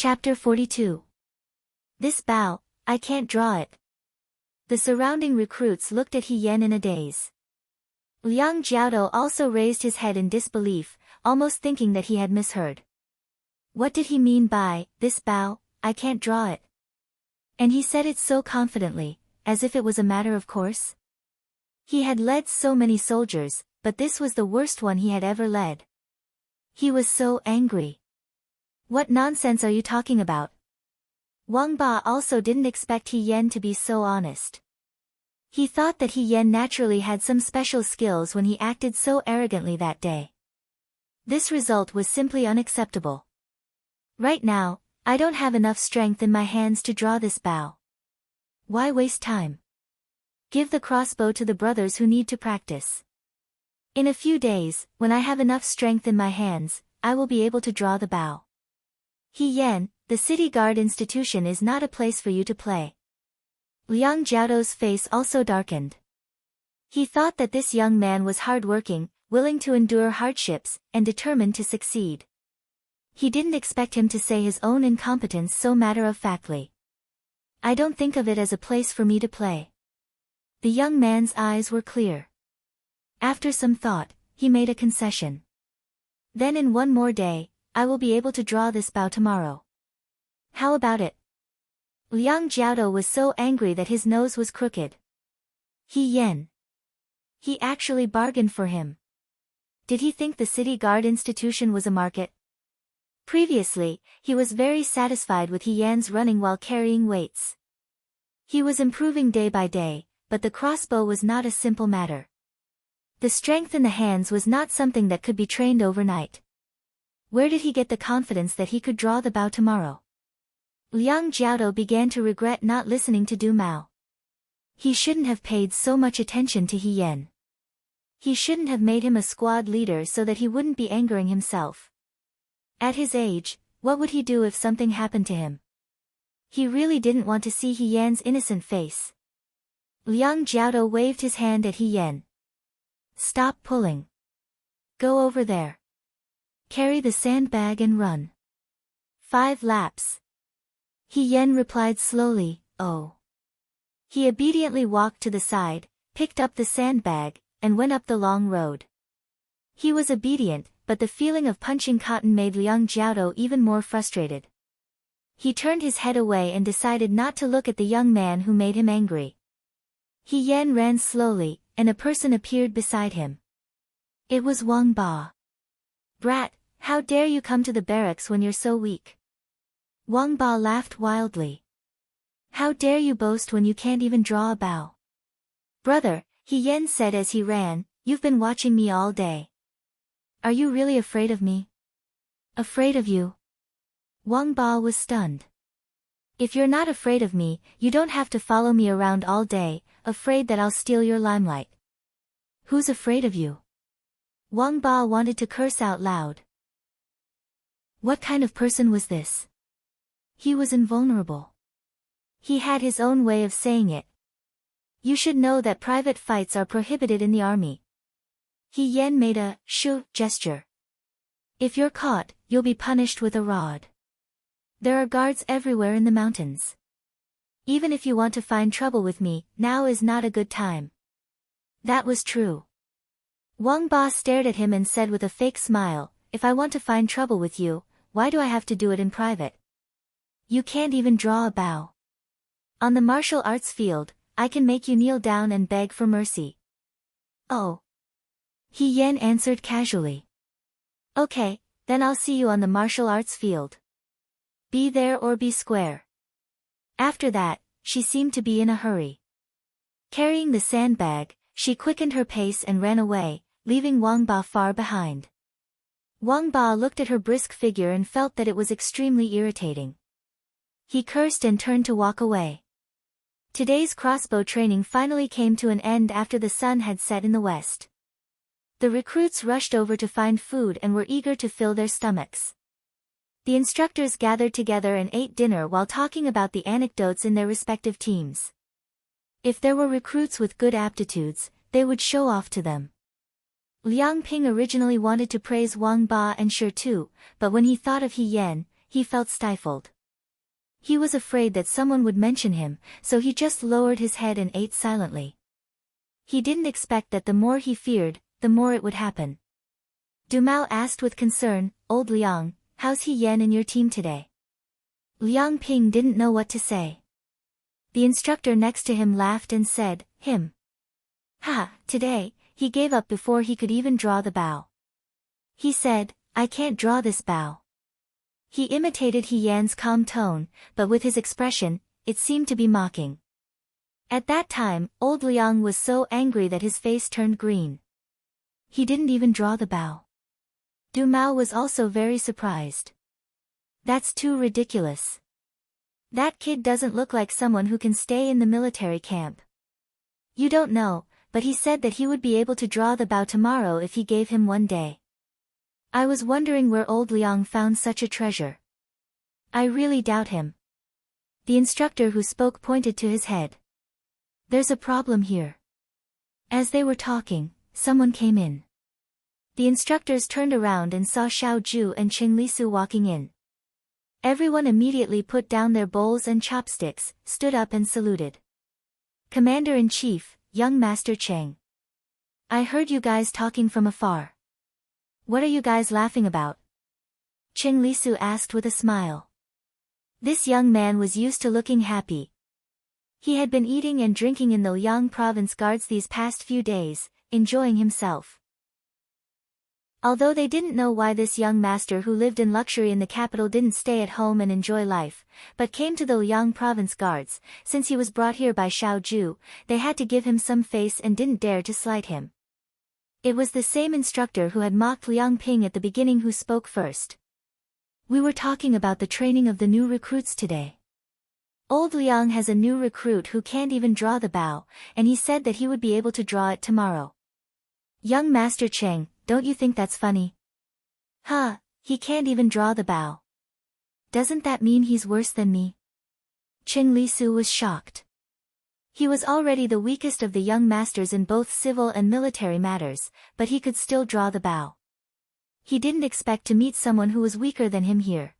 Chapter 42. This bow, I can't draw it. The surrounding recruits looked at He Yan in a daze. Liang Jiaotou also raised his head in disbelief, almost thinking that he had misheard. What did he mean by, this bow, I can't draw it? And he said it so confidently, as if it was a matter of course. He had led so many soldiers, but this was the worst one he had ever led. He was so angry. What nonsense are you talking about? Wang Ba also didn't expect He Yan to be so honest. He thought that He Yan naturally had some special skills when he acted so arrogantly that day. This result was simply unacceptable. Right now, I don't have enough strength in my hands to draw this bow. Why waste time? Give the crossbow to the brothers who need to practice. In a few days, when I have enough strength in my hands, I will be able to draw the bow. He Yan, the city guard institution is not a place for you to play. Liang Jiaotou's face also darkened. He thought that this young man was hard-working, willing to endure hardships, and determined to succeed. He didn't expect him to say his own incompetence so matter-of-factly. I don't think of it as a place for me to play. The young man's eyes were clear. After some thought, he made a concession. Then in one more day, I will be able to draw this bow tomorrow. How about it? Liang Jiaotou was so angry that his nose was crooked. He Yan. He actually bargained for him. Did he think the city guard institution was a market? Previously, he was very satisfied with He Yan's running while carrying weights. He was improving day by day, but the crossbow was not a simple matter. The strength in the hands was not something that could be trained overnight. Where did he get the confidence that he could draw the bow tomorrow? Liang Jiaotou began to regret not listening to Du Mao. He shouldn't have paid so much attention to He Yan. He shouldn't have made him a squad leader so that he wouldn't be angering himself. At his age, what would he do if something happened to him? He really didn't want to see He Yan's innocent face. Liang Jiaotou waved his hand at He Yan. Stop pulling. Go over there. Carry the sandbag and run. 5 laps. He Yan replied slowly, oh. He obediently walked to the side, picked up the sandbag, and went up the long road. He was obedient, but the feeling of punching cotton made Liang Jiaotou even more frustrated. He turned his head away and decided not to look at the young man who made him angry. He Yan ran slowly, and a person appeared beside him. It was Wang Ba. Brat, how dare you come to the barracks when you're so weak? Wang Ba laughed wildly. How dare you boast when you can't even draw a bow? Brother, He Yan said as he ran, you've been watching me all day. Are you really afraid of me? Afraid of you? Wang Ba was stunned. If you're not afraid of me, you don't have to follow me around all day, afraid that I'll steal your limelight. Who's afraid of you? Wang Ba wanted to curse out loud. What kind of person was this? He was invulnerable. He had his own way of saying it. You should know that private fights are prohibited in the army. He Yan made a shu gesture. If you're caught, you'll be punished with a rod. There are guards everywhere in the mountains. Even if you want to find trouble with me, now is not a good time. That was true. Wang Ba stared at him and said with a fake smile, if I want to find trouble with you, why do I have to do it in private? You can't even draw a bow. On the martial arts field, I can make you kneel down and beg for mercy. Oh. He Yan answered casually. Okay, then I'll see you on the martial arts field. Be there or be square. After that, she seemed to be in a hurry. Carrying the sandbag, she quickened her pace and ran away, leaving Wang Ba far behind. Wang Ba looked at her brisk figure and felt that it was extremely irritating. He cursed and turned to walk away. Today's crossbow training finally came to an end after the sun had set in the west. The recruits rushed over to find food and were eager to fill their stomachs. The instructors gathered together and ate dinner while talking about the anecdotes in their respective teams. If there were recruits with good aptitudes, they would show off to them. Liang Ping originally wanted to praise Wang Ba and Shi Tu, but when he thought of He Yan, he felt stifled. He was afraid that someone would mention him, so he just lowered his head and ate silently. He didn't expect that the more he feared, the more it would happen. Du Mao asked with concern, "Old Liang, how's He Yan and your team today?" Liang Ping didn't know what to say. The instructor next to him laughed and said, "Him. Ha, today, he gave up before he could even draw the bow. He said, I can't draw this bow." He imitated He Yan's calm tone, but with his expression, it seemed to be mocking. At that time, old Liang was so angry that his face turned green. He didn't even draw the bow. Du Mao was also very surprised. That's too ridiculous. That kid doesn't look like someone who can stay in the military camp. You don't know, but he said that he would be able to draw the bow tomorrow if he gave him one day. I was wondering where old Liang found such a treasure. I really doubt him. The instructor who spoke pointed to his head. There's a problem here. As they were talking, someone came in. The instructors turned around and saw Xiao Zhu and Qing Lisu walking in. Everyone immediately put down their bowls and chopsticks, stood up and saluted. Commander-in-Chief, young Master Cheng. I heard you guys talking from afar. What are you guys laughing about? Qing Lisu asked with a smile. This young man was used to looking happy. He had been eating and drinking in the Liang province guards these past few days, enjoying himself. Although they didn't know why this young master who lived in luxury in the capital didn't stay at home and enjoy life, but came to the Liang province guards, since he was brought here by Xiao Zhu, they had to give him some face and didn't dare to slight him. It was the same instructor who had mocked Liang Ping at the beginning who spoke first. We were talking about the training of the new recruits today. Old Liang has a new recruit who can't even draw the bow, and he said that he would be able to draw it tomorrow. Young Master Cheng, don't you think that's funny? Huh, he can't even draw the bow. Doesn't that mean he's worse than me? Qing Lisu was shocked. He was already the weakest of the young masters in both civil and military matters, but he could still draw the bow. He didn't expect to meet someone who was weaker than him here.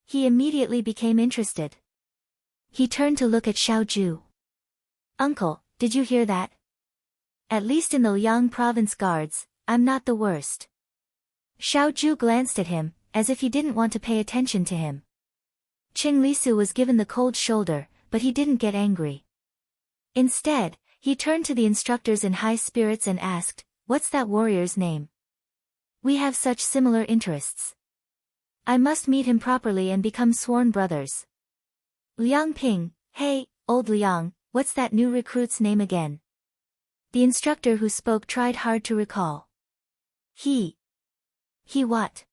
He immediately became interested. He turned to look at Xiao Zhu. Uncle, did you hear that? At least in the Liang province guards, I'm not the worst. Xiao Zhu glanced at him, as if he didn't want to pay attention to him. Qing Lisu was given the cold shoulder, but he didn't get angry. Instead, he turned to the instructors in high spirits and asked, "What's that warrior's name? We have such similar interests. I must meet him properly and become sworn brothers." Liang Ping, hey, old Liang, what's that new recruit's name again? The instructor who spoke tried hard to recall. He what?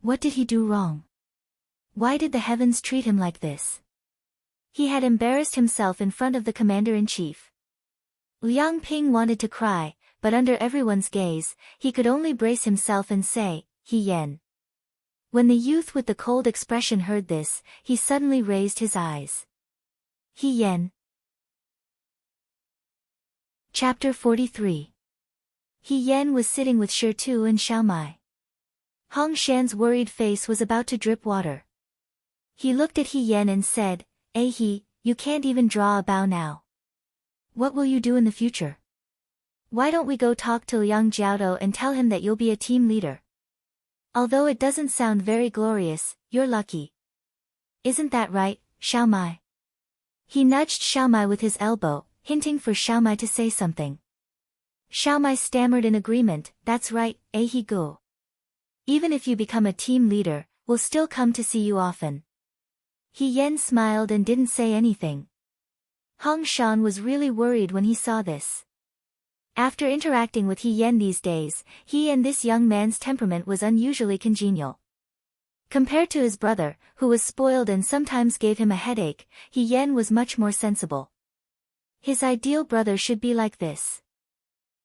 What did he do wrong? Why did the heavens treat him like this? He had embarrassed himself in front of the commander-in-chief. Liang Ping wanted to cry, but under everyone's gaze, he could only brace himself and say, He Yan. When the youth with the cold expression heard this, he suddenly raised his eyes. He Yan. Chapter 43. He Yan was sitting with Shi Tu and Xiao Mai. Hong Shan's worried face was about to drip water. He looked at He Yan and said, He, you can't even draw a bow now. What will you do in the future? Why don't we go talk to Liang Jiaodo and tell him that you'll be a team leader? Although it doesn't sound very glorious, you're lucky. Isn't that right, Xiao Mai? He nudged Xiao Mai with his elbow, hinting for Xiao Mai to say something. Xiao Mai stammered in agreement, that's right, He go. Even if you become a team leader, we'll still come to see you often. He Yan smiled and didn't say anything. Hong Shan was really worried when he saw this. After interacting with He Yan these days, he and this young man's temperament was unusually congenial. Compared to his brother, who was spoiled and sometimes gave him a headache, He Yan was much more sensible. His ideal brother should be like this.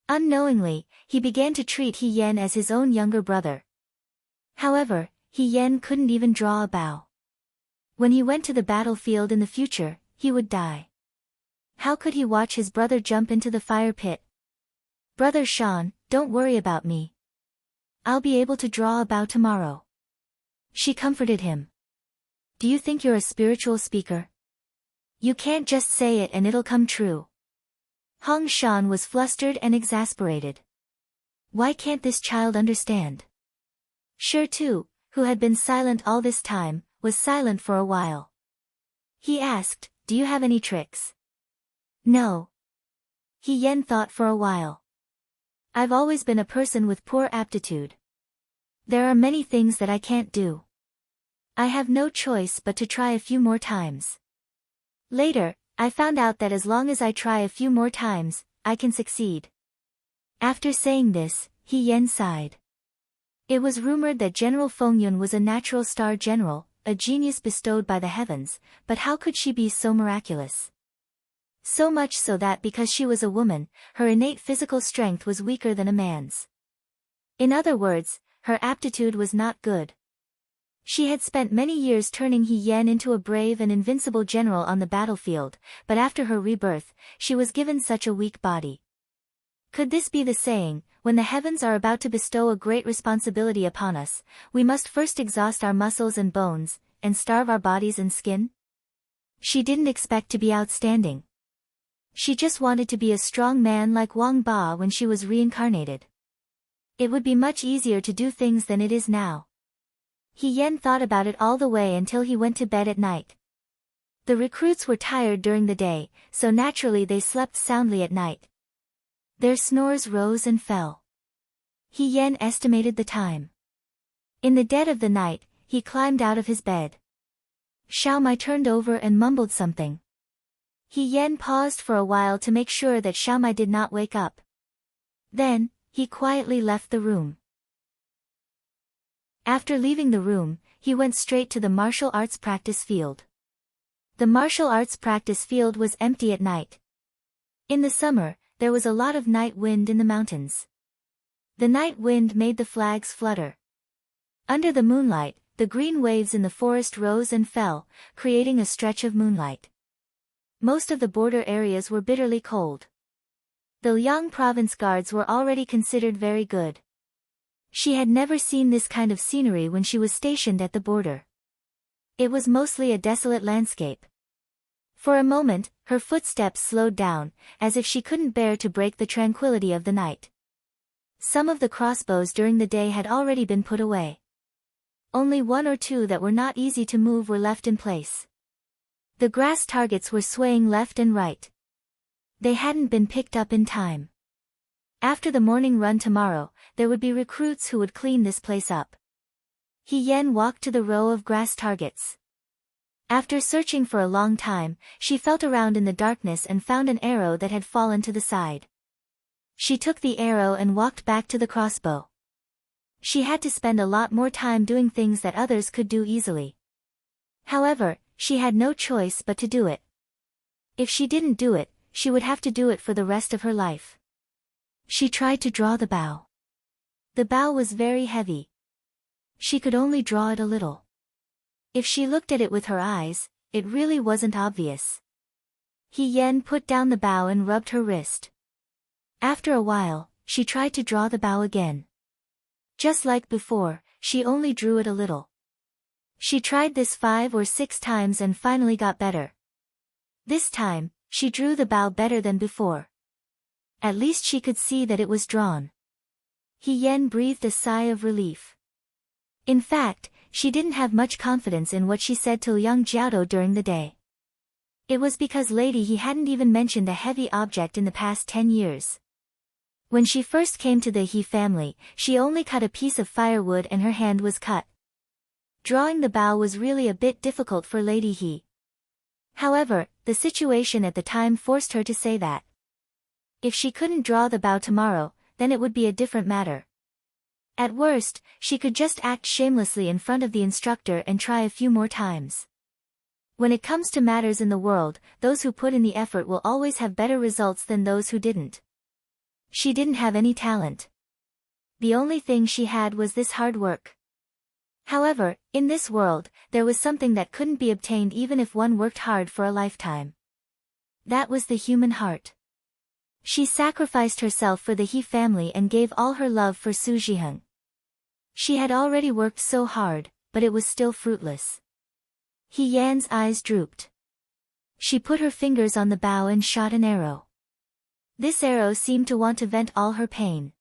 Unknowingly, he began to treat He Yan as his own younger brother. However, He Yan couldn't even draw a bow. When he went to the battlefield in the future, he would die. How could he watch his brother jump into the fire pit? Brother Shan, don't worry about me. I'll be able to draw a bow tomorrow. She comforted him. Do you think you're a spiritual speaker? You can't just say it and it'll come true. Hong Shan was flustered and exasperated. Why can't this child understand? Shi Tu, who had been silent all this time, was silent for a while. He asked, do you have any tricks? No. He Yen thought for a while. I've always been a person with poor aptitude. There are many things that I can't do. I have no choice but to try a few more times. Later, I found out that as long as I try a few more times, I can succeed. After saying this, He Yen sighed. It was rumored that General Fengyun was a natural star general, a genius bestowed by the heavens, but how could she be so miraculous? So much so that because she was a woman, her innate physical strength was weaker than a man's. In other words, her aptitude was not good. She had spent many years turning He Yen into a brave and invincible general on the battlefield, but after her rebirth, she was given such a weak body. Could this be the saying, when the heavens are about to bestow a great responsibility upon us, we must first exhaust our muscles and bones, and starve our bodies and skin? She didn't expect to be outstanding. She just wanted to be a strong man like Wang Ba when she was reincarnated. It would be much easier to do things than it is now. He Yen thought about it all the way until he went to bed at night. The recruits were tired during the day, so naturally they slept soundly at night. Their snores rose and fell. He Yen estimated the time. In the dead of the night, he climbed out of his bed. Xiao Mai turned over and mumbled something. He Yen paused for a while to make sure that Xiao Mai did not wake up. Then, he quietly left the room. After leaving the room, he went straight to the martial arts practice field. The martial arts practice field was empty at night. In the summer, there was a lot of night wind in the mountains. The night wind made the flags flutter. Under the moonlight, the green waves in the forest rose and fell, creating a stretch of moonlight. Most of the border areas were bitterly cold. The Liang province guards were already considered very good. She had never seen this kind of scenery when she was stationed at the border. It was mostly a desolate landscape. For a moment, her footsteps slowed down, as if she couldn't bear to break the tranquility of the night. Some of the crossbows during the day had already been put away. Only one or two that were not easy to move were left in place. The grass targets were swaying left and right. They hadn't been picked up in time. After the morning run tomorrow, there would be recruits who would clean this place up. He Yen walked to the row of grass targets. After searching for a long time, she felt around in the darkness and found an arrow that had fallen to the side. She took the arrow and walked back to the crossbow. She had to spend a lot more time doing things that others could do easily. However, she had no choice but to do it. If she didn't do it, she would have to do it for the rest of her life. She tried to draw the bow. The bow was very heavy. She could only draw it a little. If she looked at it with her eyes, it really wasn't obvious. He Yen put down the bow and rubbed her wrist. After a while, she tried to draw the bow again. Just like before, she only drew it a little. She tried this 5 or 6 times and finally got better. This time, she drew the bow better than before. At least she could see that it was drawn. He Yen breathed a sigh of relief. In fact, she didn't have much confidence in what she said to Liang Jiaodo during the day. It was because Lady He hadn't even mentioned a heavy object in the past 10 years. When she first came to the He family, she only cut a piece of firewood and her hand was cut. Drawing the bow was really a bit difficult for Lady He. However, the situation at the time forced her to say that. If she couldn't draw the bow tomorrow, then it would be a different matter. At worst, she could just act shamelessly in front of the instructor and try a few more times. When it comes to matters in the world, those who put in the effort will always have better results than those who didn't. She didn't have any talent. The only thing she had was this hard work. However, in this world, there was something that couldn't be obtained even if one worked hard for a lifetime. That was the human heart. She sacrificed herself for the He family and gave all her love for Su Zhiheng. She had already worked so hard, but it was still fruitless. He Yan's eyes drooped. She put her fingers on the bow and shot an arrow. This arrow seemed to want to vent all her pain.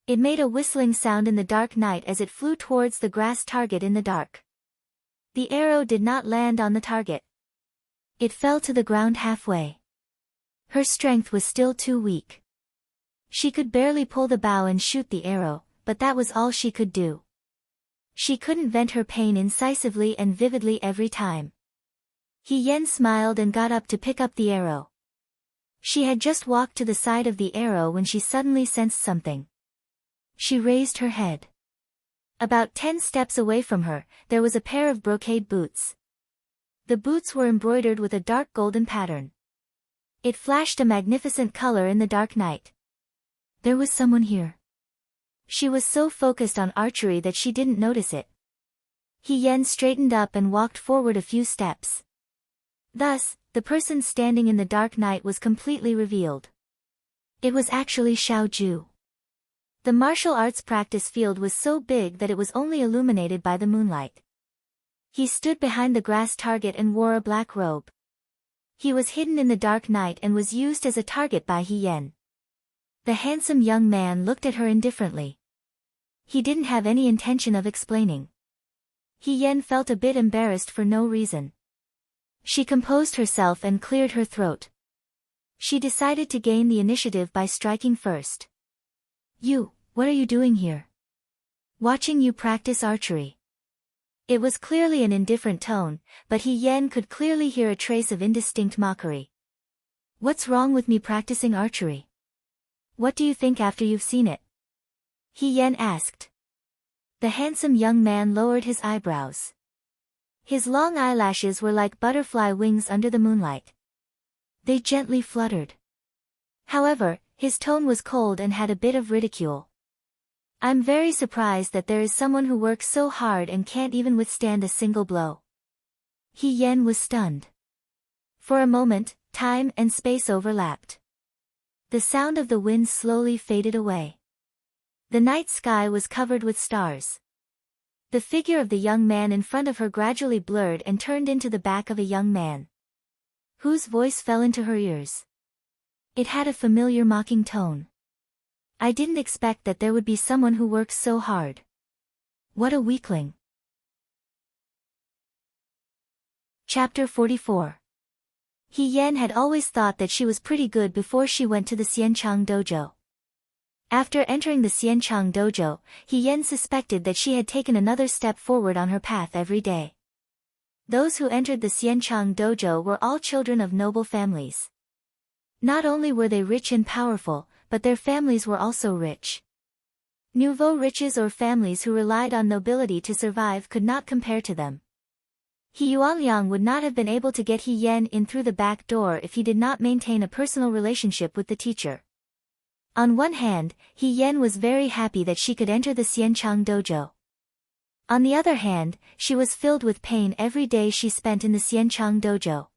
It made a whistling sound in the dark night as it flew towards the grass target in the dark. The arrow did not land on the target. It fell to the ground halfway. Her strength was still too weak. She could barely pull the bow and shoot the arrow, but that was all she could do. She couldn't vent her pain incisively and vividly every time. He Yan smiled and got up to pick up the arrow. She had just walked to the side of the arrow when she suddenly sensed something. She raised her head. About 10 steps away from her, there was a pair of brocade boots. The boots were embroidered with a dark golden pattern. It flashed a magnificent color in the dark night. There was someone here. She was so focused on archery that she didn't notice it. He Yan straightened up and walked forward a few steps. Thus, the person standing in the dark night was completely revealed. It was actually Xiao Ju. The martial arts practice field was so big that it was only illuminated by the moonlight. He stood behind the grass target and wore a black robe. He was hidden in the dark night and was used as a target by He Yan. The handsome young man looked at her indifferently. He didn't have any intention of explaining. He Yan felt a bit embarrassed for no reason. She composed herself and cleared her throat. She decided to gain the initiative by striking first. "You, what are you doing here?" "Watching you practice archery." It was clearly an indifferent tone, but He Yan could clearly hear a trace of indistinct mockery. "What's wrong with me practicing archery? What do you think after you've seen it?" He Yan asked. The handsome young man lowered his eyebrows. His long eyelashes were like butterfly wings under the moonlight. They gently fluttered. However, his tone was cold and had a bit of ridicule. "I'm very surprised that there is someone who works so hard and can't even withstand a single blow." He Yan was stunned. For a moment, time and space overlapped. The sound of the wind slowly faded away. The night sky was covered with stars. The figure of the young man in front of her gradually blurred and turned into the back of a young man, whose voice fell into her ears. It had a familiar mocking tone. "I didn't expect that there would be someone who works so hard. What a weakling." Chapter 44. He Yan had always thought that she was pretty good before she went to the Xianchang dojo. After entering the Xianchang dojo, He Yan suspected that she had taken another step forward on her path every day. Those who entered the Xianchang dojo were all children of noble families. Not only were they rich and powerful, but their families were also rich. Nouveau riches or families who relied on nobility to survive could not compare to them. He Yuanliang would not have been able to get He Yan in through the back door if he did not maintain a personal relationship with the teacher. On one hand, He Yan was very happy that she could enter the Xianchang dojo. On the other hand, she was filled with pain every day she spent in the Xianchang dojo.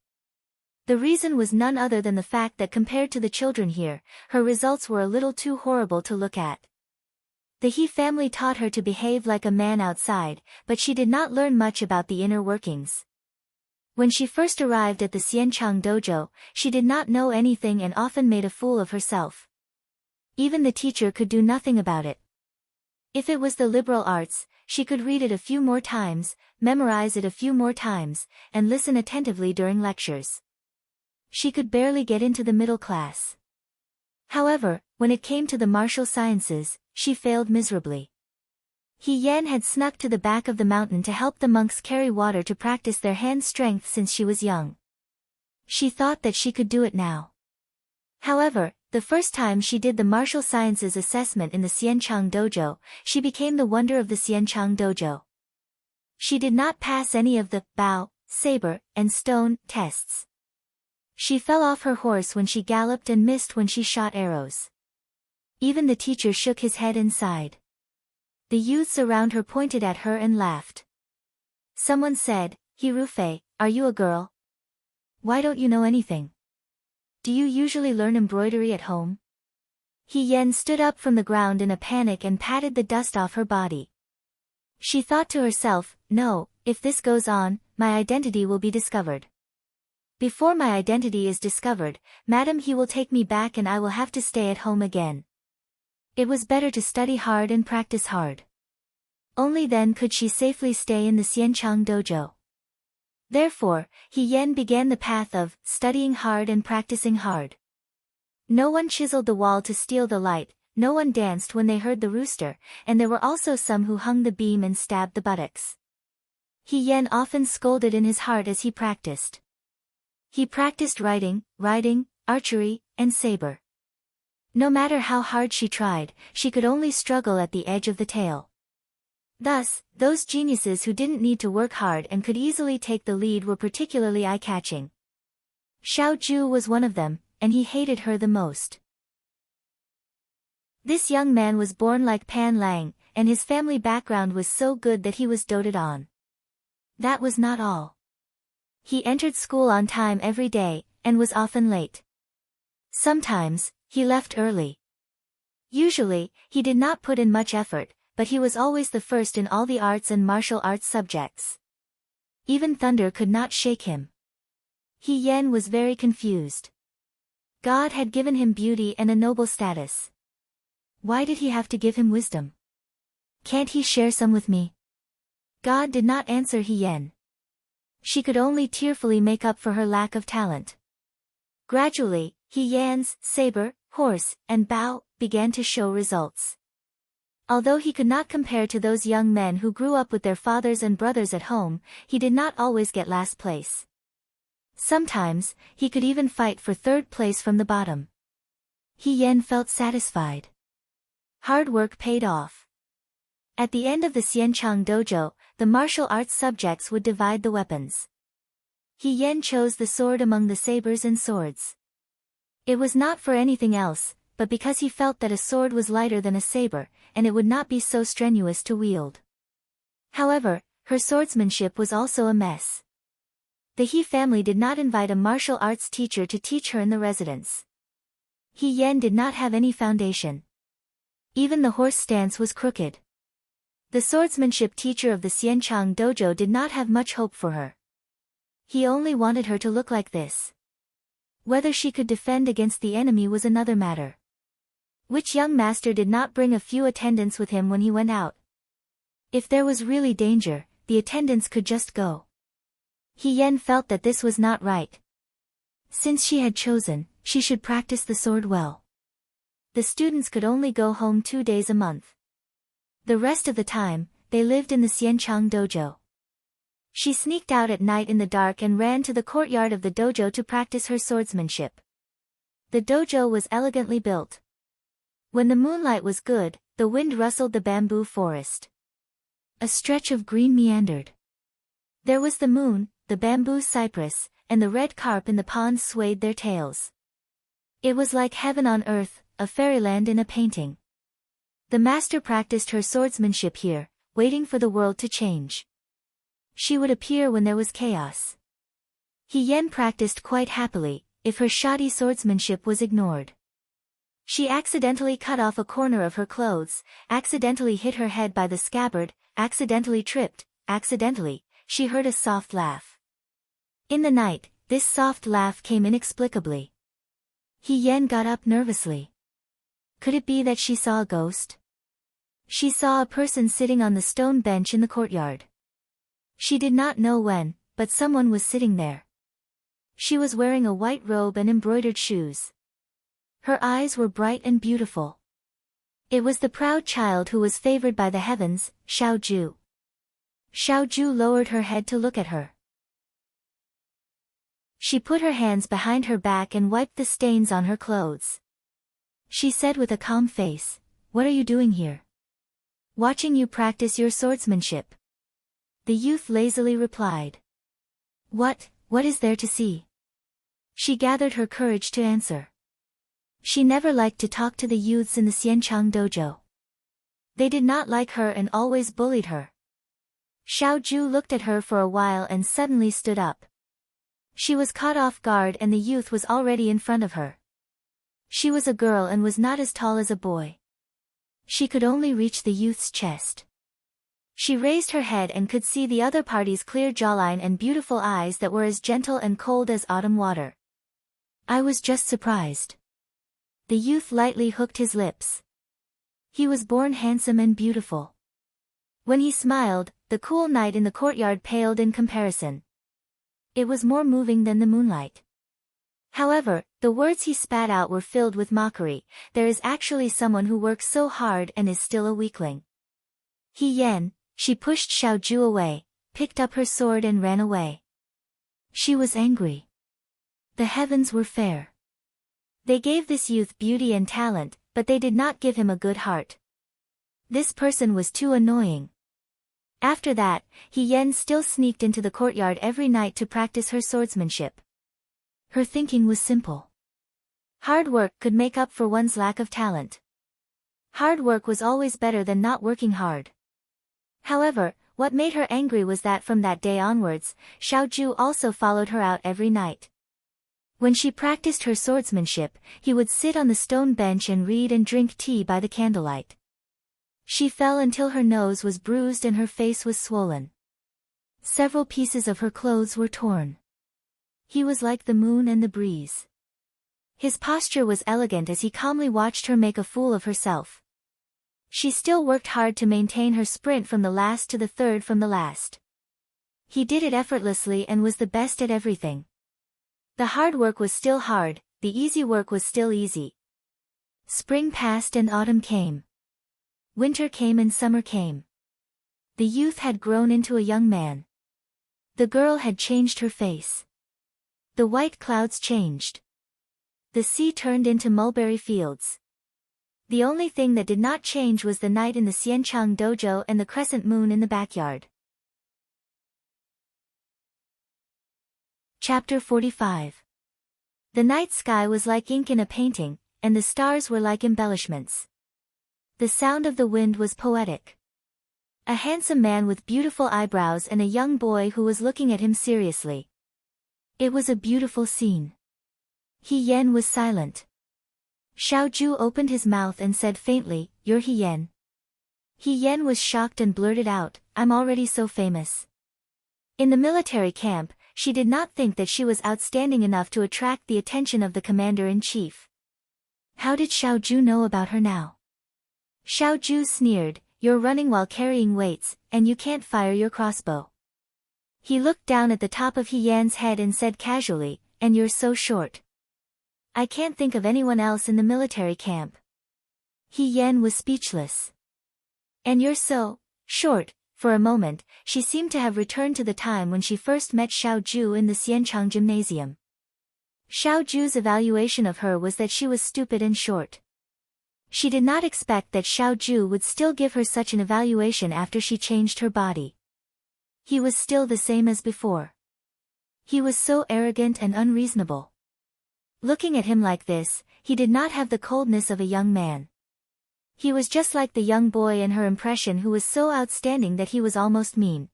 The reason was none other than the fact that compared to the children here, her results were a little too horrible to look at. The He family taught her to behave like a man outside, but she did not learn much about the inner workings. When she first arrived at the Xianchang dojo, she did not know anything and often made a fool of herself. Even the teacher could do nothing about it. If it was the liberal arts, she could read it a few more times, memorize it a few more times, and listen attentively during lectures. She could barely get into the middle class. However, when it came to the martial sciences, she failed miserably. He Yan had snuck to the back of the mountain to help the monks carry water to practice their hand strength since she was young. She thought that she could do it now. However, the first time she did the martial sciences assessment in the Xianchang dojo, she became the wonder of the Xianchang dojo. She did not pass any of the bow, saber, and stone tests. She fell off her horse when she galloped and missed when she shot arrows. Even the teacher shook his head and sighed. The youths around her pointed at her and laughed. Someone said, "Hirufei, are you a girl? Why don't you know anything? Do you usually learn embroidery at home?" He Yan stood up from the ground in a panic and patted the dust off her body. She thought to herself, no, if this goes on, my identity will be discovered. Before my identity is discovered, madam, he will take me back and I will have to stay at home again. It was better to study hard and practice hard. Only then could she safely stay in the Xianchang dojo. Therefore, He Yan began the path of studying hard and practicing hard. No one chiseled the wall to steal the light, no one danced when they heard the rooster, and there were also some who hung the beam and stabbed the buttocks. He Yan often scolded in his heart as he practiced. He practiced riding, archery, and saber. No matter how hard she tried, she could only struggle at the edge of the tail. Thus, those geniuses who didn't need to work hard and could easily take the lead were particularly eye-catching. Xiao Ju was one of them, and he hated her the most. This young man was born like Pan Lang, and his family background was so good that he was doted on. That was not all. He entered school on time every day, and was often late. Sometimes, he left early. Usually, he did not put in much effort, but he was always the first in all the arts and martial arts subjects. Even thunder could not shake him. He Yan was very confused. God had given him beauty and a noble status. Why did he have to give him wisdom? Can't he share some with me? God did not answer He Yan. She could only tearfully make up for her lack of talent. Gradually, He Yan's saber, horse, and bow began to show results. Although he could not compare to those young men who grew up with their fathers and brothers at home, he did not always get last place. Sometimes, he could even fight for third place from the bottom. He Yan felt satisfied. Hard work paid off. At the end of the Xianchang dojo, the martial arts subjects would divide the weapons. He Yan chose the sword among the sabers and swords. It was not for anything else, but because he felt that a sword was lighter than a saber, and it would not be so strenuous to wield. However, her swordsmanship was also a mess. The He family did not invite a martial arts teacher to teach her in the residence. He Yan did not have any foundation. Even the horse stance was crooked. The swordsmanship teacher of the Xianchang dojo did not have much hope for her. He only wanted her to look like this. Whether she could defend against the enemy was another matter. Which young master did not bring a few attendants with him when he went out? If there was really danger, the attendants could just go. He Yan felt that this was not right. Since she had chosen, she should practice the sword well. The students could only go home 2 days a month. The rest of the time, they lived in the Xianchang dojo. She sneaked out at night in the dark and ran to the courtyard of the dojo to practice her swordsmanship. The dojo was elegantly built. When the moonlight was good, the wind rustled the bamboo forest. A stretch of green meandered. There was the moon, the bamboo cypress, and the red carp in the pond swayed their tails. It was like heaven on earth, a fairyland in a painting. The master practiced her swordsmanship here, waiting for the world to change. She would appear when there was chaos. He Yan practiced quite happily, if her shoddy swordsmanship was ignored. She accidentally cut off a corner of her clothes, accidentally hit her head by the scabbard, accidentally tripped, accidentally, she heard a soft laugh. In the night, this soft laugh came inexplicably. He Yan got up nervously. Could it be that she saw a ghost? She saw a person sitting on the stone bench in the courtyard. She did not know when, but someone was sitting there. She was wearing a white robe and embroidered shoes. Her eyes were bright and beautiful. It was the proud child who was favored by the heavens, Xiao Ju. Xiao Ju lowered her head to look at her. She put her hands behind her back and wiped the stains on her clothes. She said with a calm face, "What are you doing here?" "Watching you practice your swordsmanship." The youth lazily replied. What is there to see?" She gathered her courage to answer. She never liked to talk to the youths in the Xianchang dojo. They did not like her and always bullied her. Xiao Ju looked at her for a while and suddenly stood up. She was caught off guard and the youth was already in front of her. She was a girl and was not as tall as a boy. She could only reach the youth's chest. She raised her head and could see the other party's clear jawline and beautiful eyes that were as gentle and cold as autumn water. I was just surprised. The youth lightly hooked his lips. He was born handsome and beautiful. When he smiled, the cool night in the courtyard paled in comparison. It was more moving than the moonlight. However, the words he spat out were filled with mockery. There is actually someone who works so hard and is still a weakling. He Yen, she pushed Xiaoju away, picked up her sword and ran away. She was angry. The heavens were fair. They gave this youth beauty and talent, but they did not give him a good heart. This person was too annoying. After that, He Yen still sneaked into the courtyard every night to practice her swordsmanship. Her thinking was simple. Hard work could make up for one's lack of talent. Hard work was always better than not working hard. However, what made her angry was that from that day onwards, Xiaoju also followed her out every night. When she practiced her swordsmanship, he would sit on the stone bench and read and drink tea by the candlelight. She fell until her nose was bruised and her face was swollen. Several pieces of her clothes were torn. He was like the moon and the breeze. His posture was elegant as he calmly watched her make a fool of herself. She still worked hard to maintain her sprint from the last to the third from the last. He did it effortlessly and was the best at everything. The hard work was still hard, the easy work was still easy. Spring passed and autumn came. Winter came and summer came. The youth had grown into a young man. The girl had changed her face. The white clouds changed. The sea turned into mulberry fields. The only thing that did not change was the night in the Xianchang dojo and the crescent moon in the backyard. Chapter 45. The night sky was like ink in a painting, and the stars were like embellishments. The sound of the wind was poetic. A handsome man with beautiful eyebrows and a young boy who was looking at him seriously. It was a beautiful scene. He Yen was silent. Xiaoju opened his mouth and said faintly, "You're He Yen." He Yen was shocked and blurted out, "I'm already so famous." In the military camp, she did not think that she was outstanding enough to attract the attention of the commander-in-chief. How did Xiaoju know about her now? Xiaoju sneered, "You're running while carrying weights, and you can't fire your crossbow." He looked down at the top of He Yan's head and said casually, "And you're so short. I can't think of anyone else in the military camp." He Yan was speechless. "And you're so short." For a moment, she seemed to have returned to the time when she first met Xiaoju in the Xianchang gymnasium. Xiaoju's evaluation of her was that she was stupid and short. She did not expect that Xiaoju would still give her such an evaluation after she changed her body. He was still the same as before. He was so arrogant and unreasonable. Looking at him like this, he did not have the coldness of a young man. He was just like the young boy in her impression who was so outstanding that he was almost mean.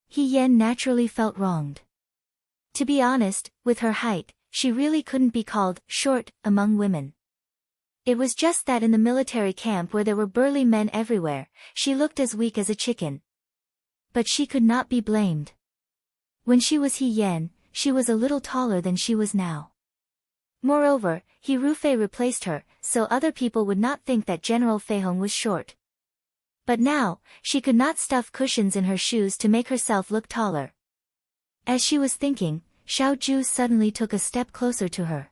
He Yen naturally felt wronged. To be honest, with her height, she really couldn't be called short among women. It was just that in the military camp where there were burly men everywhere, she looked as weak as a chicken. But she could not be blamed. When she was He Yen, she was a little taller than she was now. Moreover, He Rufei replaced her, so other people would not think that General Feihong was short. But now, she could not stuff cushions in her shoes to make herself look taller. As she was thinking, Xiaoju suddenly took a step closer to her.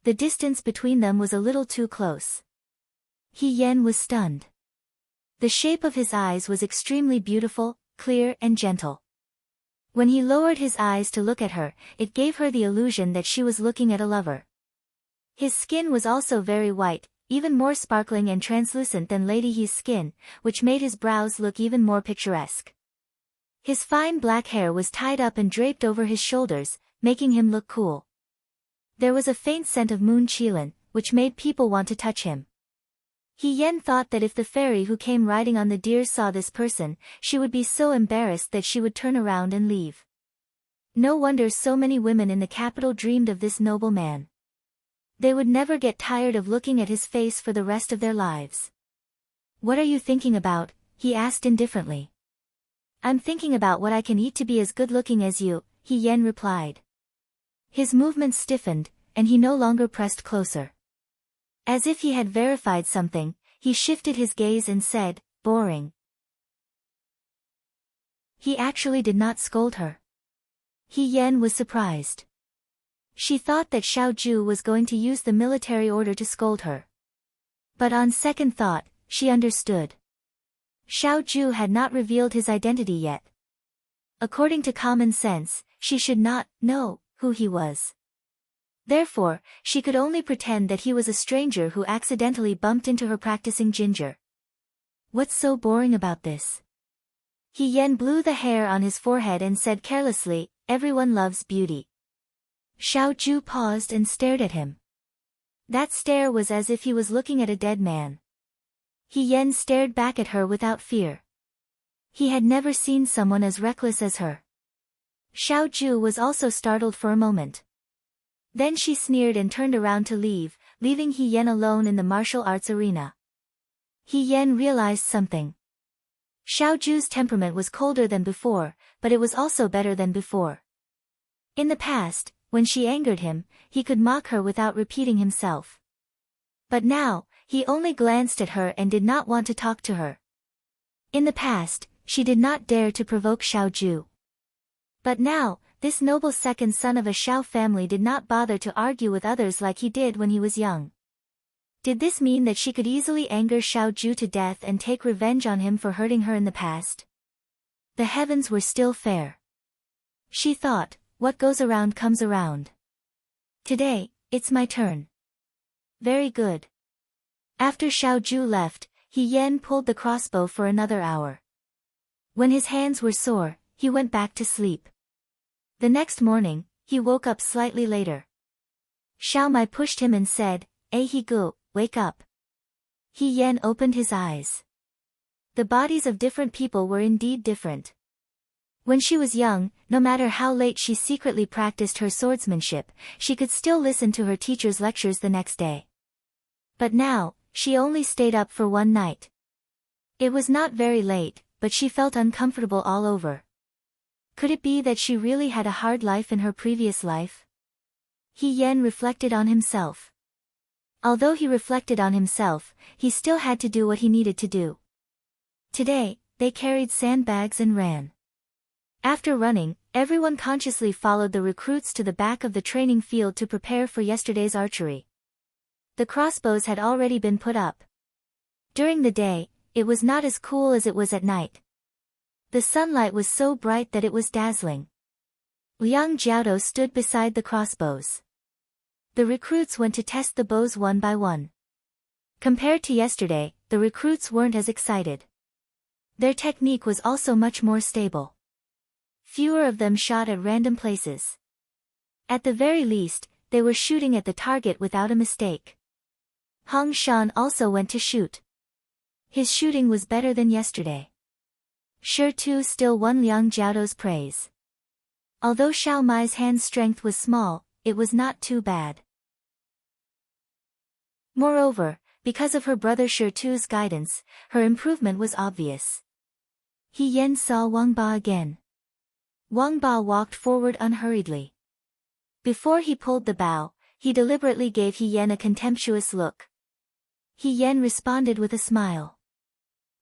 The distance between them was a little too close. He Yen was stunned. The shape of his eyes was extremely beautiful, clear and gentle. When he lowered his eyes to look at her, it gave her the illusion that she was looking at a lover. His skin was also very white, even more sparkling and translucent than Lady He's skin, which made his brows look even more picturesque. His fine black hair was tied up and draped over his shoulders, making him look cool. There was a faint scent of moon qilin, which made people want to touch him. He Yen thought that if the fairy who came riding on the deer saw this person, she would be so embarrassed that she would turn around and leave. No wonder so many women in the capital dreamed of this noble man. They would never get tired of looking at his face for the rest of their lives. "What are you thinking about?" he asked indifferently. I'm thinking about what I can eat to be as good-looking as you, He Yan replied. His movements stiffened, and he no longer pressed closer. As if he had verified something, he shifted his gaze and said, boring. He actually did not scold her. He Yan was surprised. She thought that Xiao Ju was going to use the military order to scold her. But on second thought, she understood. Xiao Ju had not revealed his identity yet. According to common sense, she should not know who he was. Therefore, she could only pretend that he was a stranger who accidentally bumped into her practicing ginger. What's so boring about this? He Yan blew the hair on his forehead and said carelessly, everyone loves beauty. Xiao Ju paused and stared at him. That stare was as if he was looking at a dead man. He Yan stared back at her without fear. He had never seen someone as reckless as her. Xiao Ju was also startled for a moment. Then she sneered and turned around to leave, leaving He Yan alone in the martial arts arena. He Yan realized something. Xiao Ju's temperament was colder than before, but it was also better than before. In the past, when she angered him, he could mock her without repeating himself. But now, he only glanced at her and did not want to talk to her. In the past, she did not dare to provoke Xiao Ju. But now, this noble second son of a Xiao family did not bother to argue with others like he did when he was young. Did this mean that she could easily anger Xiao Ju to death and take revenge on him for hurting her in the past? The heavens were still fair. She thought, what goes around comes around. Today, it's my turn. Very good. After Xiao Ju left, He Yan pulled the crossbow for another hour. When his hands were sore, he went back to sleep. The next morning, he woke up slightly later. Xiao Mai pushed him and said, He Gu, wake up. He Yan opened his eyes. The bodies of different people were indeed different. When she was young, no matter how late she secretly practiced her swordsmanship, she could still listen to her teacher's lectures the next day. But now, she only stayed up for one night. It was not very late, but she felt uncomfortable all over. Could it be that she really had a hard life in her previous life? He Yan reflected on himself. Although he reflected on himself, he still had to do what he needed to do. Today, they carried sandbags and ran. After running, everyone consciously followed the recruits to the back of the training field to prepare for yesterday's archery. The crossbows had already been put up. During the day, it was not as cool as it was at night. The sunlight was so bright that it was dazzling. Liang Jiaodo stood beside the crossbows. The recruits went to test the bows one by one. Compared to yesterday, the recruits weren't as excited. Their technique was also much more stable. Fewer of them shot at random places. At the very least, they were shooting at the target without a mistake. Hong Shan also went to shoot. His shooting was better than yesterday. Shi Tu still won Liang Jiaodo's praise. Although Xiao Mai's hand strength was small, it was not too bad. Moreover, because of her brother Shi Tu's guidance, her improvement was obvious. He Yan saw Wang Ba again. Wang Ba walked forward unhurriedly. Before he pulled the bow, he deliberately gave He Yan a contemptuous look. He Yan responded with a smile.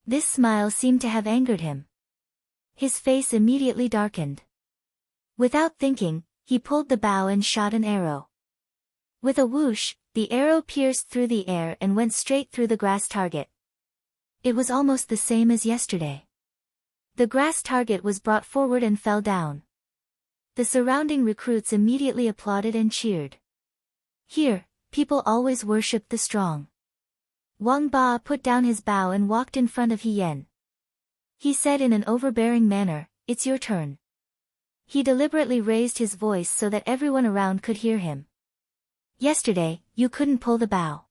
This smile seemed to have angered him. His face immediately darkened. Without thinking, he pulled the bow and shot an arrow. With a whoosh, the arrow pierced through the air and went straight through the grass target. It was almost the same as yesterday. The grass target was brought forward and fell down. The surrounding recruits immediately applauded and cheered. Here, people always worshipped the strong. Wang Ba put down his bow and walked in front of He Yan. He said in an overbearing manner, "It's your turn." He deliberately raised his voice so that everyone around could hear him. Yesterday, you couldn't pull the bow.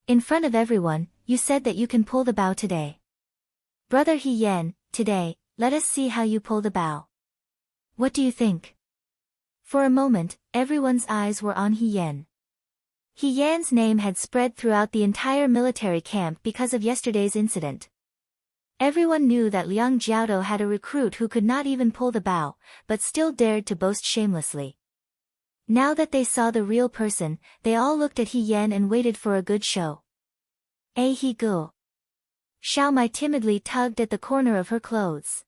In front of everyone, you said that you can pull the bow today. Brother He Yan, today, let us see how you pull the bow. What do you think? For a moment, everyone's eyes were on He Yan. He Yan's name had spread throughout the entire military camp because of yesterday's incident. Everyone knew that Liang Jiaodo had a recruit who could not even pull the bow, but still dared to boast shamelessly. Now that they saw the real person, they all looked at He Yan and waited for a good show. He go. Xiao Mai timidly tugged at the corner of her clothes.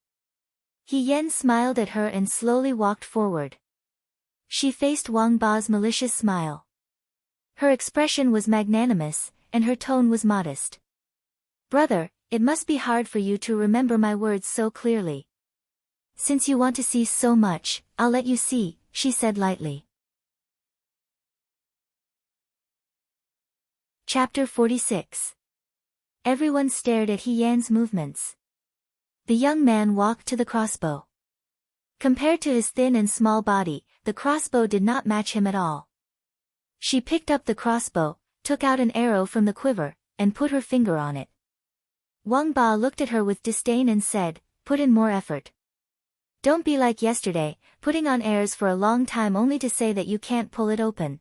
He Yan smiled at her and slowly walked forward. She faced Wang Ba's malicious smile. Her expression was magnanimous, and her tone was modest. Brother, it must be hard for you to remember my words so clearly. Since you want to see so much, I'll let you see, she said lightly. Chapter 46. Everyone stared at He Yan's movements. The young man walked to the crossbow. Compared to his thin and small body, the crossbow did not match him at all. She picked up the crossbow, took out an arrow from the quiver, and put her finger on it. Wang Ba looked at her with disdain and said, "Put in more effort. Don't be like yesterday, putting on airs for a long time only to say that you can't pull it open."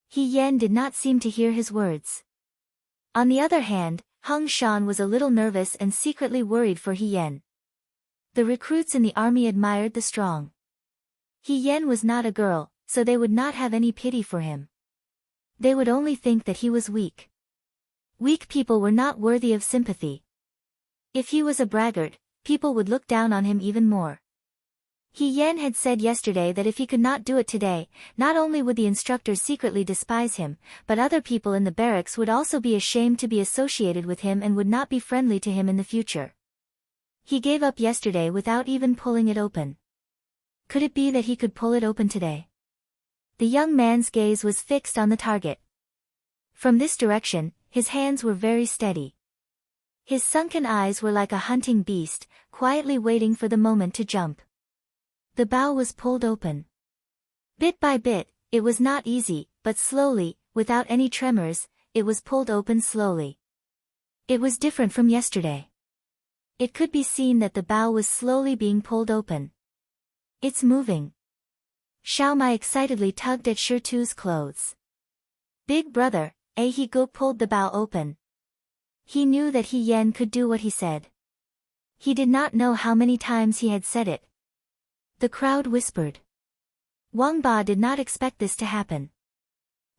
He Yan did not seem to hear his words. On the other hand, Hung Shan was a little nervous and secretly worried for He Yan. The recruits in the army admired the strong. He Yan was not a girl, so they would not have any pity for him. They would only think that he was weak. Weak people were not worthy of sympathy. If he was a braggart, people would look down on him even more. He Yan had said yesterday that if he could not do it today, not only would the instructors secretly despise him, but other people in the barracks would also be ashamed to be associated with him and would not be friendly to him in the future. He gave up yesterday without even pulling it open. Could it be that he could pull it open today? The young man's gaze was fixed on the target. From this direction, his hands were very steady. His sunken eyes were like a hunting beast, quietly waiting for the moment to jump. The bow was pulled open. Bit by bit, it was not easy, but slowly, without any tremors, it was pulled open slowly. It was different from yesterday. It could be seen that the bow was slowly being pulled open. "It's moving." Xiao Mai excitedly tugged at Shirtu's clothes. "Big brother," He Go pulled the bow open. He knew that He Yan could do what he said. He did not know how many times he had said it. The crowd whispered. Wang Ba did not expect this to happen.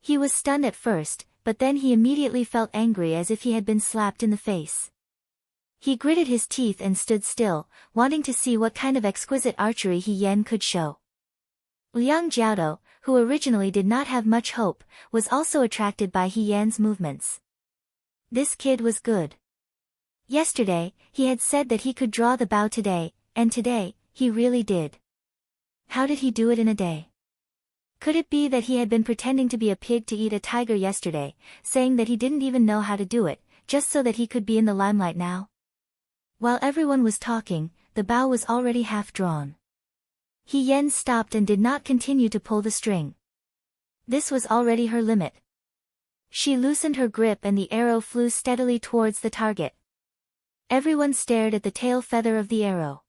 He was stunned at first, but then he immediately felt angry as if he had been slapped in the face. He gritted his teeth and stood still, wanting to see what kind of exquisite archery He Yan could show. Liang Jiaodo, who originally did not have much hope, was also attracted by He Yan's movements. This kid was good. Yesterday, he had said that he could draw the bow today, and today, he really did. How did he do it in a day? Could it be that he had been pretending to be a pig to eat a tiger yesterday, saying that he didn't even know how to do it, just so that he could be in the limelight now? While everyone was talking, the bow was already half drawn. He Yan stopped and did not continue to pull the string. This was already her limit. She loosened her grip and the arrow flew steadily towards the target. Everyone stared at the tail feather of the arrow.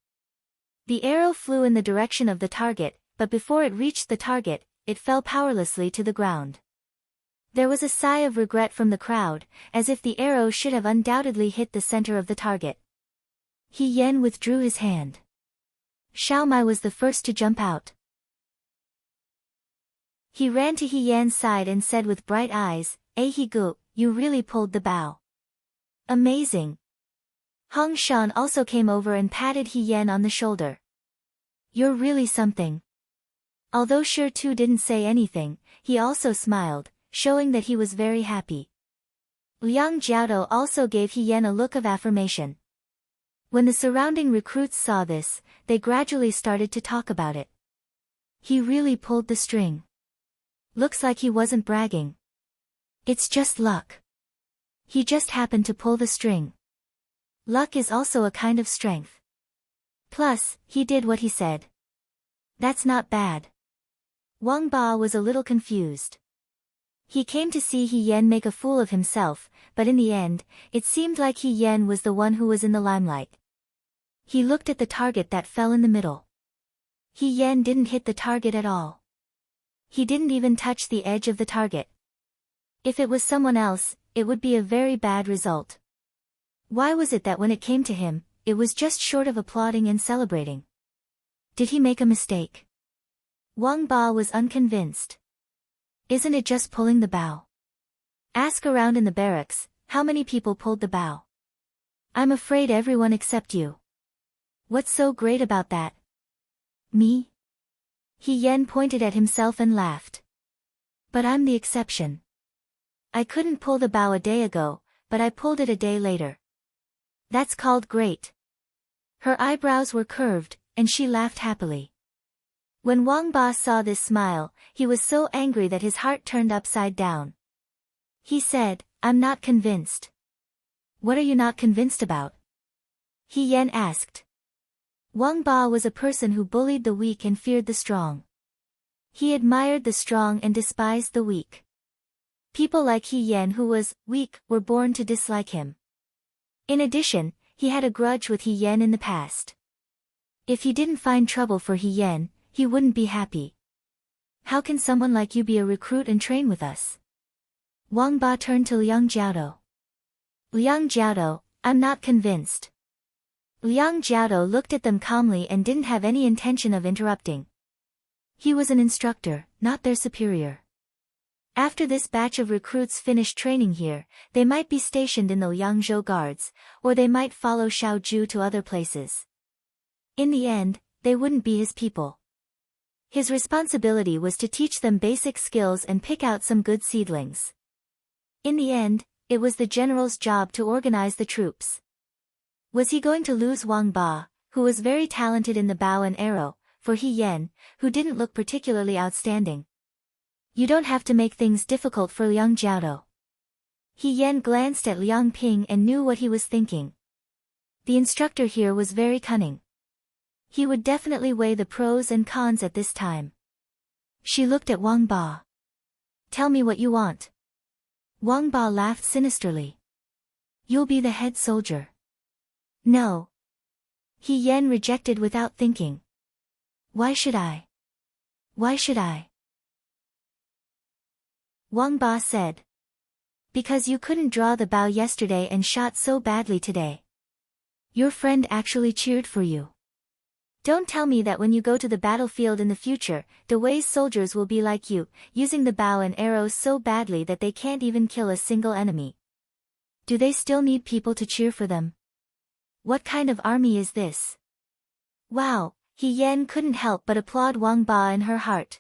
The arrow flew in the direction of the target, but before it reached the target, it fell powerlessly to the ground. There was a sigh of regret from the crowd, as if the arrow should have undoubtedly hit the center of the target. He Yan withdrew his hand. Xiao Mai was the first to jump out. He ran to He Yan's side and said with bright eyes, He Gu, you really pulled the bow. Amazing. Hung Shan also came over and patted He Yan on the shoulder. You're really something. Although Shirtu didn't say anything, he also smiled, showing that he was very happy. Liang Jiaodo also gave He Yan a look of affirmation. When the surrounding recruits saw this, they gradually started to talk about it. He really pulled the string. Looks like he wasn't bragging. It's just luck. He just happened to pull the string. Luck is also a kind of strength. Plus, he did what he said. That's not bad. Wang Ba was a little confused. He came to see He Yan make a fool of himself, but in the end, it seemed like He Yan was the one who was in the limelight. He looked at the target that fell in the middle. He Yan didn't hit the target at all. He didn't even touch the edge of the target. If it was someone else, it would be a very bad result. Why was it that when it came to him, it was just short of applauding and celebrating? Did he make a mistake? Wang Ba was unconvinced. Isn't it just pulling the bow? Ask around in the barracks, how many people pulled the bow? I'm afraid everyone except you. What's so great about that? Me? He Yen pointed at himself and laughed. But I'm the exception. I couldn't pull the bow a day ago, but I pulled it a day later. That's called great. Her eyebrows were curved, and she laughed happily. When Wang Ba saw this smile, he was so angry that his heart turned upside down. He said, I'm not convinced. What are you not convinced about? He Yen asked. Wang Ba was a person who bullied the weak and feared the strong. He admired the strong and despised the weak. People like He Yen who was weak were born to dislike him. In addition, he had a grudge with He Yen in the past. If he didn't find trouble for He Yen, he wouldn't be happy. How can someone like you be a recruit and train with us? Wang Ba turned to Liang Jiaodo. Liang Jiaodo, I'm not convinced. Liang Jiaodo looked at them calmly and didn't have any intention of interrupting. He was an instructor, not their superior. After this batch of recruits finished training here, they might be stationed in the Liangzhou Guards, or they might follow Xiaoju to other places. In the end, they wouldn't be his people. His responsibility was to teach them basic skills and pick out some good seedlings. In the end, it was the general's job to organize the troops. Was he going to lose Wang Ba, who was very talented in the bow and arrow, for He Yen, who didn't look particularly outstanding? You don't have to make things difficult for Liang Jiaodo. He Yen glanced at Liang Ping and knew what he was thinking. The instructor here was very cunning. He would definitely weigh the pros and cons at this time. She looked at Wang Ba. Tell me what you want. Wang Ba laughed sinisterly. You'll be the head soldier. No. He Yen rejected without thinking. Why should I? Why should I? Wang Ba said. Because you couldn't draw the bow yesterday and shot so badly today. Your friend actually cheered for you. Don't tell me that when you go to the battlefield in the future, the Wei's soldiers will be like you, using the bow and arrows so badly that they can't even kill a single enemy. Do they still need people to cheer for them? What kind of army is this? Wow, He Yen couldn't help but applaud Wang Ba in her heart.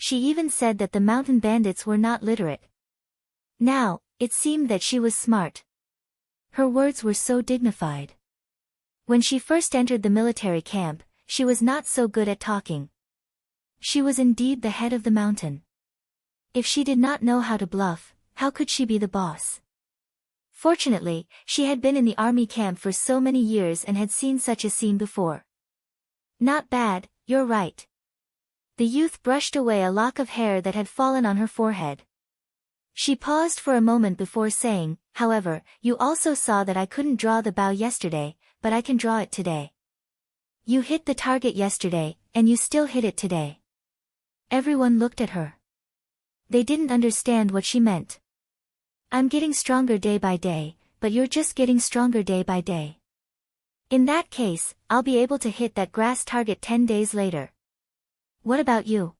She even said that the mountain bandits were not literate. Now, it seemed that she was smart. Her words were so dignified. When she first entered the military camp, she was not so good at talking. She was indeed the head of the mountain. If she did not know how to bluff, how could she be the boss? Fortunately, she had been in the army camp for so many years and had seen such a scene before. Not bad, you're right. The youth brushed away a lock of hair that had fallen on her forehead. She paused for a moment before saying, however, you also saw that I couldn't draw the bow yesterday, but I can draw it today. You hit the target yesterday, and you still hit it today. Everyone looked at her. They didn't understand what she meant. I'm getting stronger day by day, but you're just getting stronger day by day. In that case, I'll be able to hit that grass target 10 days later. What about you?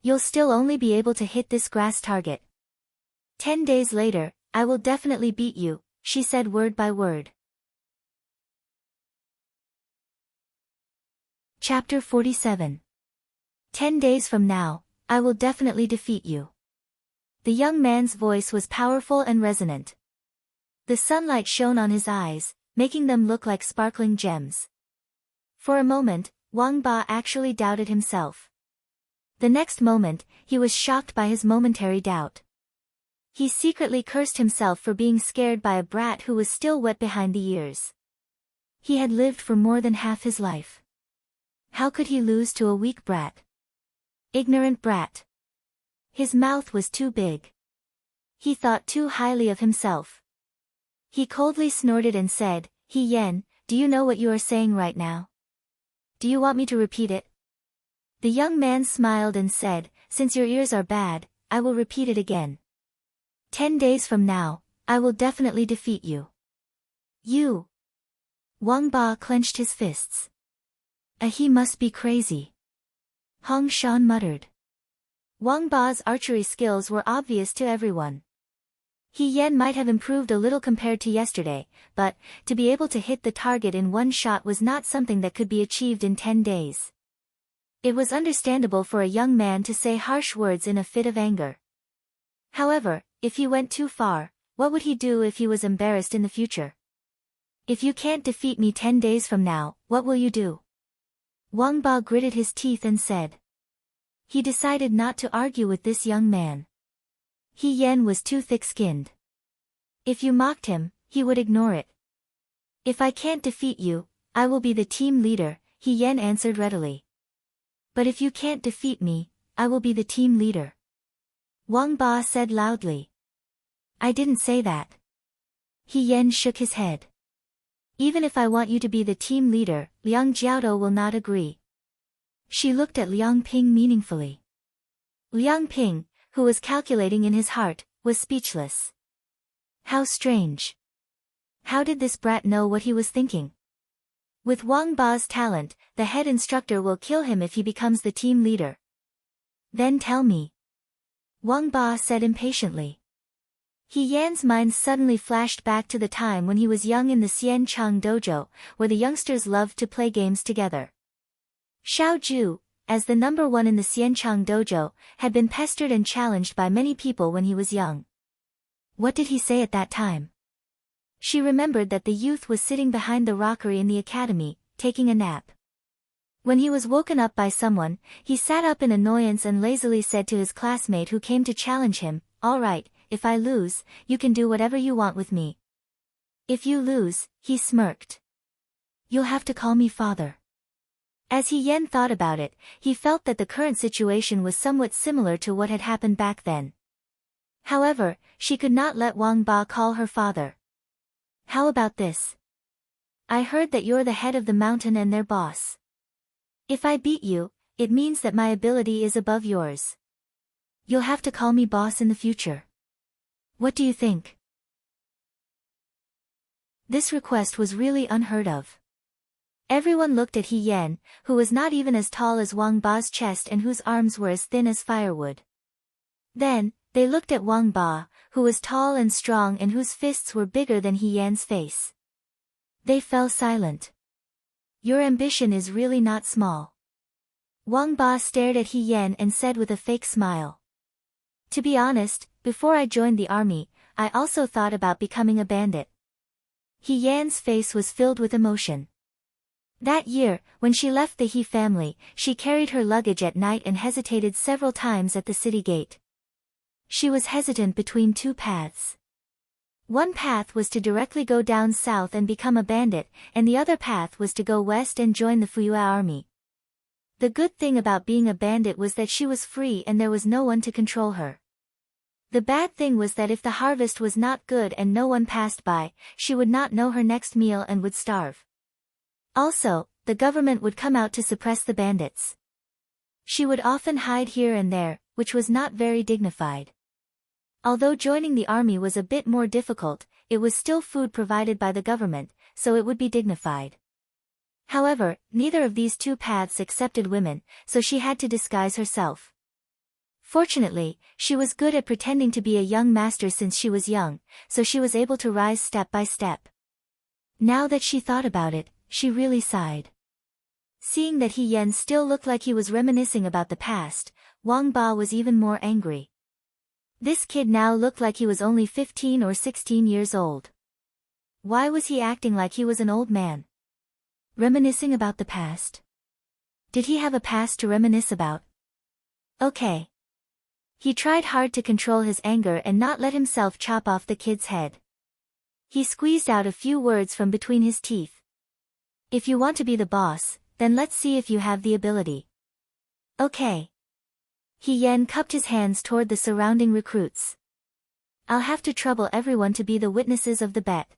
You'll still only be able to hit this grass target. 10 days later, I will definitely beat you, she said word by word. Chapter 47. 10 days from now, I will definitely defeat you. The young man's voice was powerful and resonant. The sunlight shone on his eyes, making them look like sparkling gems. For a moment, Wang Ba actually doubted himself. The next moment, he was shocked by his momentary doubt. He secretly cursed himself for being scared by a brat who was still wet behind the ears. He had lived for more than half his life. How could he lose to a weak brat? Ignorant brat. His mouth was too big. He thought too highly of himself. He coldly snorted and said, He Yen, do you know what you are saying right now? Do you want me to repeat it? The young man smiled and said, since your ears are bad, I will repeat it again. 10 days from now, I will definitely defeat you. You. Wang Ba clenched his fists. He must be crazy. Hong Shan muttered. Wang Ba's archery skills were obvious to everyone. He Yan might have improved a little compared to yesterday, but, to be able to hit the target in one shot was not something that could be achieved in 10 days. It was understandable for a young man to say harsh words in a fit of anger. However, if he went too far, what would he do if he was embarrassed in the future? If you can't defeat me 10 days from now, what will you do? Wang Ba gritted his teeth and said. He decided not to argue with this young man. He Yan was too thick-skinned. If you mocked him, he would ignore it. If I can't defeat you, I will be the team leader, He Yan answered readily. But if you can't defeat me, I will be the team leader. Wang Ba said loudly. I didn't say that. He Yan shook his head. Even if I want you to be the team leader, Liang Jiaotou will not agree. She looked at Liang Ping meaningfully. Liang Ping, who was calculating in his heart, was speechless. How strange. How did this brat know what he was thinking? With Wang Ba's talent, the head instructor will kill him if he becomes the team leader. Then tell me. Wang Ba said impatiently. He Yan's mind suddenly flashed back to the time when he was young in the Xian Chang dojo, where the youngsters loved to play games together. Xiao Ju, as the number one in the Xian Chang dojo, had been pestered and challenged by many people when he was young. What did he say at that time? She remembered that the youth was sitting behind the rockery in the academy, taking a nap. When he was woken up by someone, he sat up in annoyance and lazily said to his classmate who came to challenge him, "All right, if I lose, you can do whatever you want with me." If you lose, he smirked. You'll have to call me father. As He Yan thought about it, he felt that the current situation was somewhat similar to what had happened back then. However, she could not let Wang Ba call her father. How about this? I heard that you're the head of the mountain and their boss. If I beat you, it means that my ability is above yours. You'll have to call me boss in the future. What do you think? This request was really unheard of. Everyone looked at He Yan, who was not even as tall as Wang Ba's chest and whose arms were as thin as firewood. Then, they looked at Wang Ba, who was tall and strong and whose fists were bigger than He Yan's face. They fell silent. Your ambition is really not small. Wang Ba stared at He Yan and said with a fake smile. To be honest, before I joined the army, I also thought about becoming a bandit. He Yan's face was filled with emotion. That year, when she left the He family, she carried her luggage at night and hesitated several times at the city gate. She was hesitant between two paths. One path was to directly go down south and become a bandit, and the other path was to go west and join the Fuyue army. The good thing about being a bandit was that she was free and there was no one to control her. The bad thing was that if the harvest was not good and no one passed by, she would not know her next meal and would starve. Also, the government would come out to suppress the bandits. She would often hide here and there, which was not very dignified. Although joining the army was a bit more difficult, it was still food provided by the government, so it would be dignified. However, neither of these two paths accepted women, so she had to disguise herself. Fortunately, she was good at pretending to be a young master since she was young, so she was able to rise step by step. Now that she thought about it, she really sighed. Seeing that He Yan still looked like he was reminiscing about the past, Wang Ba was even more angry. This kid now looked like he was only 15 or 16 years old. Why was he acting like he was an old man? Reminiscing about the past? Did he have a past to reminisce about? Okay. He tried hard to control his anger and not let himself chop off the kid's head. He squeezed out a few words from between his teeth. If you want to be the boss, then let's see if you have the ability. Okay. He Yan cupped his hands toward the surrounding recruits. I'll have to trouble everyone to be the witnesses of the bet.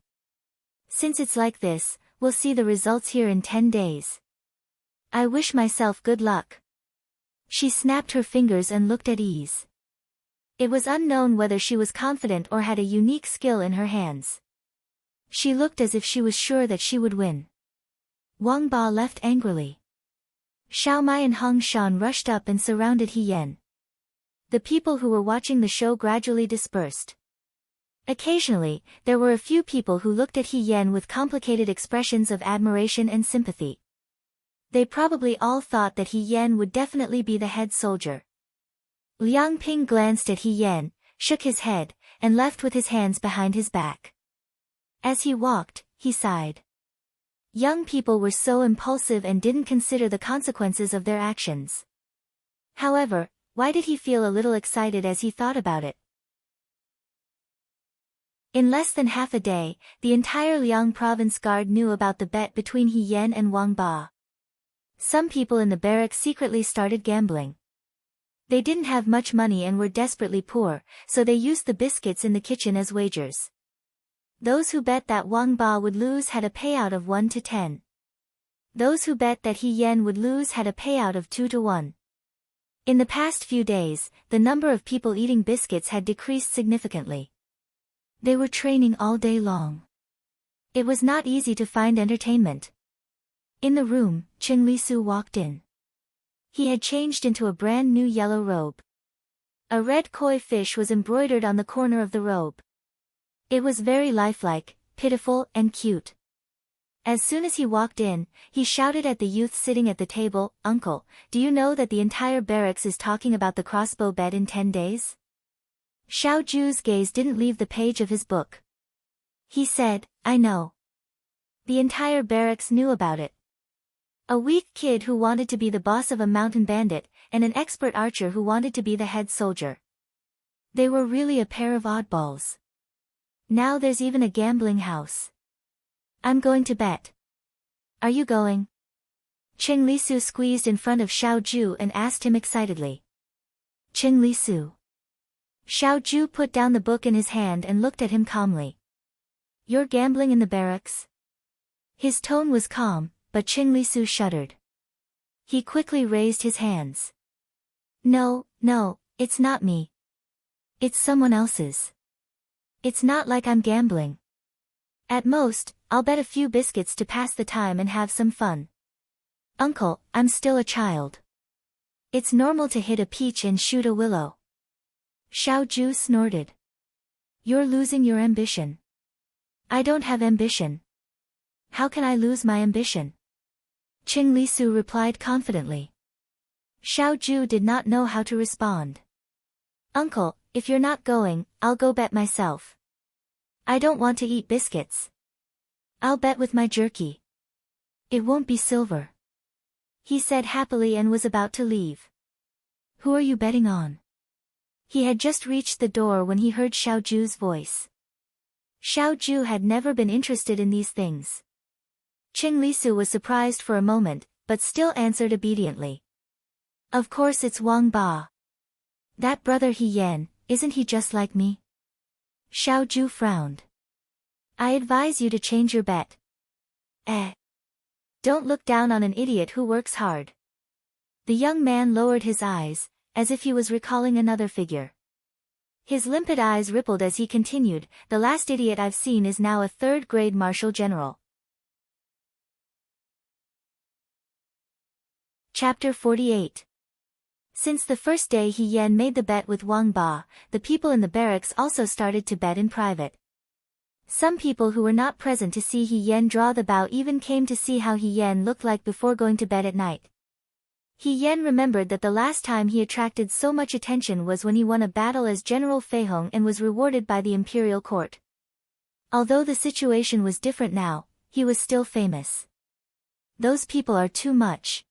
Since it's like this, we'll see the results here in 10 days. I wish myself good luck. She snapped her fingers and looked at ease. It was unknown whether she was confident or had a unique skill in her hands. She looked as if she was sure that she would win. Wang Ba left angrily. Xiao Mai and Hong Shan rushed up and surrounded He Yan. The people who were watching the show gradually dispersed. Occasionally, there were a few people who looked at He Yan with complicated expressions of admiration and sympathy. They probably all thought that He Yan would definitely be the head soldier. Liang Ping glanced at He Yan, shook his head, and left with his hands behind his back. As he walked, he sighed. Young people were so impulsive and didn't consider the consequences of their actions. However, why did he feel a little excited as he thought about it? In less than half a day, the entire Liang province guard knew about the bet between He Yan and Wang Ba. Some people in the barracks secretly started gambling. They didn't have much money and were desperately poor, so they used the biscuits in the kitchen as wagers. Those who bet that Wang Ba would lose had a payout of 1 to 10. Those who bet that He Yan would lose had a payout of 2 to 1. In the past few days, the number of people eating biscuits had decreased significantly. They were training all day long. It was not easy to find entertainment. In the room, Qing Lisu walked in. He had changed into a brand new yellow robe. A red koi fish was embroidered on the corner of the robe. It was very lifelike, pitiful, and cute. As soon as he walked in, he shouted at the youth sitting at the table, "Uncle, do you know that the entire barracks is talking about the crossbow bet in 10 days? Xiao Ju's gaze didn't leave the page of his book. He said, "I know." The entire barracks knew about it. A weak kid who wanted to be the boss of a mountain bandit, and an expert archer who wanted to be the head soldier. They were really a pair of oddballs. Now there's even a gambling house. I'm going to bet. Are you going? Qing Lisu squeezed in front of Xiao Ju and asked him excitedly. Qing Lisu. Xiao Ju put down the book in his hand and looked at him calmly. You're gambling in the barracks? His tone was calm, but Qing Lisu shuddered. He quickly raised his hands. No, it's not me. It's someone else's. It's not like I'm gambling. At most, I'll bet a few biscuits to pass the time and have some fun. Uncle, I'm still a child. It's normal to hit a peach and shoot a willow. Xiao Ju snorted. You're losing your ambition. I don't have ambition. How can I lose my ambition? Qing Lisu replied confidently. Xiao Ju did not know how to respond. Uncle, if you're not going, I'll go bet myself. I don't want to eat biscuits. I'll bet with my jerky. It won't be silver. He said happily and was about to leave. Who are you betting on? He had just reached the door when he heard Xiao Ju's voice. Xiao Ju had never been interested in these things. Qing Lisu was surprised for a moment, but still answered obediently. Of course it's Wang Ba. That brother He Yan, isn't he just like me? Xiao Ju frowned. I advise you to change your bet. Don't look down on an idiot who works hard. The young man lowered his eyes, as if he was recalling another figure. His limpid eyes rippled as he continued, the last idiot I've seen is now a third-grade marshal general. Chapter 48. Since the first day He Yan made the bet with Wang Ba, the people in the barracks also started to bet in private. Some people who were not present to see He Yan draw the bow even came to see how He Yan looked like before going to bed at night. He Yan remembered that the last time he attracted so much attention was when he won a battle as General Feihong and was rewarded by the imperial court. Although the situation was different now, he was still famous. Those people are too much.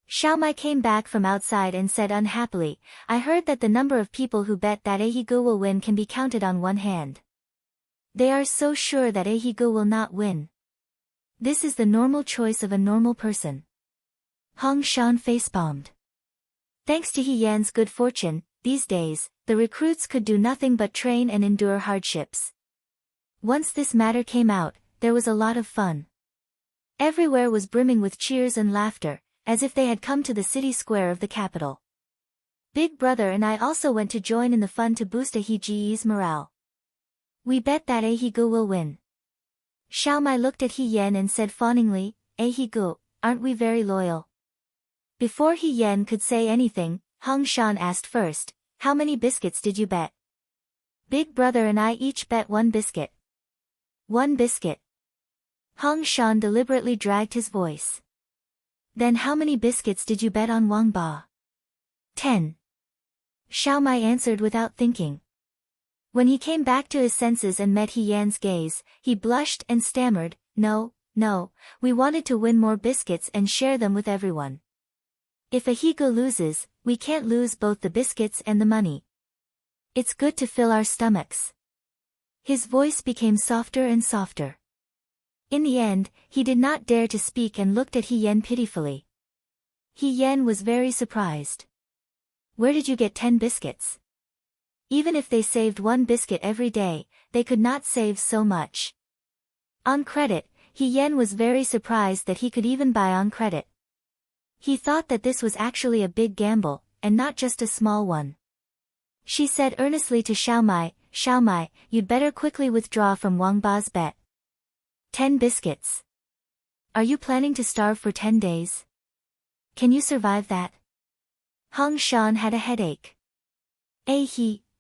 Xiao Mai came back from outside and said unhappily, I heard that the number of people who bet that Ahigu will win can be counted on one hand. They are so sure that Ahigu will not win. This is the normal choice of a normal person. Hong Shan facepalmed. Thanks to He Yan's good fortune, these days, the recruits could do nothing but train and endure hardships. Once this matter came out, there was a lot of fun. Everywhere was brimming with cheers and laughter, as if they had come to the city square of the capital. Big Brother and I also went to join in the fun to boost Ahigu's morale. We bet that Ahigu will win. Xiao Mai looked at He Yan and said fawningly, He Gu, aren't we very loyal? Before He Yan could say anything, Hong Shan asked first, how many biscuits did you bet? Big brother and I each bet 1 biscuit. 1 biscuit. Hong Shan deliberately dragged his voice. Then how many biscuits did you bet on Wang Ba? 10. Xiao Mai answered without thinking. When he came back to his senses and met He Yan's gaze, he blushed and stammered, No, we wanted to win more biscuits and share them with everyone. If a He Gu loses, we can't lose both the biscuits and the money. It's good to fill our stomachs. His voice became softer and softer. In the end, he did not dare to speak and looked at He Yan pitifully. He Yan was very surprised. Where did you get 10 biscuits? Even if they saved 1 biscuit every day, they could not save so much. On credit, He Yan was very surprised that he could even buy on credit. He thought that this was actually a big gamble, and not just a small one. She said earnestly to Xiao Mai, you'd better quickly withdraw from Wang Ba's bet. 10 biscuits. Are you planning to starve for 10 days? Can you survive that? Hong Shan had a headache.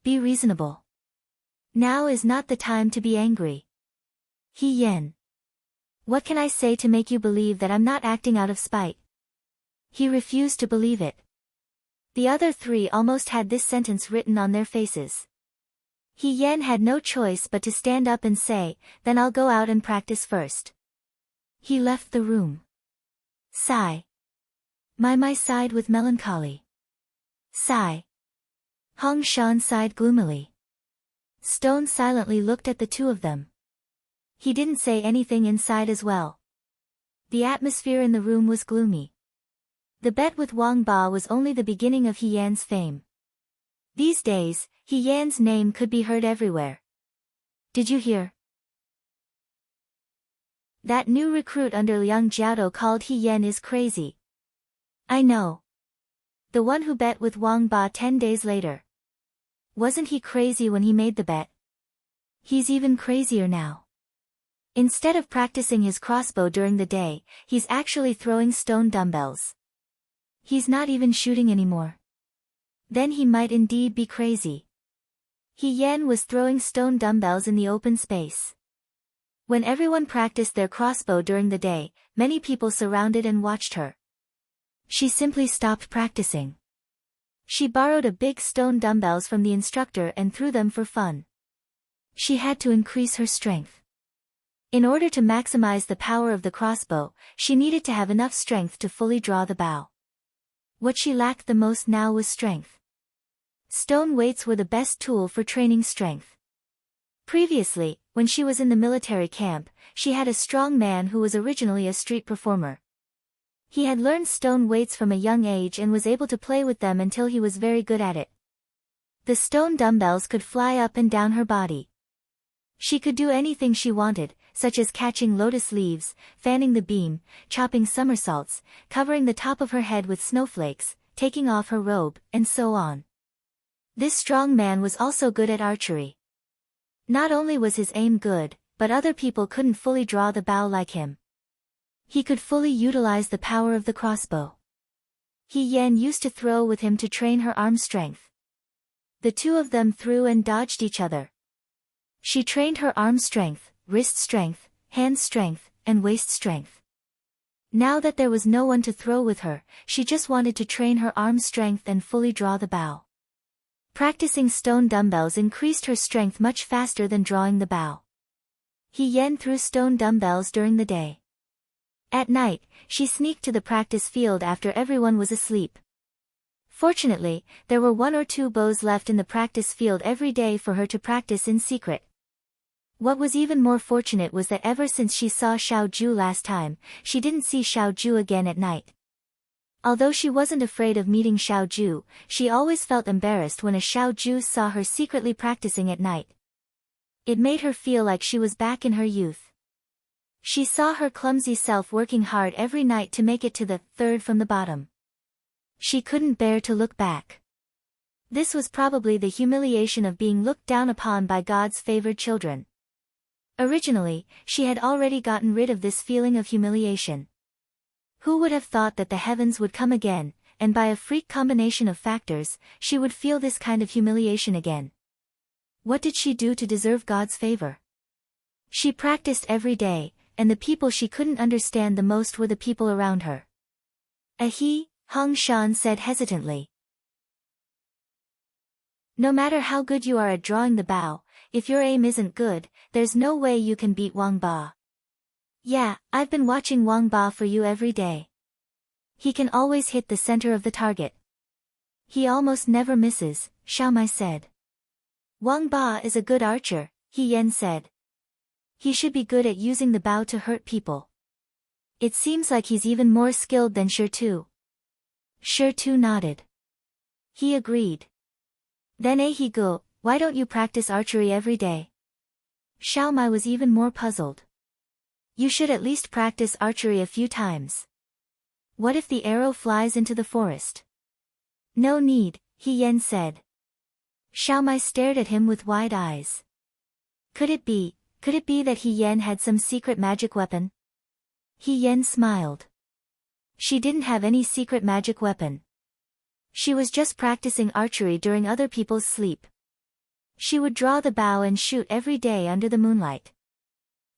Be reasonable. Now is not the time to be angry. He Yan. What can I say to make you believe that I'm not acting out of spite? He refused to believe it. The other 3 almost had this sentence written on their faces. He Yan had no choice but to stand up and say, then I'll go out and practice first. He left the room. Sigh. Mai sighed with melancholy. Sigh. Hong Shan sighed gloomily. Stone silently looked at the 2 of them. He didn't say anything inside as well. The atmosphere in the room was gloomy. The bet with Wang Ba was only the beginning of He Yan's fame. These days, He Yan's name could be heard everywhere. Did you hear? That new recruit under Liang Jiaotou called He Yan is crazy. I know. The one who bet with Wang Ba 10 days later. Wasn't he crazy when he made the bet? He's even crazier now. Instead of practicing his crossbow during the day, he's actually throwing stone dumbbells. He's not even shooting anymore. Then he might indeed be crazy. He Yan was throwing stone dumbbells in the open space. When everyone practiced their crossbow during the day, many people surrounded and watched her. She simply stopped practicing. She borrowed a big stone dumbbells from the instructor and threw them for fun. She had to increase her strength. In order to maximize the power of the crossbow, she needed to have enough strength to fully draw the bow. What she lacked the most now was strength. Stone weights were the best tool for training strength. Previously, when she was in the military camp, she had a strong man who was originally a street performer. He had learned stone weights from a young age and was able to play with them until he was very good at it. The stone dumbbells could fly up and down her body. She could do anything she wanted, such as catching lotus leaves, fanning the beam, chopping somersaults, covering the top of her head with snowflakes, taking off her robe, and so on. This strong man was also good at archery. Not only was his aim good, but other people couldn't fully draw the bow like him. He could fully utilize the power of the crossbow. He Yan used to throw with him to train her arm strength. The 2 of them threw and dodged each other. She trained her arm strength, wrist strength, hand strength, and waist strength. Now that there was no one to throw with her, she just wanted to train her arm strength and fully draw the bow. Practicing stone dumbbells increased her strength much faster than drawing the bow. He Yan threw stone dumbbells during the day. At night, she sneaked to the practice field after everyone was asleep. Fortunately, there were 1 or 2 bows left in the practice field every day for her to practice in secret. What was even more fortunate was that ever since she saw Xiao Ju last time, she didn't see Xiao Ju again at night. Although she wasn't afraid of meeting Xiao Ju, she always felt embarrassed when a Xiao Ju saw her secretly practicing at night. It made her feel like she was back in her youth. She saw her clumsy self working hard every night to make it to the 3rd from the bottom. She couldn't bear to look back. This was probably the humiliation of being looked down upon by God's favored children. Originally, she had already gotten rid of this feeling of humiliation. Who would have thought that the heavens would come again, and by a freak combination of factors, she would feel this kind of humiliation again? What did she do to deserve God's favor? She practiced every day, and the people she couldn't understand the most were the people around her. Hung Shan said hesitantly. No matter how good you are at drawing the bow, if your aim isn't good, there's no way you can beat Wang Ba. Yeah, I've been watching Wang Ba for you every day. He can always hit the center of the target. He almost never misses, Xiao Mai said. Wang Ba is a good archer, He Yan said. He should be good at using the bow to hurt people. It seems like he's even more skilled than Shi Tu. Shi Tu nodded. He agreed. Then He Gu, why don't you practice archery every day? Xiao Mai was even more puzzled. You should at least practice archery a few times. What if the arrow flies into the forest? No need, He Yan said. Xiao Mai stared at him with wide eyes. Could it be that He Yan had some secret magic weapon? He Yan smiled. She didn't have any secret magic weapon. She was just practicing archery during other people's sleep. She would draw the bow and shoot every day under the moonlight.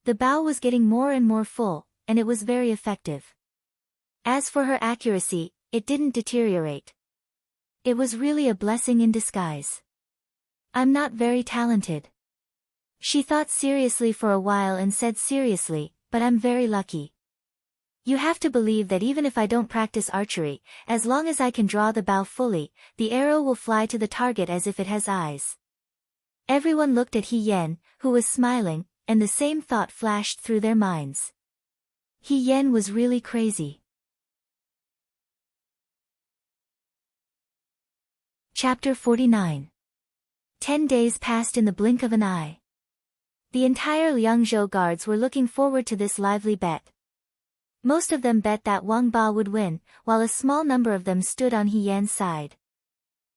The bow was getting more and more full, and it was very effective. As for her accuracy, it didn't deteriorate. It was really a blessing in disguise. I'm not very talented. She thought seriously for a while and said seriously, but I'm very lucky. You have to believe that even if I don't practice archery, as long as I can draw the bow fully, the arrow will fly to the target as if it has eyes. Everyone looked at He Yan, who was smiling, and the same thought flashed through their minds. He Yan was really crazy. Chapter 49. 10 days passed in the blink of an eye. The entire Liangzhou guards were looking forward to this lively bet. Most of them bet that Wang Ba would win, while a small number of them stood on He Yan's side.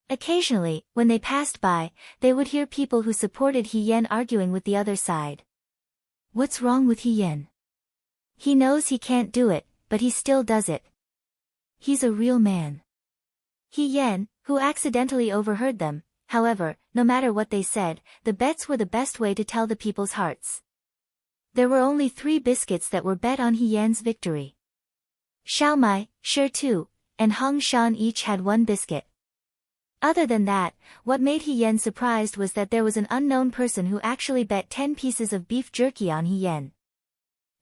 Occasionally, when they passed by, they would hear people who supported He Yan arguing with the other side. What's wrong with He Yan? He knows he can't do it, but he still does it. He's a real man. He Yan, who accidentally overheard them, however, no matter what they said, the bets were the best way to tell the people's hearts. There were only 3 biscuits that were bet on He Yan's victory. Xiao Mai, Shi Tu, and Hung Shan each had 1 biscuit. Other than that, what made He Yan surprised was that there was an unknown person who actually bet 10 pieces of beef jerky on He Yan.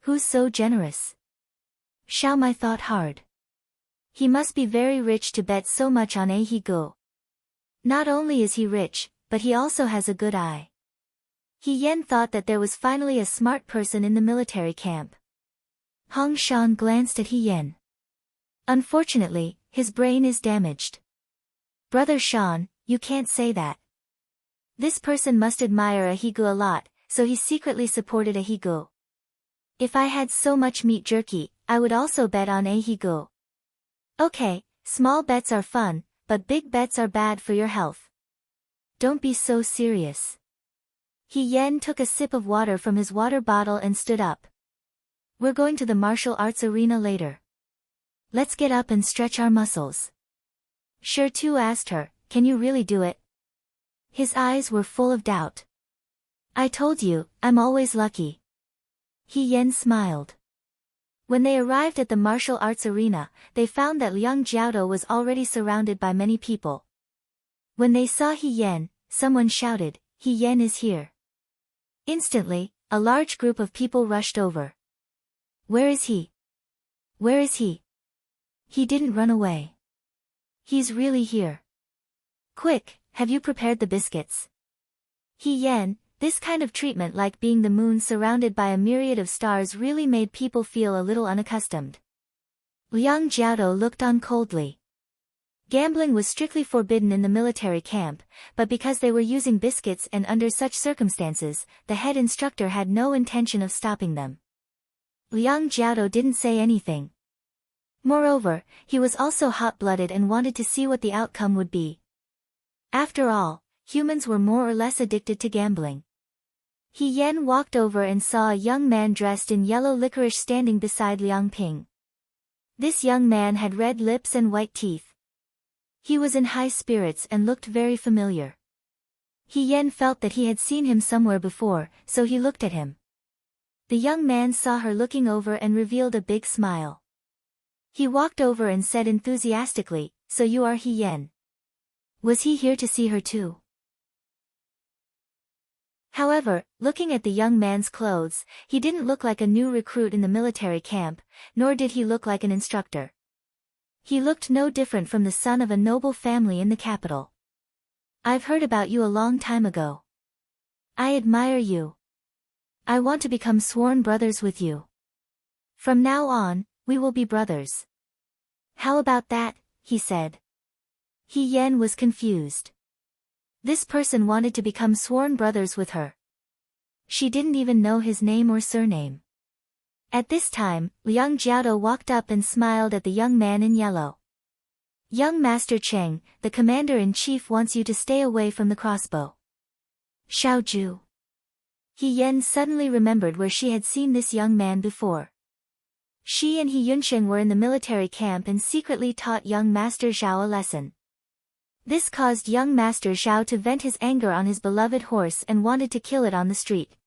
Who's so generous? Xiao Mai thought hard. He must be very rich to bet so much on He Gu. Not only is he rich, but he also has a good eye. He Yan thought that there was finally a smart person in the military camp. Hong Shan glanced at He Yan. Unfortunately, his brain is damaged. Brother Shan, you can't say that. This person must admire He Gu a lot, so he secretly supported He Gu. If I had so much meat jerky, I would also bet on He Gu. Okay, small bets are fun, but big bets are bad for your health. Don't be so serious. He Yan took a sip of water from his water bottle and stood up. We're going to the martial arts arena later. Let's get up and stretch our muscles. Shi Tu asked her, can you really do it? His eyes were full of doubt. I told you, I'm always lucky. He Yan smiled. When they arrived at the martial arts arena, they found that Liang Jiaodo was already surrounded by many people. When they saw He Yan, someone shouted, He Yan is here. Instantly, a large group of people rushed over. Where is he? Where is he? He didn't run away. He's really here. Quick, have you prepared the biscuits? He Yan, this kind of treatment like being the moon surrounded by a myriad of stars really made people feel a little unaccustomed. Liang Jiaodo looked on coldly. Gambling was strictly forbidden in the military camp, but because they were using biscuits and under such circumstances, the head instructor had no intention of stopping them. Liang Jiaodo didn't say anything. Moreover, he was also hot-blooded and wanted to see what the outcome would be. After all, humans were more or less addicted to gambling. He Yan walked over and saw a young man dressed in yellow licorice standing beside Liang Ping. This young man had red lips and white teeth. He was in high spirits and looked very familiar. He Yan felt that he had seen him somewhere before, so he looked at him. The young man saw her looking over and revealed a big smile. He walked over and said enthusiastically, "So you are He Yan. Was he here to see her too?" However, looking at the young man's clothes, he didn't look like a new recruit in the military camp, nor did he look like an instructor. He looked no different from the son of a noble family in the capital. "I've heard about you a long time ago. I admire you. I want to become sworn brothers with you. From now on, we will be brothers." "How about that?" he said. He Yan was confused. This person wanted to become sworn brothers with her. She didn't even know his name or surname. At this time, Liang Jiaodo walked up and smiled at the young man in yellow. "Young Master Cheng, the commander-in-chief wants you to stay away from the crossbow." Xiaoju. He Yan suddenly remembered where she had seen this young man before. She and He Yunsheng were in the military camp and secretly taught young Master Zhao a lesson. This caused young Master Zhao to vent his anger on his beloved horse and wanted to kill it on the street.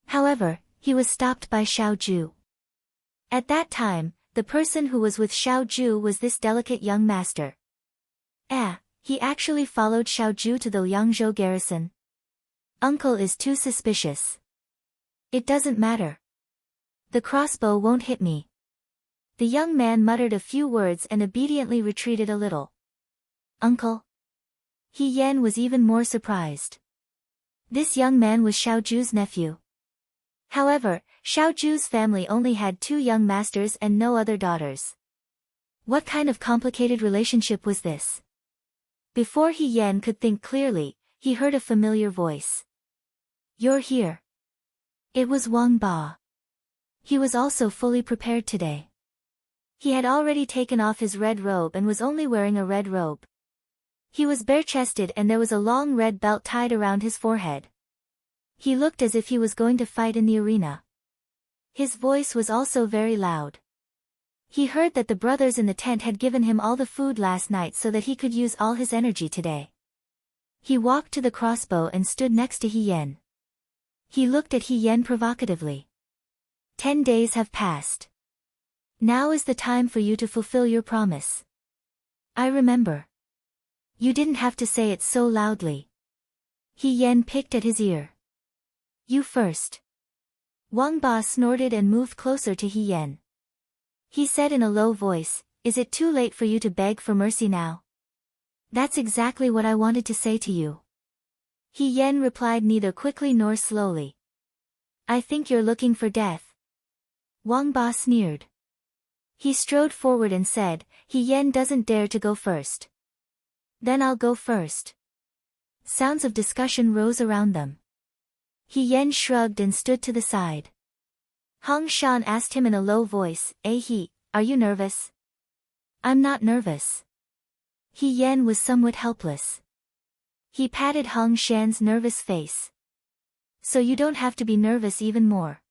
However, he was stopped by Xiaoju. At that time, the person who was with Xiaoju was this delicate young master. He actually followed Xiaoju to the Liangzhou garrison. "Uncle is too suspicious. It doesn't matter. The crossbow won't hit me." The young man muttered a few words and obediently retreated a little. "Uncle?" He Yan was even more surprised. This young man was Xiaoju's nephew. However, Xiaoju's family only had 2 young masters and no other daughters. What kind of complicated relationship was this? Before He Yan could think clearly, he heard a familiar voice. "You're here." It was Wang Ba. He was also fully prepared today. He had already taken off his red robe and was only wearing a red robe. He was bare-chested and there was a long red belt tied around his forehead. He looked as if he was going to fight in the arena. His voice was also very loud. He heard that the brothers in the tent had given him all the food last night so that he could use all his energy today. He walked to the crossbow and stood next to He Yan. He looked at He Yan provocatively. 10 days have passed. Now is the time for you to fulfill your promise. I remember. You didn't have to say it so loudly. He Yan picked at his ear. You first. Wang Ba snorted and moved closer to He Yan. He said in a low voice, "Is it too late for you to beg for mercy now?" "That's exactly what I wanted to say to you." He Yan replied neither quickly nor slowly. "I think you're looking for death." Wang Ba sneered. He strode forward and said, "He Yan doesn't dare to go first. Then I'll go first." Sounds of discussion rose around them. He Yan shrugged and stood to the side. Hong Shan asked him in a low voice, are you nervous?" "I'm not nervous." He Yan was somewhat helpless. He patted Hong Shan's nervous face. "So you don't have to be nervous even more.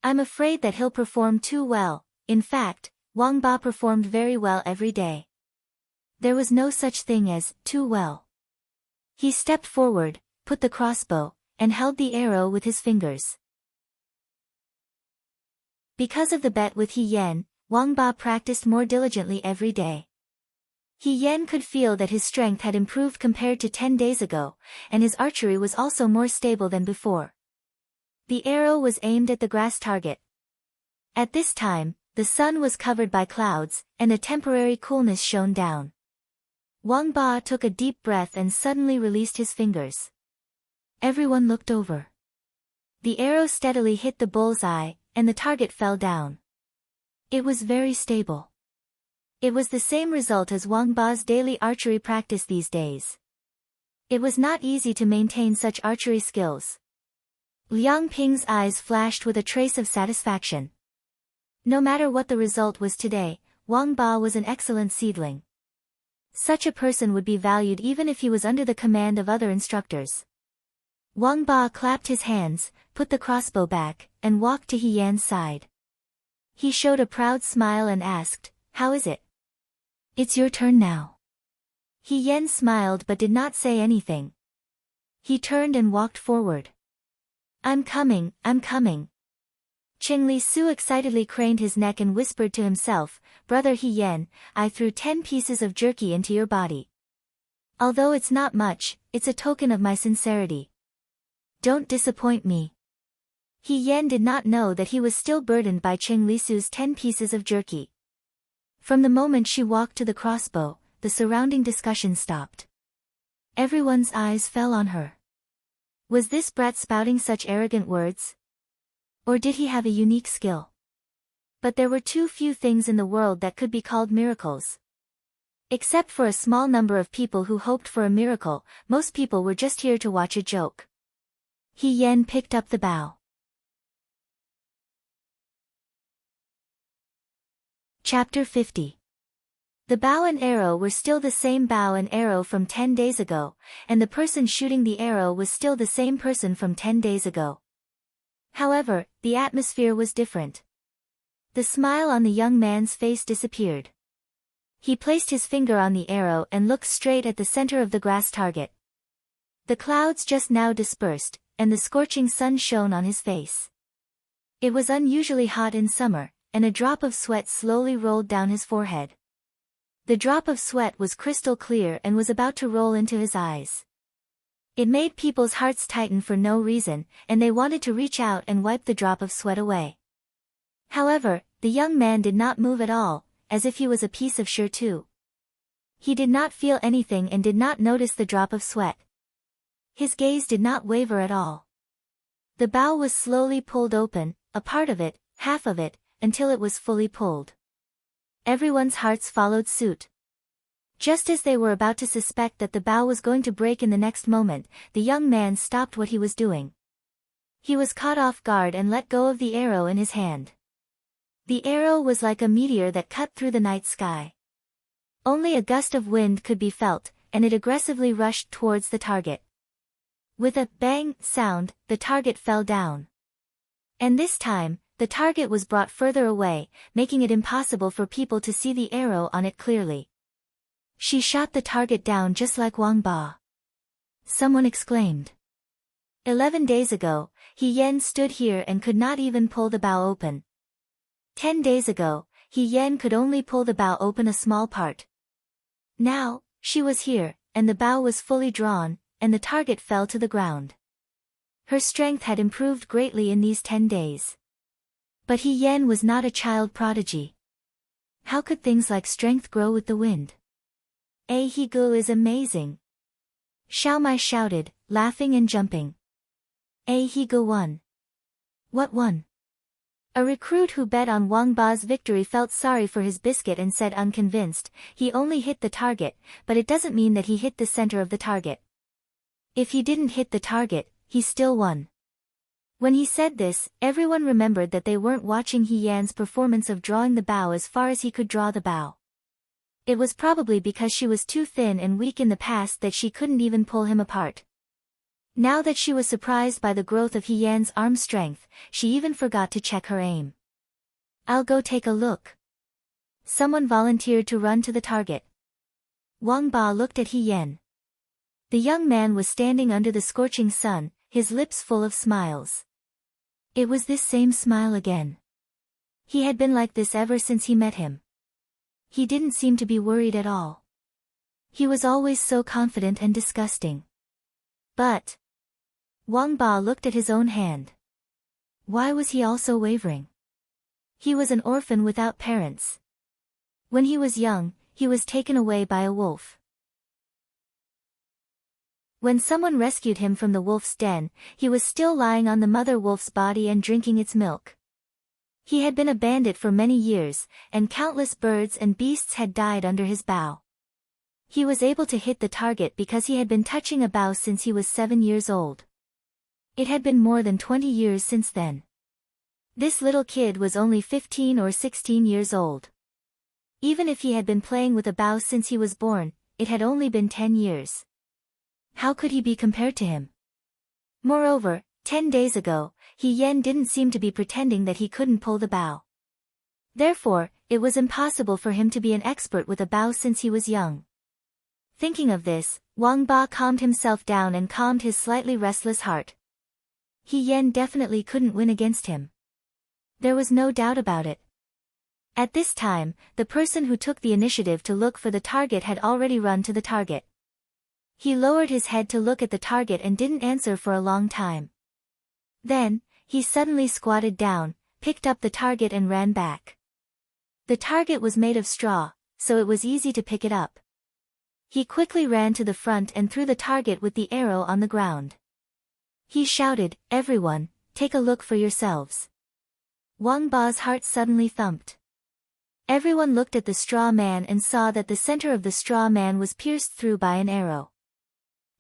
I'm afraid that he'll perform too well." In fact, Wang Ba performed very well every day. There was no such thing as too well. He stepped forward, put the crossbow, and held the arrow with his fingers. Because of the bet with He Yan, Wang Ba practiced more diligently every day. He Yan could feel that his strength had improved compared to 10 days ago, and his archery was also more stable than before. The arrow was aimed at the grass target. At this time, the sun was covered by clouds, and a temporary coolness shone down. Wang Ba took a deep breath and suddenly released his fingers. Everyone looked over. The arrow steadily hit the bullseye, and the target fell down. It was very stable. It was the same result as Wang Ba's daily archery practice these days. It was not easy to maintain such archery skills. Liang Ping's eyes flashed with a trace of satisfaction. No matter what the result was today, Wang Ba was an excellent seedling. Such a person would be valued even if he was under the command of other instructors. Wang Ba clapped his hands, put the crossbow back, and walked to He Yan's side. He showed a proud smile and asked, "How is it?" "It's your turn now." He Yan smiled but did not say anything. He turned and walked forward. I'm coming, I'm coming." Cheng Li Su excitedly craned his neck and whispered to himself, "Brother He Yan, I threw 10 pieces of jerky into your body. Although it's not much, it's a token of my sincerity. Don't disappoint me." He Yan did not know that he was still burdened by Cheng Li Su's 10 pieces of jerky. From the moment she walked to the crossbow, the surrounding discussion stopped. Everyone's eyes fell on her. Was this brat spouting such arrogant words? Or did he have a unique skill? But there were too few things in the world that could be called miracles. Except for a small number of people who hoped for a miracle, most people were just here to watch a joke. He Yan picked up the bow. Chapter 50. The bow and arrow were still the same bow and arrow from 10 days ago, and the person shooting the arrow was still the same person from 10 days ago. However, the atmosphere was different. The smile on the young man's face disappeared. He placed his finger on the arrow and looked straight at the center of the grass target. The clouds just now dispersed, and the scorching sun shone on his face. It was unusually hot in summer, and a drop of sweat slowly rolled down his forehead. The drop of sweat was crystal clear and was about to roll into his eyes. It made people's hearts tighten for no reason, and they wanted to reach out and wipe the drop of sweat away. However, the young man did not move at all, as if he was a piece of sure too. He did not feel anything and did not notice the drop of sweat. His gaze did not waver at all. The bow was slowly pulled open, a part of it, half of it, until it was fully pulled. Everyone's hearts followed suit. Just as they were about to suspect that the bow was going to break in the next moment, the young man stopped what he was doing. He was caught off guard and let go of the arrow in his hand. The arrow was like a meteor that cut through the night sky. Only a gust of wind could be felt, and it aggressively rushed towards the target. With a bang sound, the target fell down. And this time, the target was brought further away, making it impossible for people to see the arrow on it clearly. She shot the target down just like Wang Ba. Someone exclaimed. 11 days ago, He Yan stood here and could not even pull the bow open. 10 days ago, He Yan could only pull the bow open a small part. Now, she was here, and the bow was fully drawn, and the target fell to the ground. Her strength had improved greatly in these 10 days. But He Yan was not a child prodigy. How could things like strength grow with the wind? He Gu is amazing. Xiao Mai shouted, laughing and jumping. He Gu won. What won? A recruit who bet on Wang Ba's victory felt sorry for his biscuit and said unconvinced, he only hit the target, but it doesn't mean that he hit the center of the target. If he didn't hit the target, he still won. When he said this, everyone remembered that they weren't watching He Yan's performance of drawing the bow as far as he could draw the bow. It was probably because she was too thin and weak in the past that she couldn't even pull him apart. Now that she was surprised by the growth of He Yan's arm strength, she even forgot to check her aim. I'll go take a look. Someone volunteered to run to the target. Wang Ba looked at He Yan. The young man was standing under the scorching sun, his lips full of smiles. It was this same smile again. He had been like this ever since he met him. He didn't seem to be worried at all. He was always so confident and disgusting. But Wang Ba looked at his own hand. Why was he also wavering? He was an orphan without parents. When he was young, he was taken away by a wolf. When someone rescued him from the wolf's den, he was still lying on the mother wolf's body and drinking its milk. He had been a bandit for many years, and countless birds and beasts had died under his bow. He was able to hit the target because he had been touching a bow since he was 7 years old. It had been more than 20 years since then. This little kid was only 15 or 16 years old. Even if he had been playing with a bow since he was born, it had only been 10 years. How could he be compared to him? Moreover, 10 days ago, He Yen didn't seem to be pretending that he couldn't pull the bow. Therefore, it was impossible for him to be an expert with a bow since he was young. Thinking of this, Wang Ba calmed himself down and calmed his slightly restless heart. He Yen definitely couldn't win against him. There was no doubt about it. At this time, the person who took the initiative to look for the target had already run to the target. He lowered his head to look at the target and didn't answer for a long time. Then, he suddenly squatted down, picked up the target and ran back. The target was made of straw, so it was easy to pick it up. He quickly ran to the front and threw the target with the arrow on the ground. He shouted, "Everyone, take a look for yourselves." Wang Ba's heart suddenly thumped. Everyone looked at the straw man and saw that the center of the straw man was pierced through by an arrow.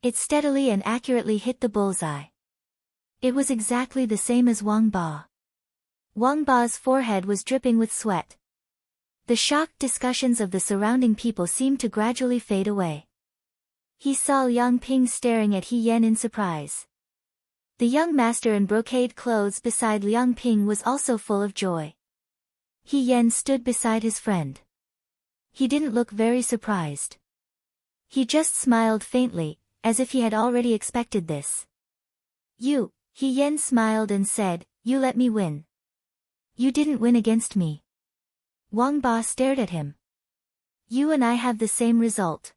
It steadily and accurately hit the bullseye. It was exactly the same as Wang Ba. Wang Ba's forehead was dripping with sweat. The shocked discussions of the surrounding people seemed to gradually fade away. He saw Liang Ping staring at He Yen in surprise. The young master in brocade clothes beside Liang Ping was also full of joy. He Yen stood beside his friend. He didn't look very surprised. He just smiled faintly, as if he had already expected this. "You," He Yen smiled and said, "you let me win. You didn't win against me." Wang Ba stared at him. "You and I have the same result.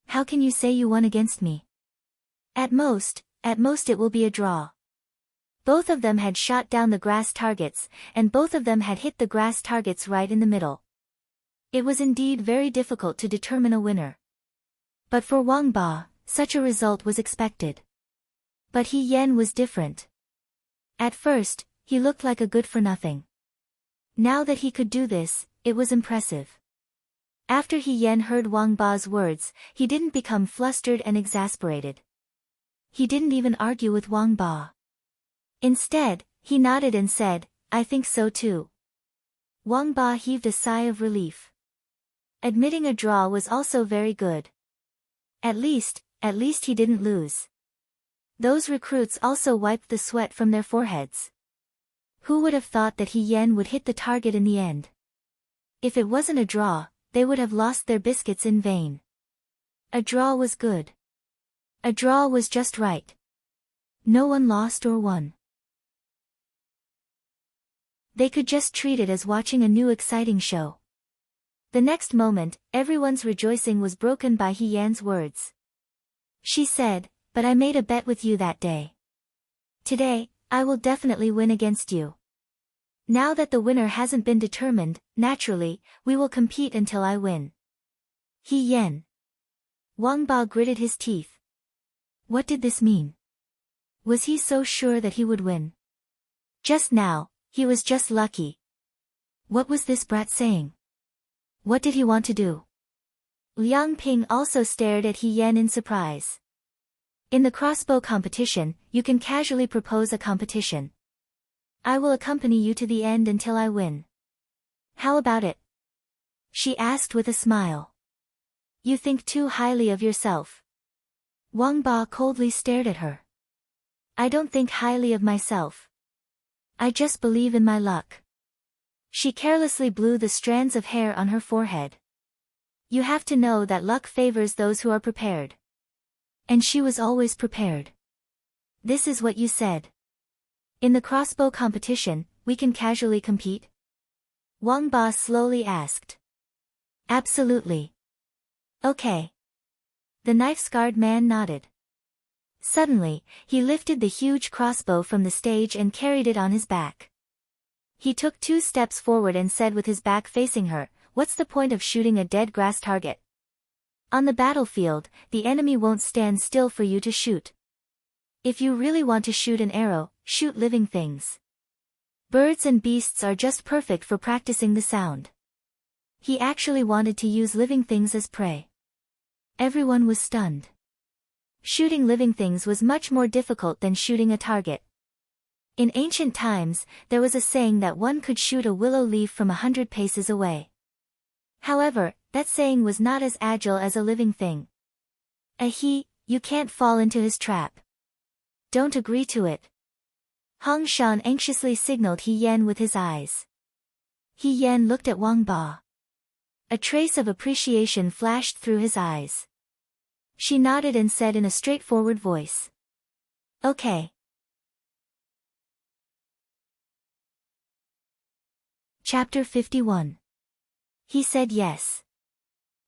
How can you say you won against me? At most it will be a draw." Both of them had shot down the grass targets, and both of them had hit the grass targets right in the middle. It was indeed very difficult to determine a winner. But for Wang Ba, such a result was expected. But He Yen was different. At first, he looked like a good-for-nothing. Now that he could do this, it was impressive. After He Yen heard Wang Ba's words, he didn't become flustered and exasperated. He didn't even argue with Wang Ba. Instead, he nodded and said, "I think so too." Wang Ba heaved a sigh of relief. Admitting a draw was also very good. At least he didn't lose. Those recruits also wiped the sweat from their foreheads. Who would have thought that He Yen would hit the target in the end? If it wasn't a draw, they would have lost their biscuits in vain. A draw was good. A draw was just right. No one lost or won. They could just treat it as watching a new exciting show. The next moment, everyone's rejoicing was broken by He Yan's words. She said, "But I made a bet with you that day. Today, I will definitely win against you. Now that the winner hasn't been determined, naturally, we will compete until I win." He Yen. Wang Ba gritted his teeth. What did this mean? Was he so sure that he would win? Just now, he was just lucky. What was this brat saying? What did he want to do? Liang Ping also stared at He Yen in surprise. In the crossbow competition, you can casually propose a competition. "I will accompany you to the end until I win. How about it?" she asked with a smile. "You think too highly of yourself." Wang Ba coldly stared at her. "I don't think highly of myself. I just believe in my luck." She carelessly blew the strands of hair on her forehead. "You have to know that luck favors those who are prepared." And she was always prepared. "This is what you said. In the crossbow competition, we can casually compete?" Wang Ba slowly asked. "Absolutely." "Okay." The knife-scarred man nodded. Suddenly, he lifted the huge crossbow from the stage and carried it on his back. He took 2 steps forward and said with his back facing her, "What's the point of shooting a dead grass target? On the battlefield, the enemy won't stand still for you to shoot. If you really want to shoot an arrow, shoot living things. Birds and beasts are just perfect for practicing the sound." He actually wanted to use living things as prey. Everyone was stunned. Shooting living things was much more difficult than shooting a target. In ancient times, there was a saying that one could shoot a willow leaf from 100 paces away. However, that saying was not as agile as a living thing. You can't fall into his trap. Don't agree to it. Hong Shan anxiously signaled He Yan with his eyes. He Yan looked at Wang Ba. A trace of appreciation flashed through his eyes. She nodded and said in a straightforward voice. Okay. Chapter 51. He said yes.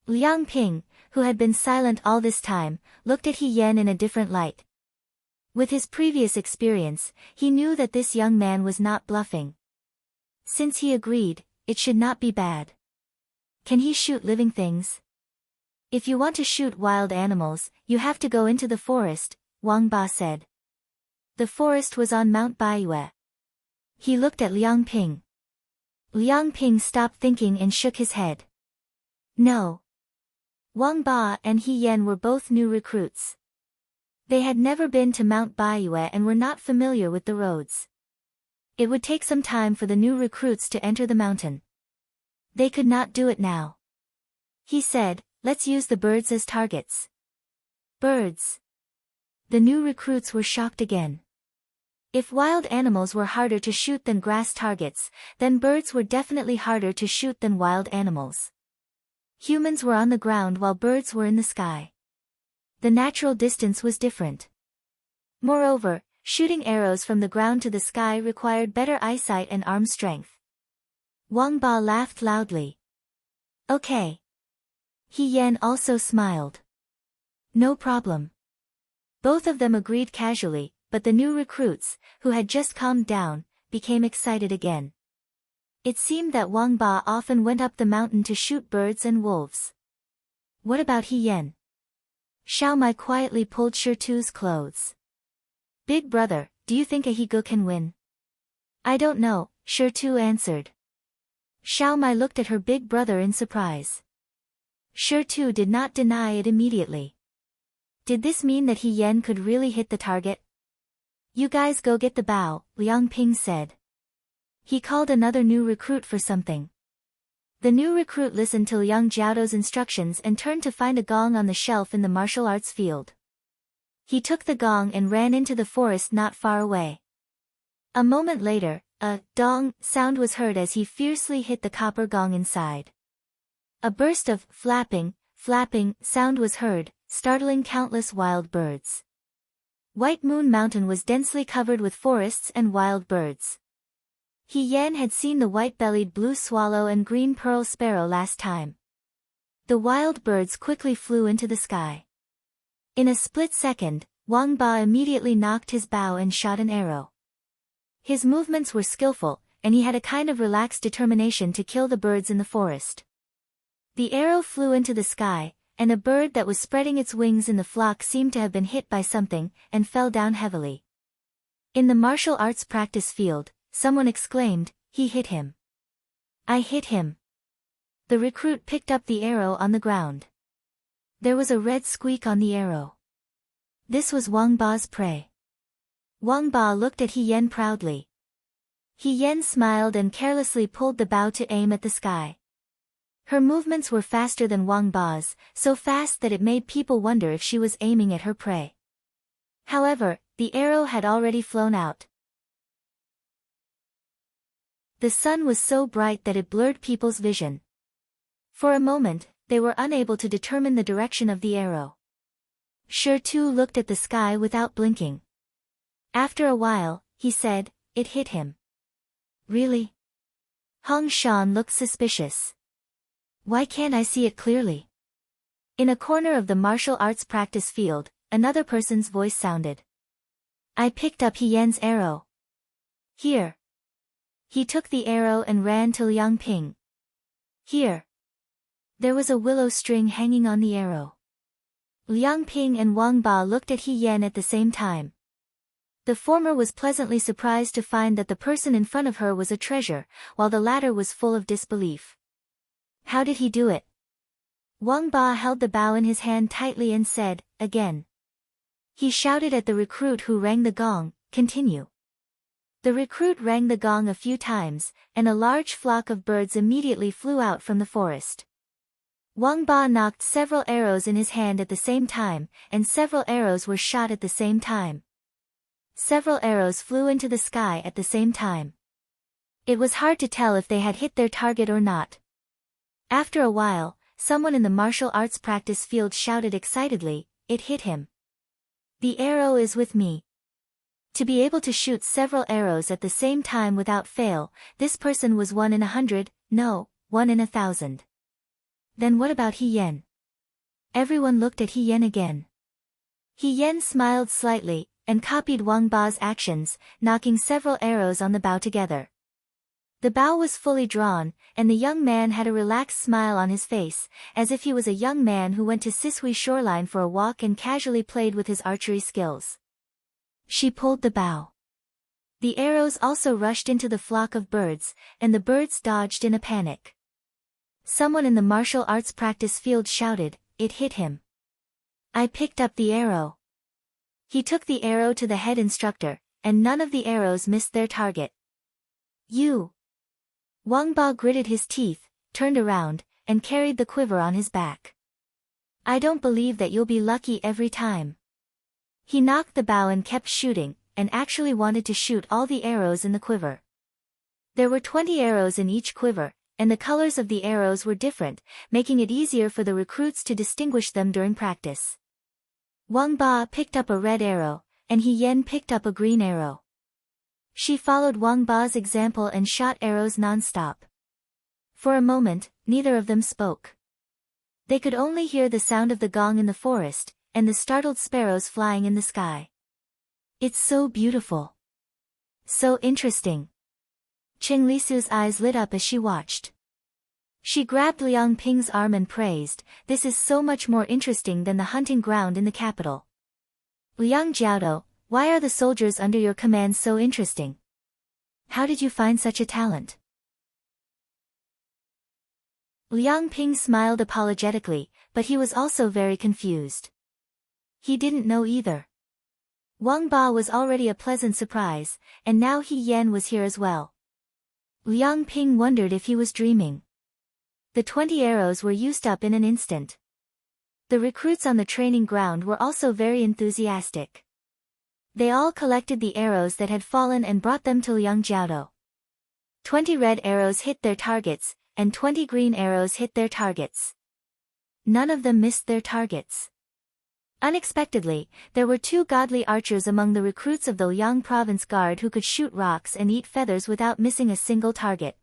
Liang Ping, who had been silent all this time, looked at He Yan in a different light. With his previous experience, he knew that this young man was not bluffing. Since he agreed, it should not be bad. Can he shoot living things? If you want to shoot wild animals, you have to go into the forest, Wang Ba said. The forest was on Mount Baiyue. He looked at Liang Ping. Liang Ping stopped thinking and shook his head. No. Wang Ba and He Yan were both new recruits. They had never been to Mount Baiyue and were not familiar with the roads. It would take some time for the new recruits to enter the mountain. They could not do it now. He said, let's use the birds as targets. Birds. The new recruits were shocked again. If wild animals were harder to shoot than grass targets, then birds were definitely harder to shoot than wild animals. Humans were on the ground while birds were in the sky. The natural distance was different. Moreover, shooting arrows from the ground to the sky required better eyesight and arm strength. Wang Ba laughed loudly. Okay. He Yan also smiled. No problem. Both of them agreed casually, but the new recruits, who had just calmed down, became excited again. It seemed that Wang Ba often went up the mountain to shoot birds and wolves. What about He Yan? Xiao Mai quietly pulled Shirtu's clothes. Big brother, do you think a He Gu can win? I don't know, Shirtu answered. Xiao Mai looked at her big brother in surprise. Shirtu did not deny it immediately. Did this mean that He Yan could really hit the target? You guys go get the bow, Liang Ping said. He called another new recruit for something. The new recruit listened to Liang Jiaodo's instructions and turned to find a gong on the shelf in the martial arts field. He took the gong and ran into the forest not far away. A moment later, a dong sound was heard as he fiercely hit the copper gong inside. A burst of flapping sound was heard, startling countless wild birds. White Moon Mountain was densely covered with forests and wild birds. He Yan had seen the white-bellied blue swallow and green pearl sparrow last time. The wild birds quickly flew into the sky. In a split second, Wang Ba immediately knocked his bow and shot an arrow. His movements were skillful, and he had a kind of relaxed determination to kill the birds in the forest. The arrow flew into the sky, and a bird that was spreading its wings in the flock seemed to have been hit by something, and fell down heavily. In the martial arts practice field, someone exclaimed, "He hit him." I hit him. The recruit picked up the arrow on the ground. There was a red squeak on the arrow. This was Wang Ba's prey. Wang Ba looked at He Yan proudly. He Yan smiled and carelessly pulled the bow to aim at the sky. Her movements were faster than Wang Ba's, so fast that it made people wonder if she was aiming at her prey. However, the arrow had already flown out. The sun was so bright that it blurred people's vision. For a moment, they were unable to determine the direction of the arrow. Shirtu looked at the sky without blinking. After a while, he said, "It hit him." Really? Hong Shan looked suspicious. Why can't I see it clearly? In a corner of the martial arts practice field, another person's voice sounded. I picked up He Yan's arrow. Here. He took the arrow and ran to Liang Ping. Here. There was a willow string hanging on the arrow. Liang Ping and Wang Ba looked at He Yan at the same time. The former was pleasantly surprised to find that the person in front of her was a treasure, while the latter was full of disbelief. How did he do it? Wang Ba held the bow in his hand tightly and said, "Again." He shouted at the recruit who rang the gong, "Continue." The recruit rang the gong a few times, and a large flock of birds immediately flew out from the forest. Wang Ba knocked several arrows in his hand at the same time, and several arrows were shot at the same time. Several arrows flew into the sky at the same time. It was hard to tell if they had hit their target or not. After a while, someone in the martial arts practice field shouted excitedly, "It hit him. The arrow is with me." To be able to shoot several arrows at the same time without fail, this person was 1 in 100, no, 1 in 1,000. Then what about He Yen? Everyone looked at He Yen again. He Yen smiled slightly, and copied Wang Ba's actions, knocking several arrows on the bow together. The bow was fully drawn, and the young man had a relaxed smile on his face, as if he was a young man who went to Sisui shoreline for a walk and casually played with his archery skills. She pulled the bow. The arrows also rushed into the flock of birds, and the birds dodged in a panic. Someone in the martial arts practice field shouted, "It hit him." I picked up the arrow. He took the arrow to the head instructor, and none of the arrows missed their target. "You." Wang Ba gritted his teeth, turned around, and carried the quiver on his back. "I don't believe that you'll be lucky every time." He knocked the bow and kept shooting, and actually wanted to shoot all the arrows in the quiver. There were 20 arrows in each quiver, and the colors of the arrows were different, making it easier for the recruits to distinguish them during practice. Wang Ba picked up a red arrow, and He Yen picked up a green arrow. She followed Wang Ba's example and shot arrows non-stop. For a moment, neither of them spoke. They could only hear the sound of the gong in the forest, and the startled sparrows flying in the sky. "It's so beautiful. So interesting." Qing Lisu's eyes lit up as she watched. She grabbed Liang Ping's arm and praised, "This is so much more interesting than the hunting ground in the capital. Liang Jiaodo, why are the soldiers under your command so interesting? How did you find such a talent?" Liang Ping smiled apologetically, but he was also very confused. He didn't know either. Wang Ba was already a pleasant surprise, and now He Yen was here as well. Liang Ping wondered if he was dreaming. The 20 arrows were used up in an instant. The recruits on the training ground were also very enthusiastic. They all collected the arrows that had fallen and brought them to Liang Jiaodo. 20 red arrows hit their targets, and 20 green arrows hit their targets. None of them missed their targets. Unexpectedly, there were 2 godly archers among the recruits of the Liang Province Guard who could shoot rocks and eat feathers without missing a single target.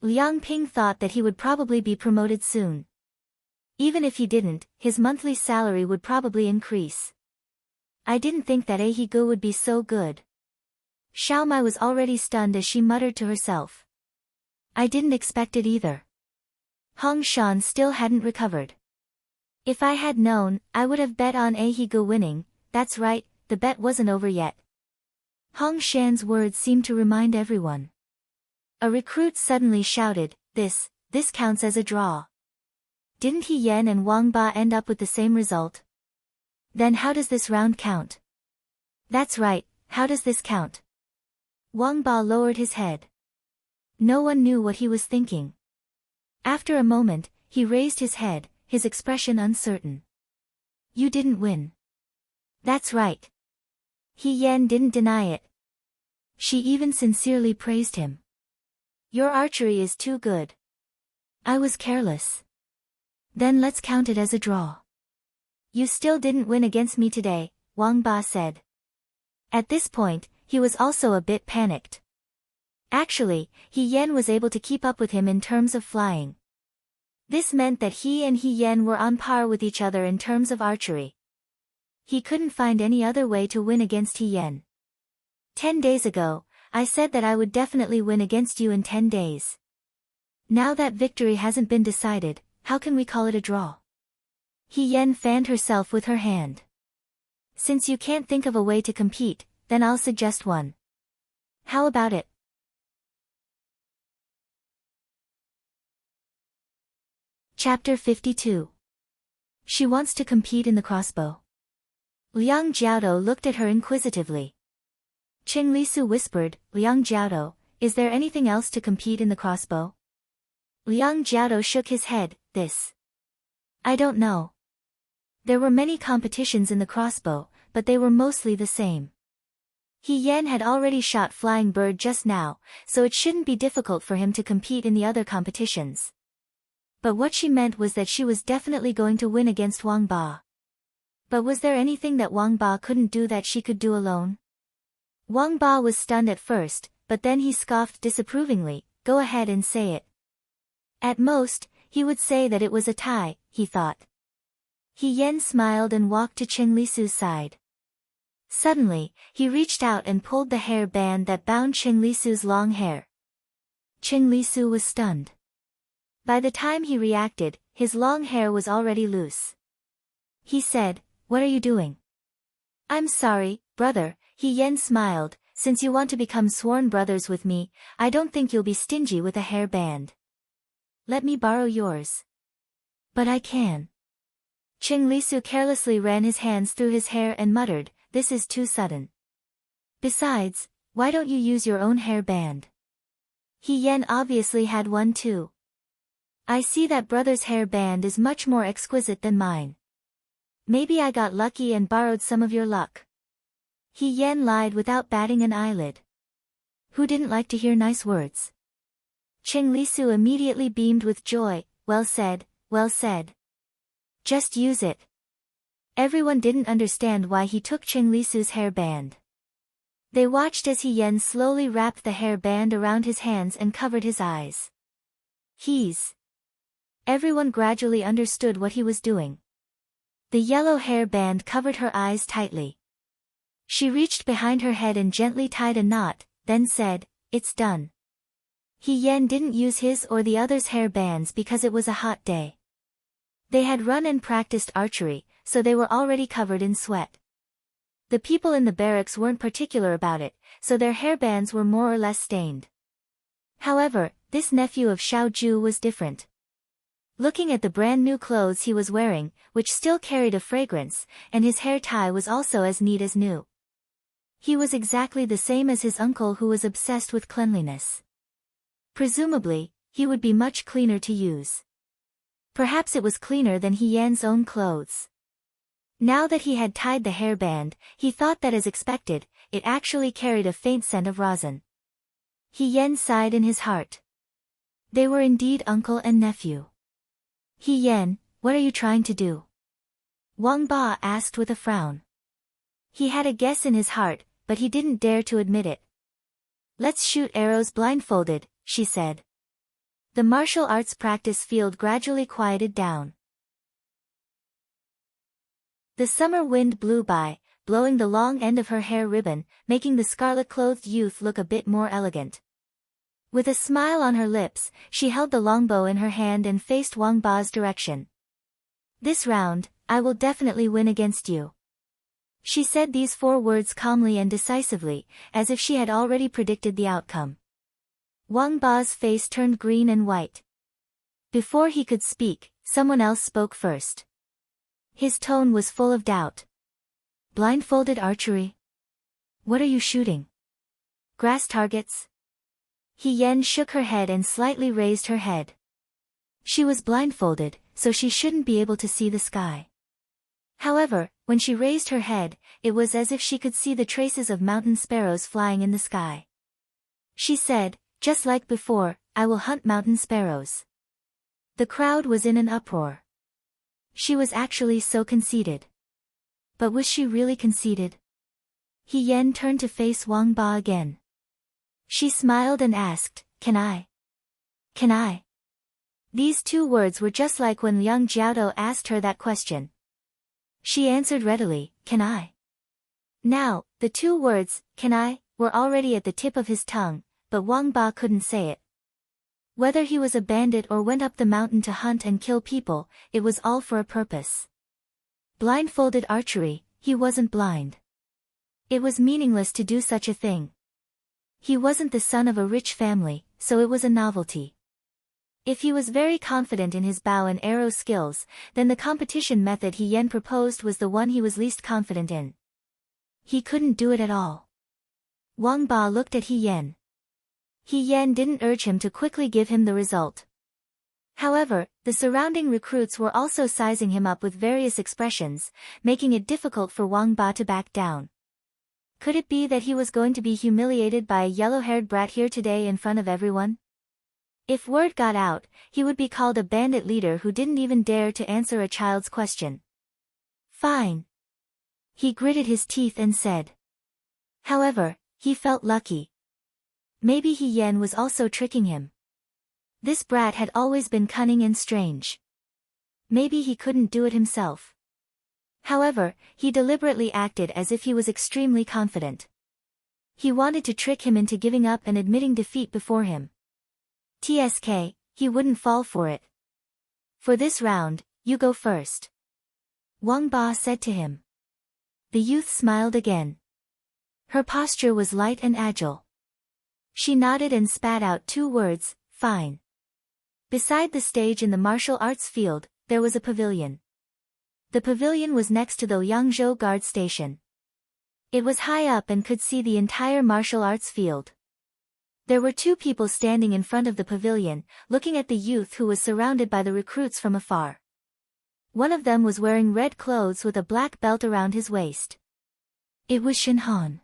Liang Ping thought that he would probably be promoted soon. Even if he didn't, his monthly salary would probably increase. "I didn't think that He Gu would be so good." Xiao Mai was already stunned as she muttered to herself. "I didn't expect it either." Hong Shan still hadn't recovered. "If I had known, I would have bet on He Gu winning." "That's right, the bet wasn't over yet." Hong Shan's words seemed to remind everyone. A recruit suddenly shouted, This counts as a draw." Didn't He Yen and Wang Ba end up with the same result? Then how does this round count? That's right, how does this count? Wang Ba lowered his head. No one knew what he was thinking. After a moment, he raised his head, his expression uncertain. "You didn't win." "That's right." He Yen didn't deny it. She even sincerely praised him. "Your archery is too good." "I was careless." "Then let's count it as a draw." "You still didn't win against me today," Wang Ba said. At this point, he was also a bit panicked. Actually, He Yen was able to keep up with him in terms of flying. This meant that he and He Yen were on par with each other in terms of archery. He couldn't find any other way to win against He Yen. 10 days ago, I said that I would definitely win against you in 10 days. Now that victory hasn't been decided, how can we call it a draw? He Yen fanned herself with her hand. "Since you can't think of a way to compete, then I'll suggest one. How about it?" Chapter 52. She wants to compete in the crossbow. Liang Jiaodo looked at her inquisitively. Qing Lisu whispered, "Liang Jiaodo, is there anything else to compete in the crossbow?" Liang Jiaodo shook his head, I don't know. There were many competitions in the crossbow, but they were mostly the same. He Yan had already shot Flying Bird just now, so it shouldn't be difficult for him to compete in the other competitions. But what she meant was that she was definitely going to win against Wang Ba. But was there anything that Wang Ba couldn't do that she could do alone? Wang Ba was stunned at first, but then he scoffed disapprovingly. Go ahead and say it. At most, he would say that it was a tie, he thought. He Yan smiled and walked to Qing Lisu's side. Suddenly, he reached out and pulled the hair band that bound Qing Lisu's long hair. Qing Lisu was stunned. By the time he reacted, his long hair was already loose. He said, "What are you doing?" "I'm sorry, brother," He Yan smiled, "since you want to become sworn brothers with me, I don't think you'll be stingy with a hair band. Let me borrow yours." "But I can." Qing Lisu carelessly ran his hands through his hair and muttered, "This is too sudden. Besides, why don't you use your own hair band?" He Yan obviously had one too. "I see that brother's hair band is much more exquisite than mine. Maybe I got lucky and borrowed some of your luck." He Yan lied without batting an eyelid. Who didn't like to hear nice words? Qing Lisu immediately beamed with joy. Well said, well said. Just use it." Everyone didn't understand why he took Qing Lisu's hair band. They watched as He Yan slowly wrapped the hair band around his hands and covered his eyes. Everyone gradually understood what he was doing. The yellow hair band covered her eyes tightly. She reached behind her head and gently tied a knot, then said, "It's done." He Yan didn't use his or the others' hair bands because it was a hot day. They had run and practiced archery, so they were already covered in sweat. The people in the barracks weren't particular about it, so their hairbands were more or less stained. However, this nephew of Xiao Ju was different. Looking at the brand new clothes he was wearing, which still carried a fragrance, and his hair tie was also as neat as new. He was exactly the same as his uncle who was obsessed with cleanliness. Presumably, he would be much cleaner to use. Perhaps it was cleaner than He Yan's own clothes. Now that he had tied the hairband, he thought that as expected, it actually carried a faint scent of rosin. He Yan sighed in his heart. They were indeed uncle and nephew. "He Yan, what are you trying to do?" Wang Ba asked with a frown. He had a guess in his heart, but he didn't dare to admit it. "Let's shoot arrows blindfolded," she said. The martial arts practice field gradually quieted down. The summer wind blew by, blowing the long end of her hair ribbon, making the scarlet-clothed youth look a bit more elegant. With a smile on her lips, she held the longbow in her hand and faced Wang Ba's direction. "This round, I will definitely win against you." She said these 4 words calmly and decisively, as if she had already predicted the outcome. Wang Ba's face turned green and white. Before he could speak, someone else spoke first. His tone was full of doubt. "Blindfolded archery? What are you shooting? Grass targets?" He Yan shook her head and slightly raised her head. She was blindfolded, so she shouldn't be able to see the sky. However, when she raised her head, it was as if she could see the traces of mountain sparrows flying in the sky. She said, "Just like before, I will hunt mountain sparrows." The crowd was in an uproar. She was actually so conceited. But was she really conceited? He Yan turned to face Wang Ba again. She smiled and asked, Can I? Can I?" These 2 words were just like when Liang Jiaotou asked her that question. She answered readily, "Can I?" Now, the 2 words, "Can I?" were already at the tip of his tongue, but Wang Ba couldn't say it. Whether he was a bandit or went up the mountain to hunt and kill people, it was all for a purpose. Blindfolded archery, he wasn't blind. It was meaningless to do such a thing. He wasn't the son of a rich family, so it was a novelty. If he was very confident in his bow and arrow skills, then the competition method He Yan proposed was the one he was least confident in. He couldn't do it at all. Wang Ba looked at He Yan. He Yan didn't urge him to quickly give him the result. However, the surrounding recruits were also sizing him up with various expressions, making it difficult for Wang Ba to back down. Could it be that he was going to be humiliated by a yellow-haired brat here today in front of everyone? If word got out, he would be called a bandit leader who didn't even dare to answer a child's question. Fine. He gritted his teeth and said. However, he felt lucky. Maybe He Yan was also tricking him. This brat had always been cunning and strange. Maybe he couldn't do it himself. However, he deliberately acted as if he was extremely confident. He wanted to trick him into giving up and admitting defeat before him. TSK, he wouldn't fall for it. For this round, you go first. Wang Ba said to him. The youth smiled again. Her posture was light and agile. She nodded and spat out 2 words, fine. Beside the stage in the martial arts field, there was a pavilion. The pavilion was next to the Yangzhou guard station. It was high up and could see the entire martial arts field. There were 2 people standing in front of the pavilion, looking at the youth who was surrounded by the recruits from afar. One of them was wearing red clothes with a black belt around his waist. It was Shen Han.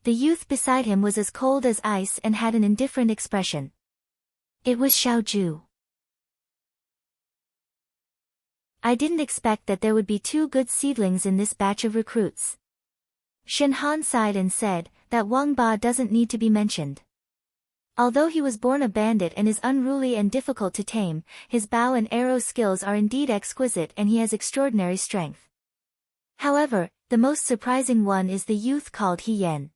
The youth beside him was as cold as ice and had an indifferent expression. It was Xiao Ju. I didn't expect that there would be 2 good seedlings in this batch of recruits. Shen Han sighed and said, that Wang Ba doesn't need to be mentioned. Although he was born a bandit and is unruly and difficult to tame, his bow and arrow skills are indeed exquisite and he has extraordinary strength. However, the most surprising one is the youth called He Yan.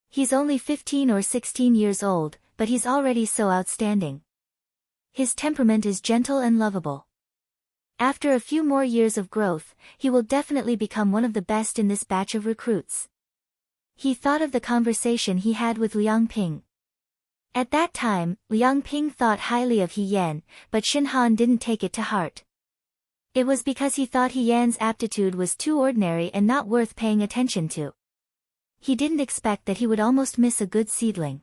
He's only 15 or 16 years old, but he's already so outstanding. His temperament is gentle and lovable. After a few more years of growth, he will definitely become one of the best in this batch of recruits. He thought of the conversation he had with Liang Ping. At that time, Liang Ping thought highly of He Yan, but Shen Han didn't take it to heart. It was because he thought He Yan's aptitude was too ordinary and not worth paying attention to. He didn't expect that he would almost miss a good seedling.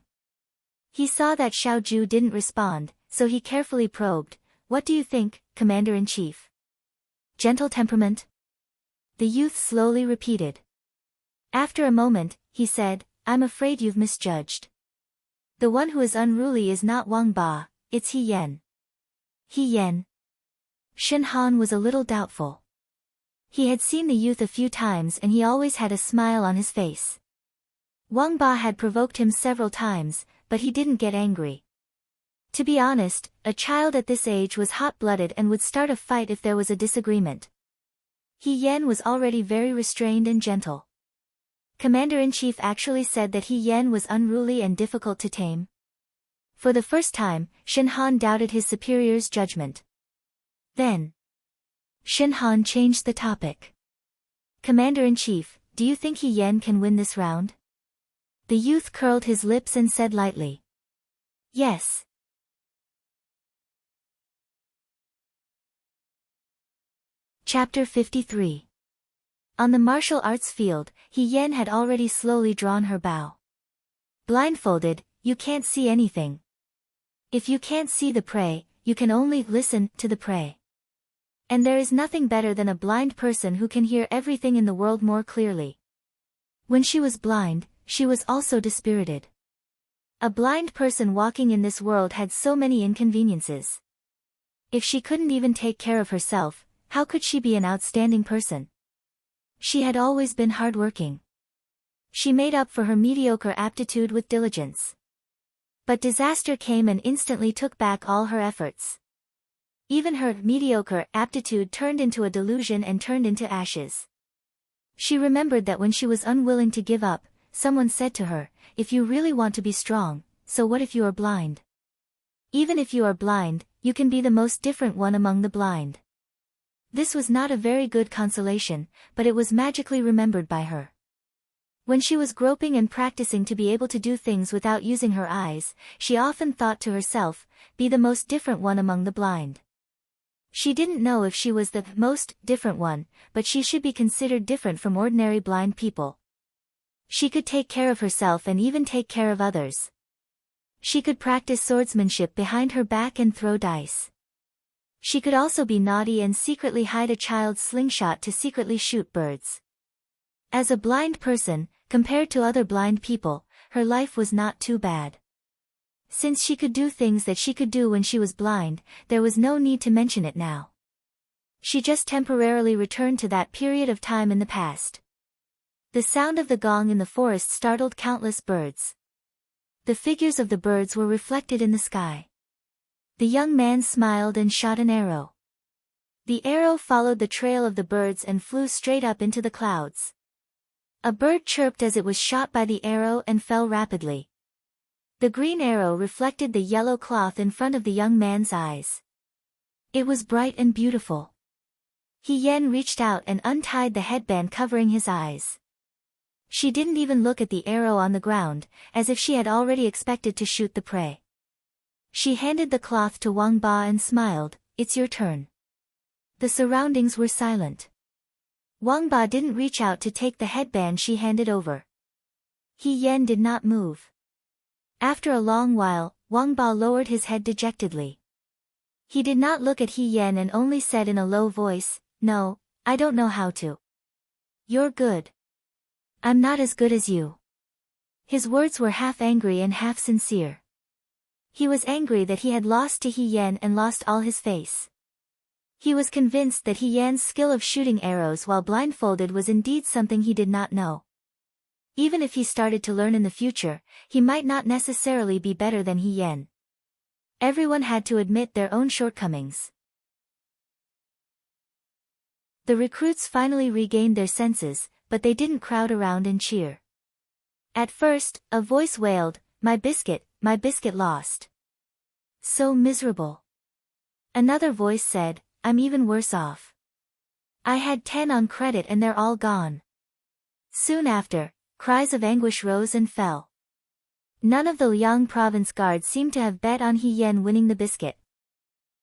He saw that Xiao Ju didn't respond, so he carefully probed, "What do you think, Commander-in-Chief?" Gentle temperament? The youth slowly repeated. After a moment, he said, I'm afraid you've misjudged. The one who is unruly is not Wang Ba, it's He Yan. He Yan? Shen Han was a little doubtful. He had seen the youth a few times and he always had a smile on his face. Wang Ba had provoked him several times, but he didn't get angry. To be honest, a child at this age was hot-blooded and would start a fight if there was a disagreement. He Yan was already very restrained and gentle. Commander-in-Chief actually said that He Yan was unruly and difficult to tame. For the first time, Shen Han doubted his superior's judgment. Then, Shen Han changed the topic. Commander-in-Chief, do you think He Yan can win this round? The youth curled his lips and said lightly. Yes. Chapter 53. On the martial arts field, He Yan had already slowly drawn her bow. Blindfolded, you can't see anything. If you can't see the prey, you can only listen to the prey. And there is nothing better than a blind person who can hear everything in the world more clearly. When she was blind, she was also dispirited. A blind person walking in this world had so many inconveniences. If she couldn't even take care of herself, how could she be an outstanding person? She had always been hardworking. She made up for her mediocre aptitude with diligence. But disaster came and instantly took back all her efforts. Even her mediocre aptitude turned into a delusion and turned into ashes. She remembered that when she was unwilling to give up, someone said to her, if you really want to be strong, so what if you are blind? Even if you are blind, you can be the most different one among the blind. This was not a very good consolation, but it was magically remembered by her. When she was groping and practicing to be able to do things without using her eyes, she often thought to herself, be the most different one among the blind. She didn't know if she was the most different one, but she should be considered different from ordinary blind people. She could take care of herself and even take care of others. She could practice swordsmanship behind her back and throw dice. She could also be naughty and secretly hide a child's slingshot to secretly shoot birds. As a blind person, compared to other blind people, her life was not too bad. Since she could do things that she could do when she was blind, there was no need to mention it now. She just temporarily returned to that period of time in the past. The sound of the gong in the forest startled countless birds. The figures of the birds were reflected in the sky. The young man smiled and shot an arrow. The arrow followed the trail of the birds and flew straight up into the clouds. A bird chirped as it was shot by the arrow and fell rapidly. The green arrow reflected the yellow cloth in front of the young man's eyes. It was bright and beautiful. Yen reached out and untied the headband covering his eyes. She didn't even look at the arrow on the ground, as if she had already expected to shoot the prey. She handed the cloth to Wang Ba and smiled, "It's your turn." The surroundings were silent. Wang Ba didn't reach out to take the headband she handed over. Yen did not move. After a long while, Wang Ba lowered his head dejectedly. He did not look at Yen and only said in a low voice, "No, I don't know how to." "You're good. I'm not as good as you." His words were half angry and half sincere. He was angry that he had lost to Yen and lost all his face. He was convinced that Yen's skill of shooting arrows while blindfolded was indeed something he did not know. Even if he started to learn in the future, he might not necessarily be better than Yen. Everyone had to admit their own shortcomings. The recruits finally regained their senses, but they didn't crowd around and cheer. At first, a voice wailed, my biscuit lost. So miserable." Another voice said, "I'm even worse off. I had 10 on credit and they're all gone." Soon after, cries of anguish rose and fell. None of the Liang province guards seemed to have bet on Yen winning the biscuit.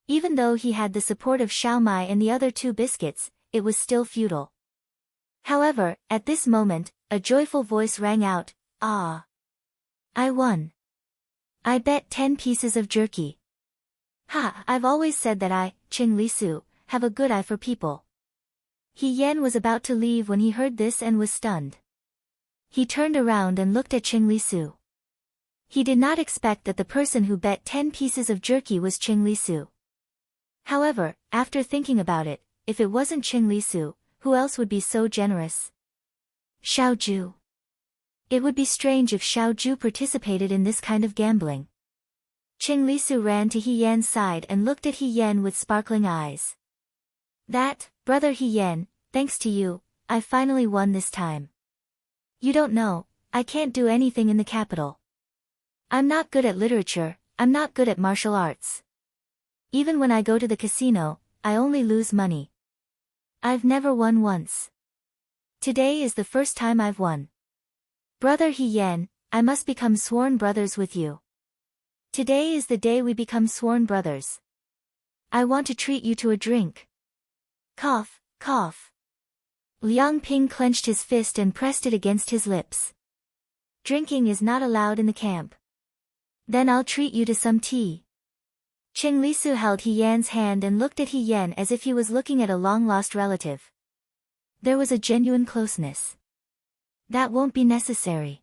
Even though he had the support of Xiao Mai and the other 2 biscuits, it was still futile. However, at this moment, a joyful voice rang out, "Ah! I won. I bet 10 pieces of jerky. Ha! I've always said that I, Qing Li Su, have a good eye for people." Yen was about to leave when he heard this and was stunned. He turned around and looked at Qing Li Su. He did not expect that the person who bet 10 pieces of jerky was Qing Li Su. However, after thinking about it, if it wasn't Qing Li Su, who else would be so generous? Xiao Ju. It would be strange if Xiao Ju participated in this kind of gambling. Qing Li Su ran to Yen's side and looked at Yen with sparkling eyes. "That, brother Yen, thanks to you, I finally won this time. You don't know, I can't do anything in the capital. I'm not good at literature, I'm not good at martial arts. Even when I go to the casino, I only lose money. I've never won once. Today is the first time I've won. Brother Yen, I must become sworn brothers with you. Today is the day we become sworn brothers. I want to treat you to a drink." Cough, cough. Liang Ping clenched his fist and pressed it against his lips. "Drinking is not allowed in the camp. Then I'll treat you to some tea." Qing Li Su held Yen's hand and looked at Yen as if he was looking at a long-lost relative. There was a genuine closeness. "That won't be necessary."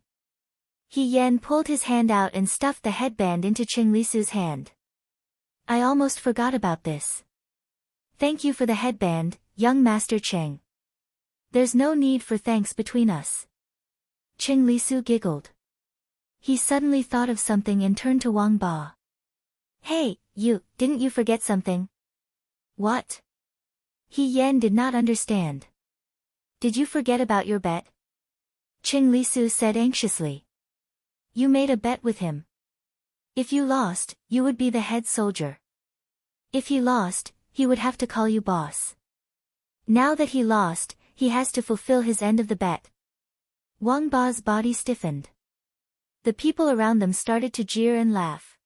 Yen pulled his hand out and stuffed the headband into Qing Li Su's hand. "I almost forgot about this. Thank you for the headband, young Master Cheng. There's no need for thanks between us." Qing Li Su giggled. He suddenly thought of something and turned to Wang Ba. "Hey, didn't you forget something?" "What?" Yen did not understand. "Did you forget about your bet?" Qing Li Su said anxiously. "You made a bet with him. If you lost, you would be the head soldier. If he lost, he would have to call you boss. Now that he lost, he has to fulfill his end of the bet." Wang Ba's body stiffened. The people around them started to jeer and laugh.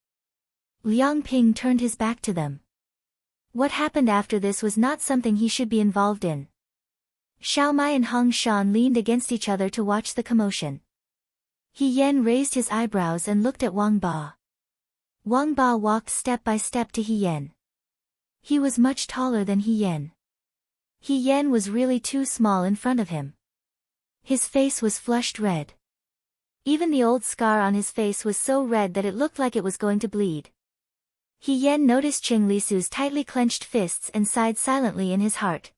Liang Ping turned his back to them. What happened after this was not something he should be involved in. Xiao Mai and Hong Shan leaned against each other to watch the commotion. Yen raised his eyebrows and looked at Wang Ba. Wang Ba walked step by step to Yen. He was much taller than Yen. Yen was really too small in front of him. His face was flushed red. Even the old scar on his face was so red that it looked like it was going to bleed. He Yan noticed Qing Lisu's tightly clenched fists and sighed silently in his heart.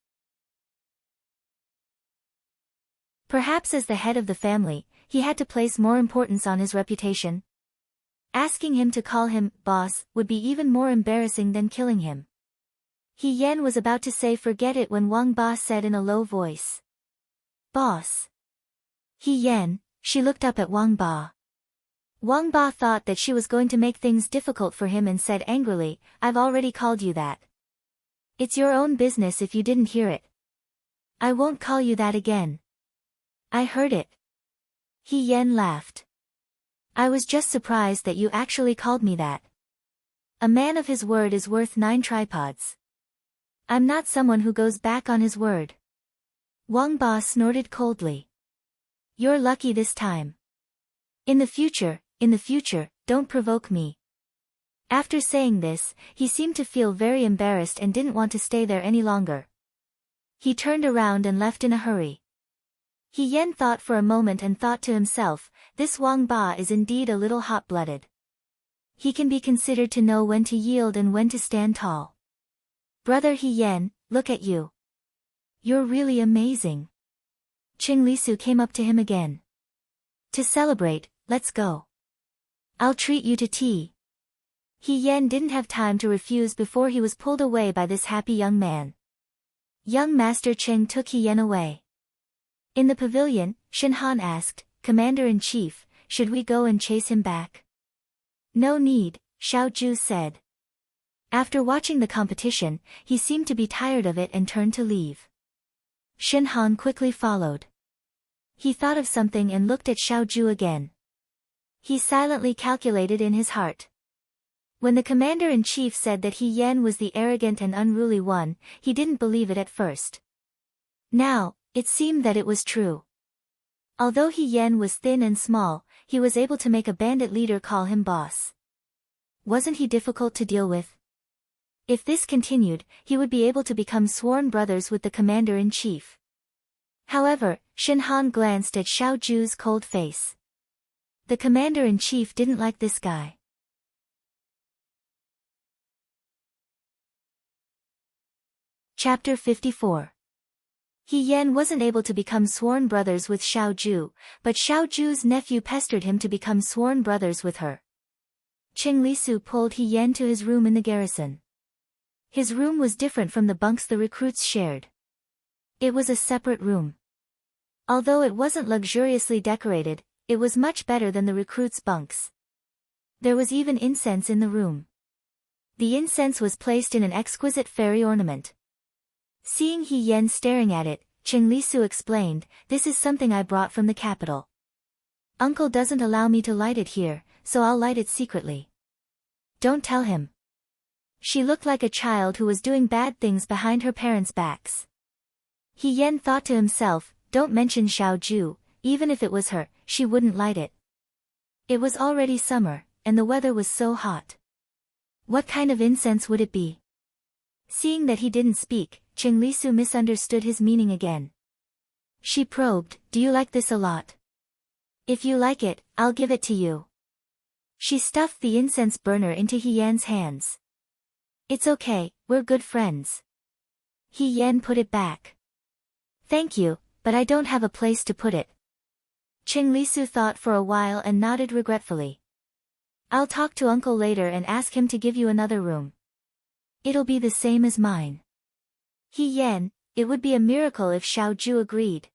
Perhaps as the head of the family, he had to place more importance on his reputation. Asking him to call him boss would be even more embarrassing than killing him. He Yan was about to say forget it when Wang Ba said in a low voice. Boss. He Yan, she looked up at Wang Ba. Wang Ba thought that she was going to make things difficult for him and said angrily, I've already called you that. It's your own business if you didn't hear it. I won't call you that again. I heard it. He Yan laughed. I was just surprised that you actually called me that. A man of his word is worth 9 tripods. I'm not someone who goes back on his word. Wang Ba snorted coldly. You're lucky this time. In the future, don't provoke me. After saying this, he seemed to feel very embarrassed and didn't want to stay there any longer. He turned around and left in a hurry. He Yan thought for a moment and thought to himself, this Wang Ba is indeed a little hot-blooded. He can be considered to know when to yield and when to stand tall. Brother He Yan, look at you. You're really amazing. Qing Lisu came up to him again. To celebrate, let's go. I'll treat you to tea. He Yan didn't have time to refuse before he was pulled away by this happy young man. Young Master Qing took He Yan away. In the pavilion, Shen Han asked, Commander-in-Chief, should we go and chase him back? No need, Xiao Ju said. After watching the competition, he seemed to be tired of it and turned to leave. Shen Han quickly followed. He thought of something and looked at Xiao Ju again. He silently calculated in his heart. When the Commander-in-Chief said that He Yan was the arrogant and unruly one, he didn't believe it at first. Now, it seemed that it was true. Although He Yan was thin and small, he was able to make a bandit leader call him boss. Wasn't he difficult to deal with? If this continued, he would be able to become sworn brothers with the Commander-in-Chief. However, Shen Han glanced at Xiao Ju's cold face. The Commander-in-Chief didn't like this guy. Chapter 54. He Yan wasn't able to become sworn brothers with Xiao Ju, but Xiao Ju's nephew pestered him to become sworn brothers with her. Qing Lisu pulled He Yan to his room in the garrison. His room was different from the bunks the recruits shared. It was a separate room. Although it wasn't luxuriously decorated, it was much better than the recruits' bunks. There was even incense in the room. The incense was placed in an exquisite fairy ornament. Seeing He Yan staring at it, Qing Lisu explained, this is something I brought from the capital. Uncle doesn't allow me to light it here, so I'll light it secretly. Don't tell him. She looked like a child who was doing bad things behind her parents' backs. He Yan thought to himself, don't mention Xiao Ju, even if it was her, she wouldn't light it. It was already summer, and the weather was so hot. What kind of incense would it be? Seeing that he didn't speak, Qing Lisu misunderstood his meaning again. She probed, do you like this a lot? If you like it, I'll give it to you. She stuffed the incense burner into He Yan's hands. It's okay, we're good friends. He Yan put it back. Thank you, but I don't have a place to put it. Qing Lisu thought for a while and nodded regretfully. I'll talk to Uncle later and ask him to give you another room. It'll be the same as mine. He Yan, it would be a miracle if Xiao Ju agreed.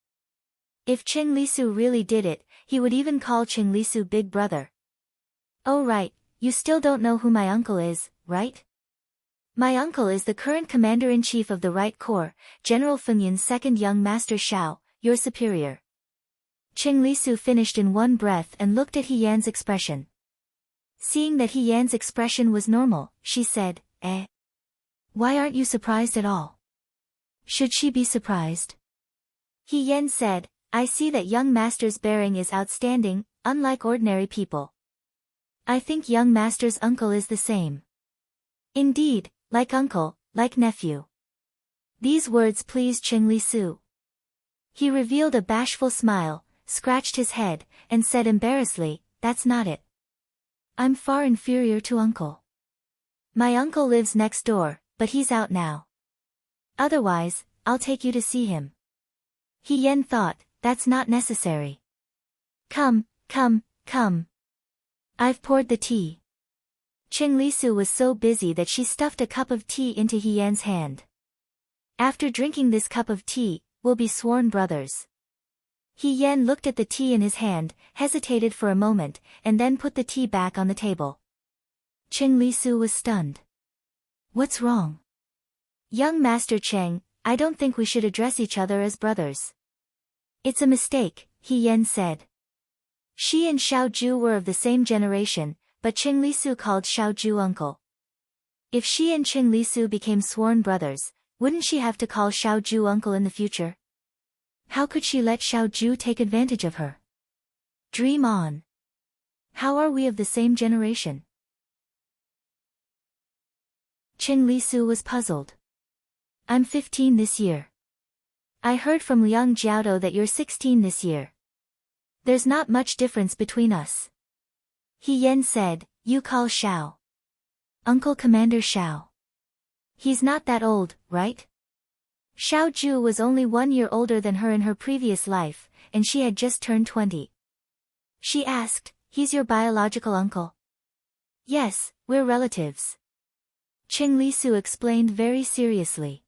If Qing Lisu really did it, he would even call Qing Lisu big brother. Oh right, you still don't know who my uncle is, right? My uncle is the current Commander-in-Chief of the Right Corps, General Fengyan's second young master Xiao, your superior. Qing Lisu finished in one breath and looked at He Yan's expression. Seeing that He Yan's expression was normal, she said, eh? Why aren't you surprised at all? Should she be surprised? He Yan said, I see that young master's bearing is outstanding, unlike ordinary people. I think young master's uncle is the same. Indeed, like uncle, like nephew. These words pleased Qing Lisu. He revealed a bashful smile, scratched his head, and said embarrassedly, "That's not it. I'm far inferior to uncle. My uncle lives next door, but he's out now. Otherwise, I'll take you to see him." He Yen thought, "That's not necessary. Come, come, come. I've poured the tea." Qing Lisu was so busy that she stuffed a cup of tea into He Yan's hand. "After drinking this cup of tea, we'll be sworn brothers." He Yan looked at the tea in his hand, hesitated for a moment, and then put the tea back on the table. Qing Lisu was stunned. "What's wrong?" "Young Master Cheng, I don't think we should address each other as brothers." "It's a mistake," He Yan said. She and Xiao Ju were of the same generation, but Qing Lisu called Xiao Ju uncle. If she and Qing Lisu became sworn brothers, wouldn't she have to call Xiao Ju uncle in the future? How could she let Xiao Ju take advantage of her? Dream on. How are we of the same generation? Qing Lisu was puzzled. "I'm 15 this year. I heard from Liang Jiaodo that you're 16 this year. There's not much difference between us." He Yan said, "You call Xiao Uncle Commander Xiao. He's not that old, right?" Xiao Ju was only 1 year older than her in her previous life, and she had just turned 20. She asked, "He's your biological uncle?" "Yes, we're relatives." Qing Lisu explained very seriously.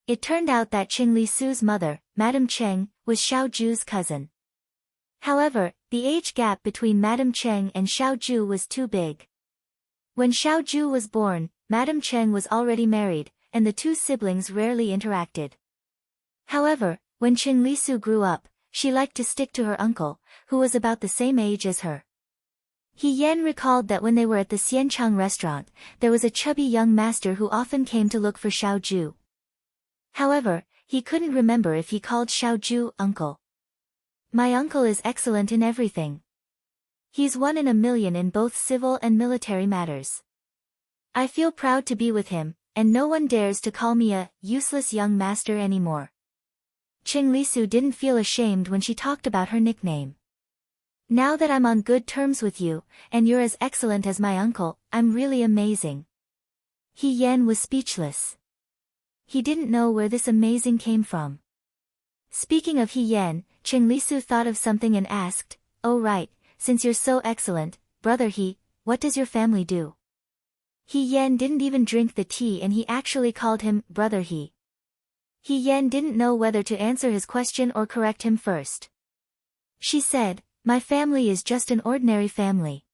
It turned out that Qing Lisu's mother, Madame Cheng, was Xiao Ju's cousin. However, the age gap between Madame Cheng and Xiao Ju was too big. When Xiao Ju was born, Madame Cheng was already married, and the two siblings rarely interacted. However, when Qing Lisu grew up, she liked to stick to her uncle, who was about the same age as her. He Yan recalled that when they were at the Xianchang restaurant, there was a chubby young master who often came to look for Xiao Ju. However, he couldn't remember if he called Xiao Ju uncle. "My uncle is excellent in everything. He's 1 in a million in both civil and military matters. I feel proud to be with him, and no one dares to call me a useless young master anymore." Qing Lisu didn't feel ashamed when she talked about her nickname. "Now that I'm on good terms with you, and you're as excellent as my uncle, I'm really amazing." He Yan was speechless. He didn't know where this amazing came from. Speaking of He Yan, Qing Lisu thought of something and asked, "Oh right, since you're so excellent, brother He, what does your family do?" He Yan didn't even drink the tea and he actually called him brother He. He Yan didn't know whether to answer his question or correct him first. She said, "My family is just an ordinary family."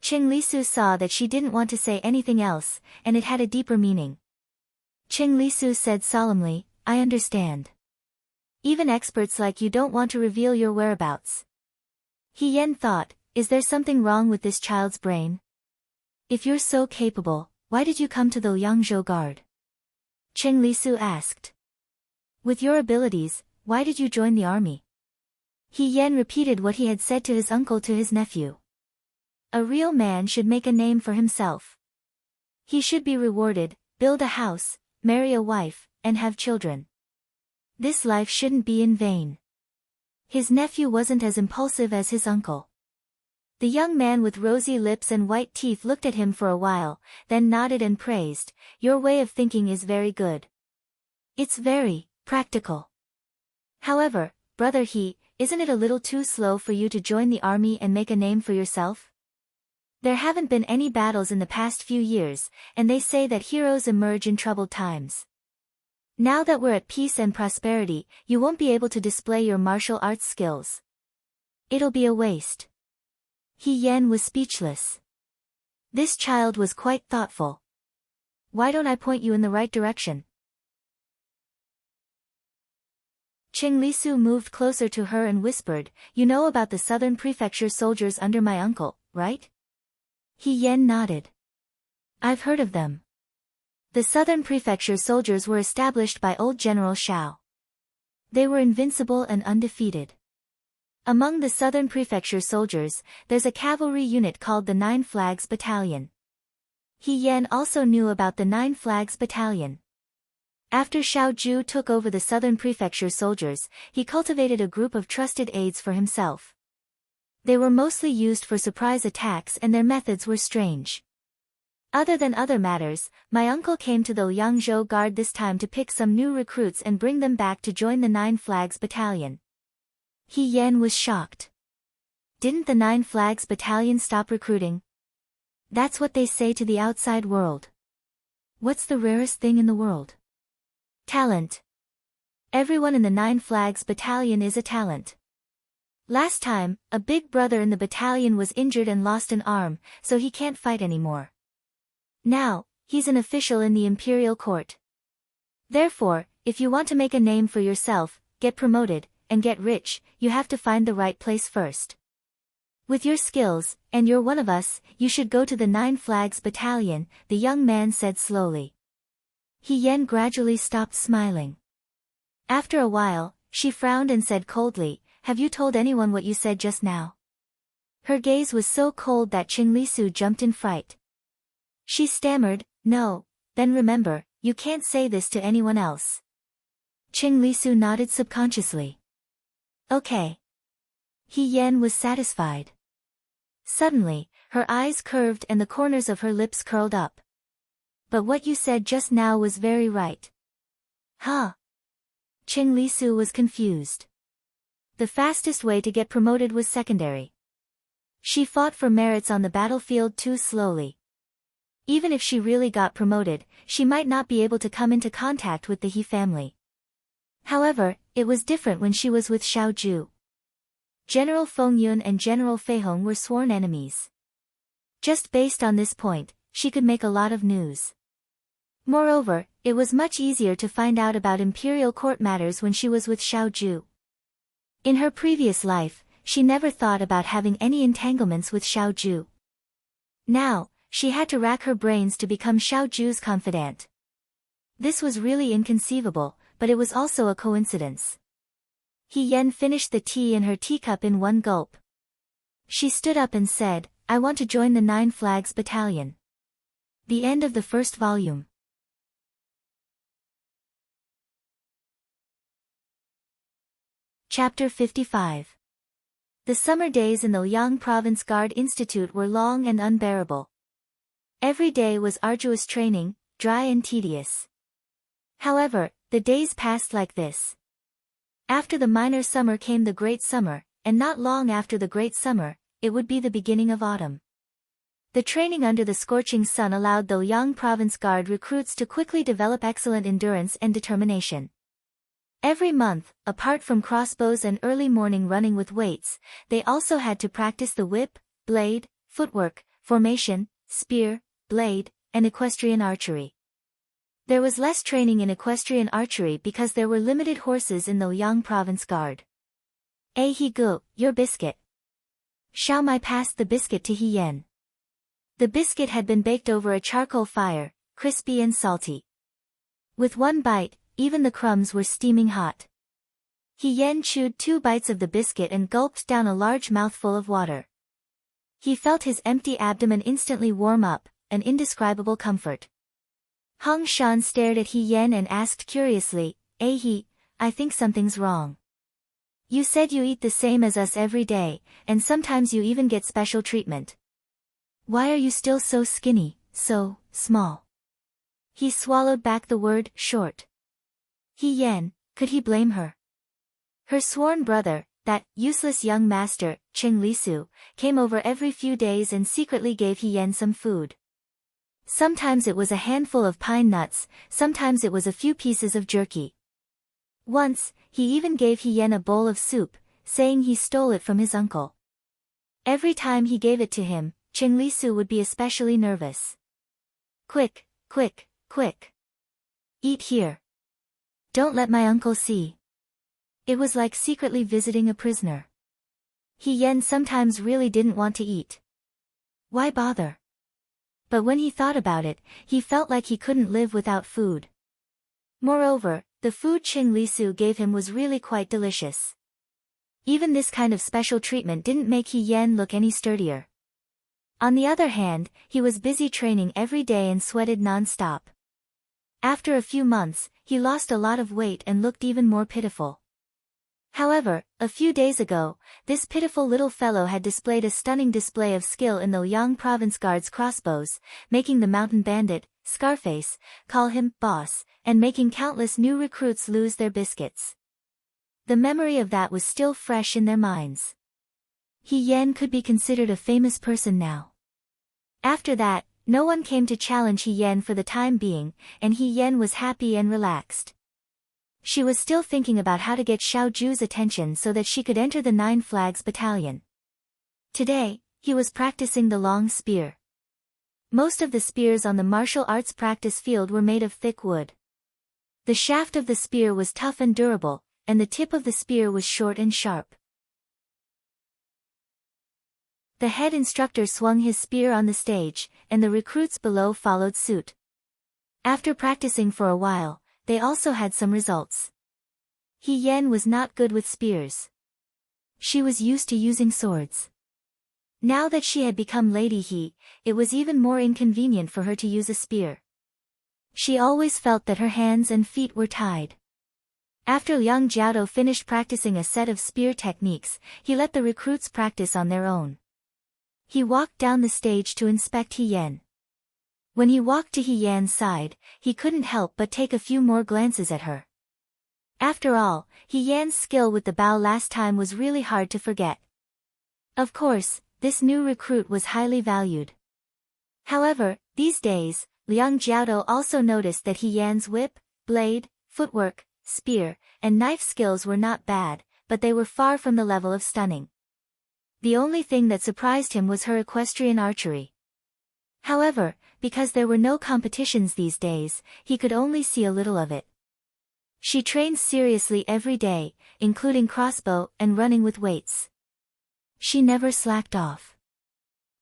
Qing Lisu saw that she didn't want to say anything else, and it had a deeper meaning. Qing Lisu said solemnly, "I understand. Even experts like you don't want to reveal your whereabouts." He Yan thought, is there something wrong with this child's brain? If you're so capable, why did you come to the Liangzhou Guard? Qing Lisu asked. With your abilities, why did you join the army? He Yan repeated what he had said to his uncle to his nephew. A real man should make a name for himself. He should be rewarded, build a house, marry a wife, and have children. This life shouldn't be in vain. His nephew wasn't as impulsive as his uncle. The young man with rosy lips and white teeth looked at him for a while, then nodded and praised, "Your way of thinking is very good. It's very practical. However, brother He, isn't it a little too slow for you to join the army and make a name for yourself? There haven't been any battles in the past few years, and they say that heroes emerge in troubled times. Now that we're at peace and prosperity, you won't be able to display your martial arts skills. It'll be a waste." He Yan was speechless. This child was quite thoughtful. "Why don't I point you in the right direction?" Qing Lisu moved closer to her and whispered, "You know about the southern prefecture soldiers under my uncle, right?" He Yan nodded. "I've heard of them. The southern prefecture soldiers were established by old General Xiao. They were invincible and undefeated. Among the southern prefecture soldiers, there's a cavalry unit called the 9 Flags Battalion." He Yan also knew about the 9 Flags Battalion. After Xiao Ju took over the southern prefecture soldiers, he cultivated a group of trusted aides for himself. They were mostly used for surprise attacks and their methods were strange. Other than other matters, my uncle came to the Liangzhou Guard this time to pick some new recruits and bring them back to join the Nine Flags Battalion. He Yan was shocked. Didn't the Nine Flags Battalion stop recruiting? That's what they say to the outside world. What's the rarest thing in the world? Talent. Everyone in the Nine Flags Battalion is a talent. Last time, a big brother in the battalion was injured and lost an arm, so he can't fight anymore. Now, he's an official in the imperial court. Therefore, if you want to make a name for yourself, get promoted, and get rich, you have to find the right place first. With your skills, and you're one of us, you should go to the Nine Flags Battalion, the young man said slowly. He Yan gradually stopped smiling. After a while, she frowned and said coldly, "Have you told anyone what you said just now?" Her gaze was so cold that Qing Lisu jumped in fright. She stammered, "No, then remember, you can't say this to anyone else." Qing Lisu nodded subconsciously. Okay. He Yan was satisfied. Suddenly, her eyes curved and the corners of her lips curled up. But what you said just now was very right. Huh? Qing Lisu was confused. The fastest way to get promoted was secondary. She fought for merits on the battlefield too slowly. Even if she really got promoted, she might not be able to come into contact with the He family. However, it was different when she was with Xiao Ju. General Feng Yun and General Fei Hong were sworn enemies. Just based on this point, she could make a lot of news. Moreover, it was much easier to find out about imperial court matters when she was with Xiao Ju. In her previous life, she never thought about having any entanglements with Xiao Ju. Now, she had to rack her brains to become Xiao Ju's confidant. This was really inconceivable, but it was also a coincidence. He Yan finished the tea in her teacup in one gulp. She stood up and said, "I want to join the Nine Flags Battalion." The end of the first volume. Chapter 55. The summer days in the Liang Province Guard Institute were long and unbearable. Every day was arduous training, dry and tedious. However, the days passed like this. After the minor summer came the great summer, and not long after the great summer, it would be the beginning of autumn. The training under the scorching sun allowed the Liang Province Guard recruits to quickly develop excellent endurance and determination. Every month, apart from crossbows and early morning running with weights, they also had to practice the whip, blade, footwork, formation, spear, blade, and equestrian archery. There was less training in equestrian archery because there were limited horses in the Liang Province Guard. He Gu, your biscuit. Xiao Mai passed the biscuit to He Yan. The biscuit had been baked over a charcoal fire, crispy and salty. With one bite, even the crumbs were steaming hot. He Yan chewed 2 bites of the biscuit and gulped down a large mouthful of water. He felt his empty abdomen instantly warm up, an indescribable comfort. Hong Shan stared at He Yan and asked curiously, I think something's wrong. You said you eat the same as us every day, and sometimes you even get special treatment. Why are you still so skinny, so small? He swallowed back the word, short. He Yan, could he blame her? Her sworn brother, that useless young master, Qing Lisu, came over every few days and secretly gave He Yan some food. Sometimes it was a handful of pine nuts, sometimes it was a few pieces of jerky. Once, he even gave He Yan a bowl of soup, saying he stole it from his uncle. Every time he gave it to him, Qing Lisu would be especially nervous. Quick, quick, quick. Eat here. Don't let my uncle see. It was like secretly visiting a prisoner. He Yan sometimes really didn't want to eat. Why bother? But when he thought about it, he felt like he couldn't live without food. Moreover, the food Qing Lisu gave him was really quite delicious. Even this kind of special treatment didn't make He Yan look any sturdier. On the other hand, he was busy training every day and sweated non-stop. After a few months, he lost a lot of weight and looked even more pitiful. However, a few days ago, this pitiful little fellow had displayed a stunning display of skill in the Liang province guard's crossbows, making the mountain bandit, Scarface, call him boss, and making countless new recruits lose their biscuits. The memory of that was still fresh in their minds. He Yan could be considered a famous person now. After that, no one came to challenge He Yan for the time being, and He Yan was happy and relaxed. She was still thinking about how to get Xiao Ju's attention so that she could enter the 9 Flags battalion. Today, he was practicing the long spear. Most of the spears on the martial arts practice field were made of thick wood. The shaft of the spear was tough and durable, and the tip of the spear was short and sharp. The head instructor swung his spear on the stage, and the recruits below followed suit. After practicing for a while, they also had some results. He Yan was not good with spears. She was used to using swords. Now that she had become Lady He, it was even more inconvenient for her to use a spear. She always felt that her hands and feet were tied. After Liang Jiaotou finished practicing a set of spear techniques, he let the recruits practice on their own. He walked down the stage to inspect He Yan. When he walked to He Yan's side, he couldn't help but take a few more glances at her. After all, He Yan's skill with the bow last time was really hard to forget. Of course, this new recruit was highly valued. However, these days, Liang Jiaotou also noticed that He Yan's whip, blade, footwork, spear, and knife skills were not bad, but they were far from the level of stunning. The only thing that surprised him was her equestrian archery. However, because there were no competitions these days, he could only see a little of it. She trained seriously every day, including crossbow and running with weights. She never slacked off.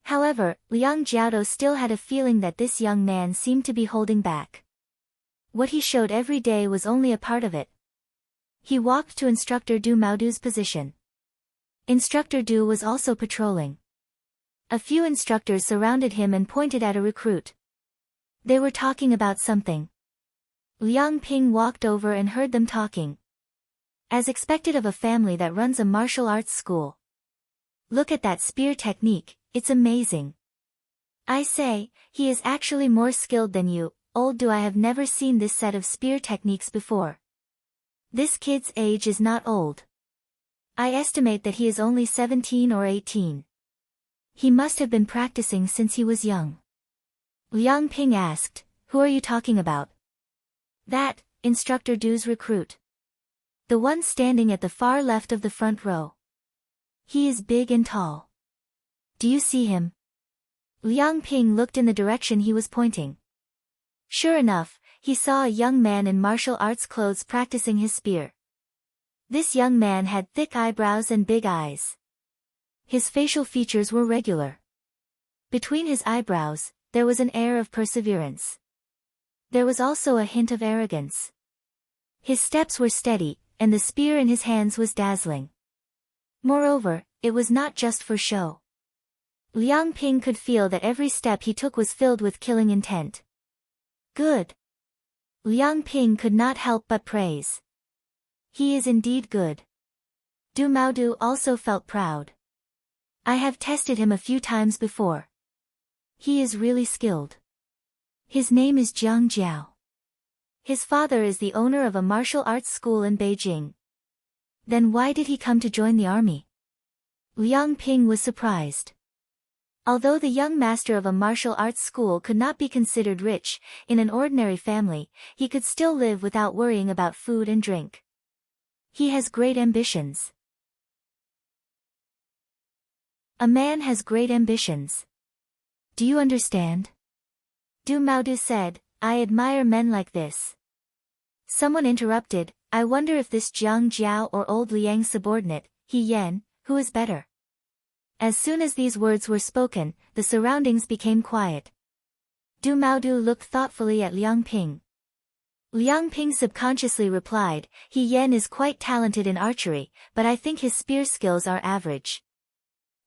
However, Liang Jiaotou still had a feeling that this young man seemed to be holding back. What he showed every day was only a part of it. He walked to Instructor Du Maodu's position. Instructor Du was also patrolling. A few instructors surrounded him and pointed at a recruit. They were talking about something. Liang Ping walked over and heard them talking. As expected of a family that runs a martial arts school. Look at that spear technique, it's amazing. I say, he is actually more skilled than you, old Du. I have never seen this set of spear techniques before. This kid's age is not old. I estimate that he is only 17 or 18. He must have been practicing since he was young. Liang Ping asked, who are you talking about? That, Instructor Du's recruit. The one standing at the far left of the front row. He is big and tall. Do you see him? Liang Ping looked in the direction he was pointing. Sure enough, he saw a young man in martial arts clothes practicing his spear. This young man had thick eyebrows and big eyes. His facial features were regular. Between his eyebrows, there was an air of perseverance. There was also a hint of arrogance. His steps were steady, and the spear in his hands was dazzling. Moreover, it was not just for show. Liang Ping could feel that every step he took was filled with killing intent. Good. Liang Ping could not help but praise. He is indeed good. Du Maodu also felt proud. I have tested him a few times before. He is really skilled. His name is Jiang Jiao. His father is the owner of a martial arts school in Beijing. Then why did he come to join the army? Liang Ping was surprised. Although the young master of a martial arts school could not be considered rich, in an ordinary family, he could still live without worrying about food and drink. He has great ambitions. A man has great ambitions. Do you understand? Du Maodu said, I admire men like this. Someone interrupted, I wonder if this Jiang Jiao or old Liang's subordinate, He Yan, who is better? As soon as these words were spoken, the surroundings became quiet. Du Maodu looked thoughtfully at Liang Ping. Liang Ping subconsciously replied, He Yan is quite talented in archery, but I think his spear skills are average.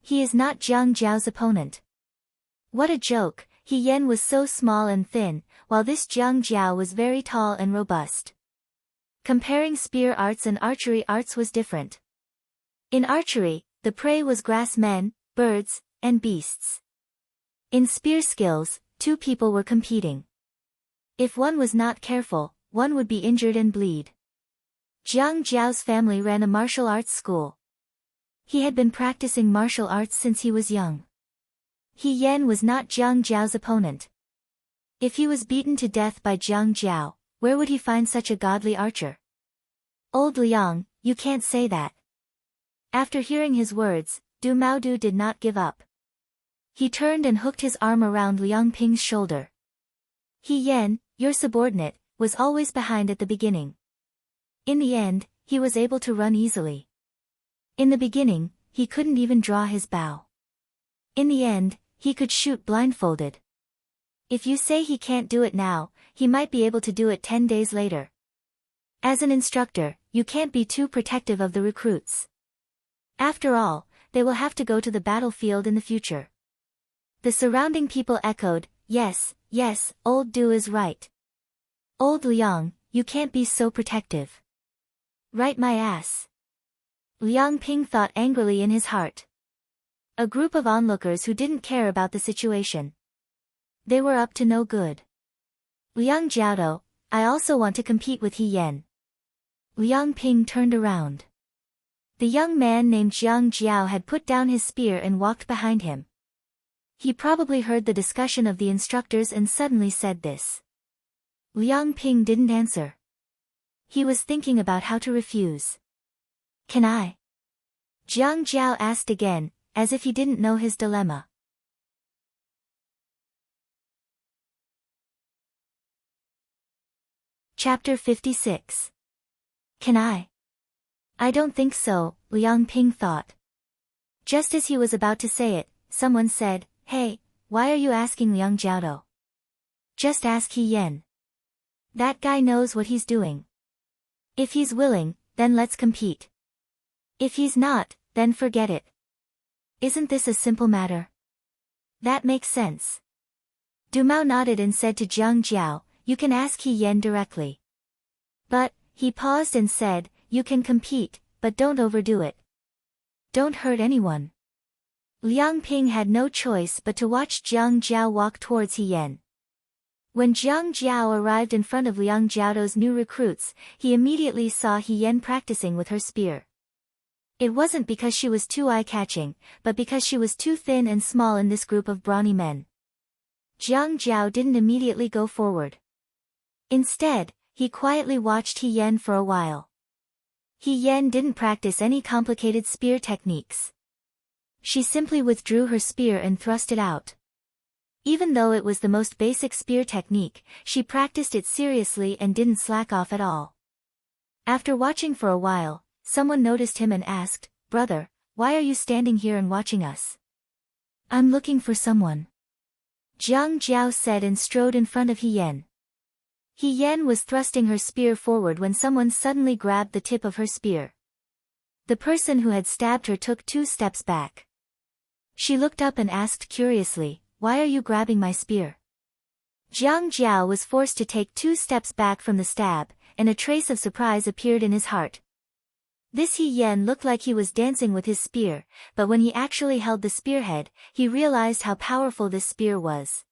He is not Jiang Jiao's opponent. What a joke, He Yan was so small and thin, while this Jiang Jiao was very tall and robust. Comparing spear arts and archery arts was different. In archery, the prey was grass men, birds, and beasts. In spear skills, two people were competing. If one was not careful, one would be injured and bleed. Jiang Jiao's family ran a martial arts school. He had been practicing martial arts since he was young. He Yan was not Jiang Jiao's opponent. If he was beaten to death by Jiang Jiao, where would he find such a godly archer? Old Liang, you can't say that. After hearing his words, Du Maodu did not give up. He turned and hooked his arm around Liang Ping's shoulder. He Yan, your subordinate, was always behind at the beginning. In the end, he was able to run easily. In the beginning, he couldn't even draw his bow. In the end, he could shoot blindfolded. If you say he can't do it now, he might be able to do it 10 days later. As an instructor, you can't be too protective of the recruits. After all, they will have to go to the battlefield in the future. The surrounding people echoed, yes, yes, old Du is right. Old Liang, you can't be so protective. Right my ass. Liang Ping thought angrily in his heart. A group of onlookers who didn't care about the situation. They were up to no good. Liang Jiao, I also want to compete with He Yan. Liang Ping turned around. The young man named Jiang Jiao had put down his spear and walked behind him. He probably heard the discussion of the instructors and suddenly said this. Liang Ping didn't answer. He was thinking about how to refuse. Can I? Jiang Jiao asked again, as if he didn't know his dilemma. Chapter 56. Can I? I don't think so, Liang Ping thought. Just as he was about to say it, someone said, Hey, why are you asking Liang Jiao? Just ask He Yan. That guy knows what he's doing. If he's willing, then let's compete. If he's not, then forget it. Isn't this a simple matter? That makes sense. Du Mao nodded and said to Jiang Jiao, you can ask He Yan directly. But, he paused and said, you can compete, but don't overdo it. Don't hurt anyone. Liang Ping had no choice but to watch Jiang Jiao walk towards He Yan. When Jiang Jiao arrived in front of Liang Jiao's new recruits, he immediately saw He Yan practicing with her spear. It wasn't because she was too eye-catching, but because she was too thin and small in this group of brawny men. Jiang Jiao didn't immediately go forward. Instead, he quietly watched He Yan for a while. He Yan didn't practice any complicated spear techniques. She simply withdrew her spear and thrust it out. Even though it was the most basic spear technique, she practiced it seriously and didn't slack off at all. After watching for a while, someone noticed him and asked, Brother, why are you standing here and watching us? I'm looking for someone. Jiang Jiao said and strode in front of He Yan. He Yan was thrusting her spear forward when someone suddenly grabbed the tip of her spear. The person who had stabbed her took 2 steps back. She looked up and asked curiously, Why are you grabbing my spear? Jiang Jiao was forced to take 2 steps back from the stab, and a trace of surprise appeared in his heart. This He Yan looked like he was dancing with his spear, but when he actually held the spearhead, he realized how powerful this spear was.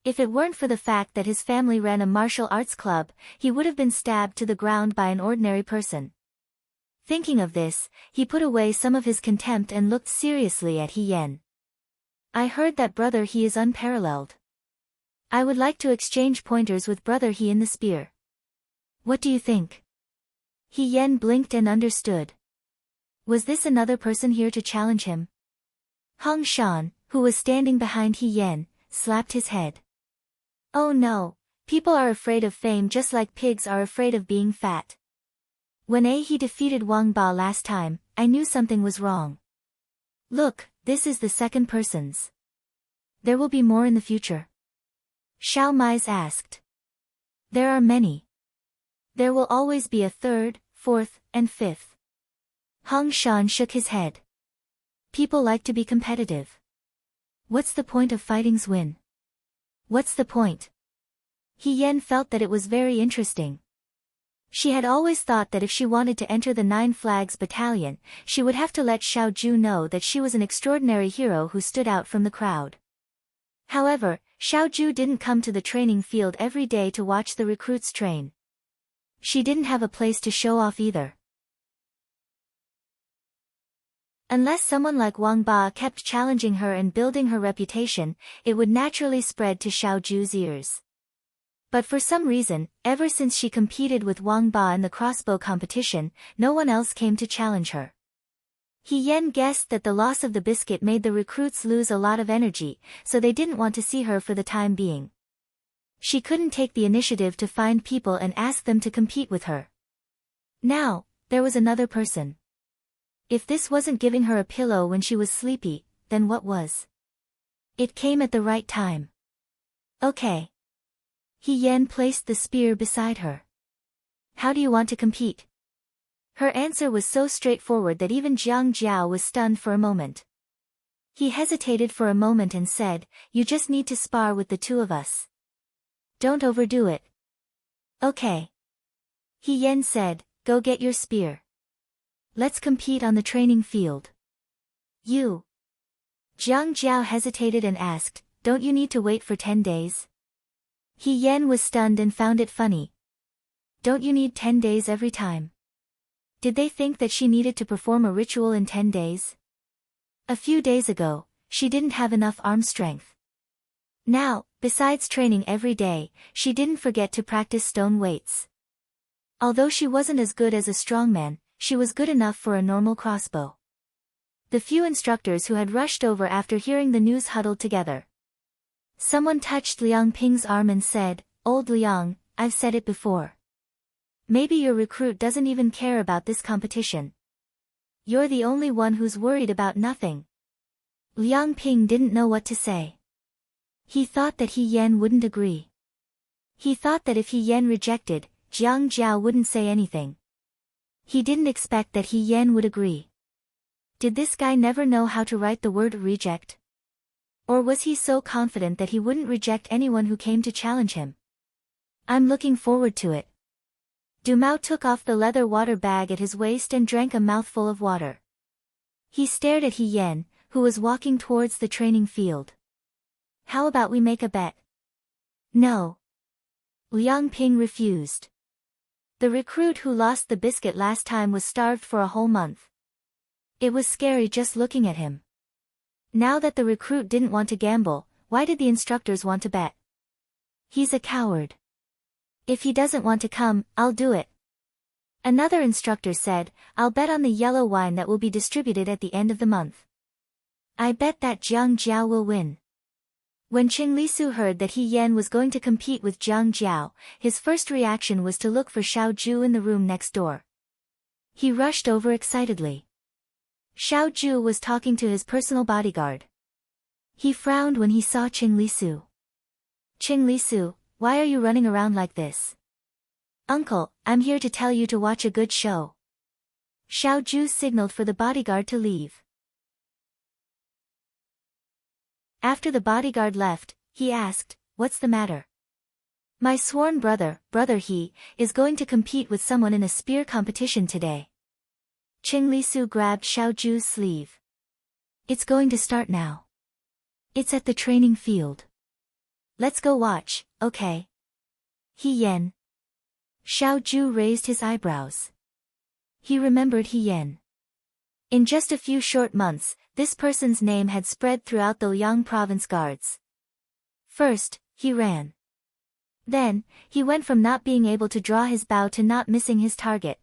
If it weren't for the fact that his family ran a martial arts club, he would have been stabbed to the ground by an ordinary person. Thinking of this, he put away some of his contempt and looked seriously at He Yan. I heard that Brother He is unparalleled. I would like to exchange pointers with Brother He in the spear. What do you think? He Yan blinked and understood. Was this another person here to challenge him? Hong Shan, who was standing behind He Yan, slapped his head. Oh no, people are afraid of fame just like pigs are afraid of being fat. When he defeated Wang Ba last time, I knew something was wrong. Look, this is the second person's. There will be more in the future. Xiao Mais asked. There are many. There will always be a 3rd, 4th, and 5th. Hong Shan shook his head. People like to be competitive. What's the point of fighting's win? What's the point? He Yan felt that it was very interesting. She had always thought that if she wanted to enter the Nine Flags Battalion, she would have to let Xiao Ju know that she was an extraordinary hero who stood out from the crowd. However, Xiao Ju didn't come to the training field every day to watch the recruits train. She didn't have a place to show off either. Unless someone like Wang Ba kept challenging her and building her reputation, it would naturally spread to Xiao Ju's ears. But for some reason, ever since she competed with Wang Ba in the crossbow competition, no one else came to challenge her. He Yan guessed that the loss of the biscuit made the recruits lose a lot of energy, so they didn't want to see her for the time being. She couldn't take the initiative to find people and ask them to compete with her. Now, there was another person. If this wasn't giving her a pillow when she was sleepy, then what was? It came at the right time. Okay. He Yan placed the spear beside her. How do you want to compete? Her answer was so straightforward that even Jiang Jiao was stunned for a moment. He hesitated for a moment and said, "You just need to spar with the two of us. Don't overdo it." Okay. He Yan said, "Go get your spear. Let's compete on the training field." You. Jiang Jiao hesitated and asked, "Don't you need to wait for 10 days? He Yan was stunned and found it funny. Don't you need 10 days every time? Did they think that she needed to perform a ritual in 10 days? A few days ago, she didn't have enough arm strength. Now, besides training every day, she didn't forget to practice stone weights. Although she wasn't as good as a strongman, she was good enough for a normal crossbow. The few instructors who had rushed over after hearing the news huddled together. Someone touched Liang Ping's arm and said, "Old Liang, I've said it before. Maybe your recruit doesn't even care about this competition. You're the only one who's worried about nothing." Liang Ping didn't know what to say. He thought that He Yan wouldn't agree. He thought that if He Yan rejected, Jiang Jiao wouldn't say anything. He didn't expect that He Yan would agree. Did this guy never know how to write the word reject? Or was he so confident that he wouldn't reject anyone who came to challenge him? "I'm looking forward to it." Dumao took off the leather water bag at his waist and drank a mouthful of water. He stared at He Yan, who was walking towards the training field. "How about we make a bet?" "No." Liang Ping refused. The recruit who lost the biscuit last time was starved for a whole month. It was scary just looking at him. Now that the recruit didn't want to gamble, why did the instructors want to bet? He's a coward. If he doesn't want to come, I'll do it. Another instructor said, "I'll bet on the yellow wine that will be distributed at the end of the month. I bet that Jiang Jiao will win." When Qing Lisu heard that He Yan was going to compete with Jiang Jiao, his first reaction was to look for Xiao Ju in the room next door. He rushed over excitedly. Xiao Ju was talking to his personal bodyguard. He frowned when he saw Qing Lisu. "Qing Lisu, why are you running around like this?" "Uncle, I'm here to tell you to watch a good show." Xiao Ju signaled for the bodyguard to leave. After the bodyguard left, he asked, "What's the matter?" "My sworn brother He, is going to compete with someone in a spear competition today." Qing Lisu grabbed Xiao Ju's sleeve. "It's going to start now. It's at the training field. Let's go watch, okay?" He Yan. Xiao Ju raised his eyebrows. He remembered He Yan. In just a few short months, this person's name had spread throughout the Liang province guards. First, he ran. Then, he went from not being able to draw his bow to not missing his target.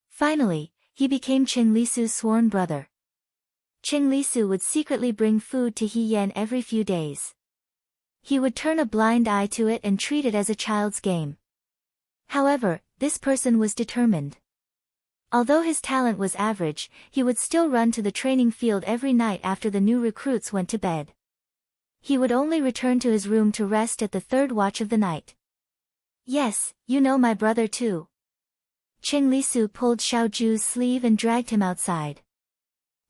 Finally, he became Qing Lisu's sworn brother. Qing Lisu would secretly bring food to He Yan every few days. He would turn a blind eye to it and treat it as a child's game. However, this person was determined. Although his talent was average, he would still run to the training field every night after the new recruits went to bed. He would only return to his room to rest at the third watch of the night. "Yes, you know my brother too." Qing Lisu pulled Xiao Ju's sleeve and dragged him outside.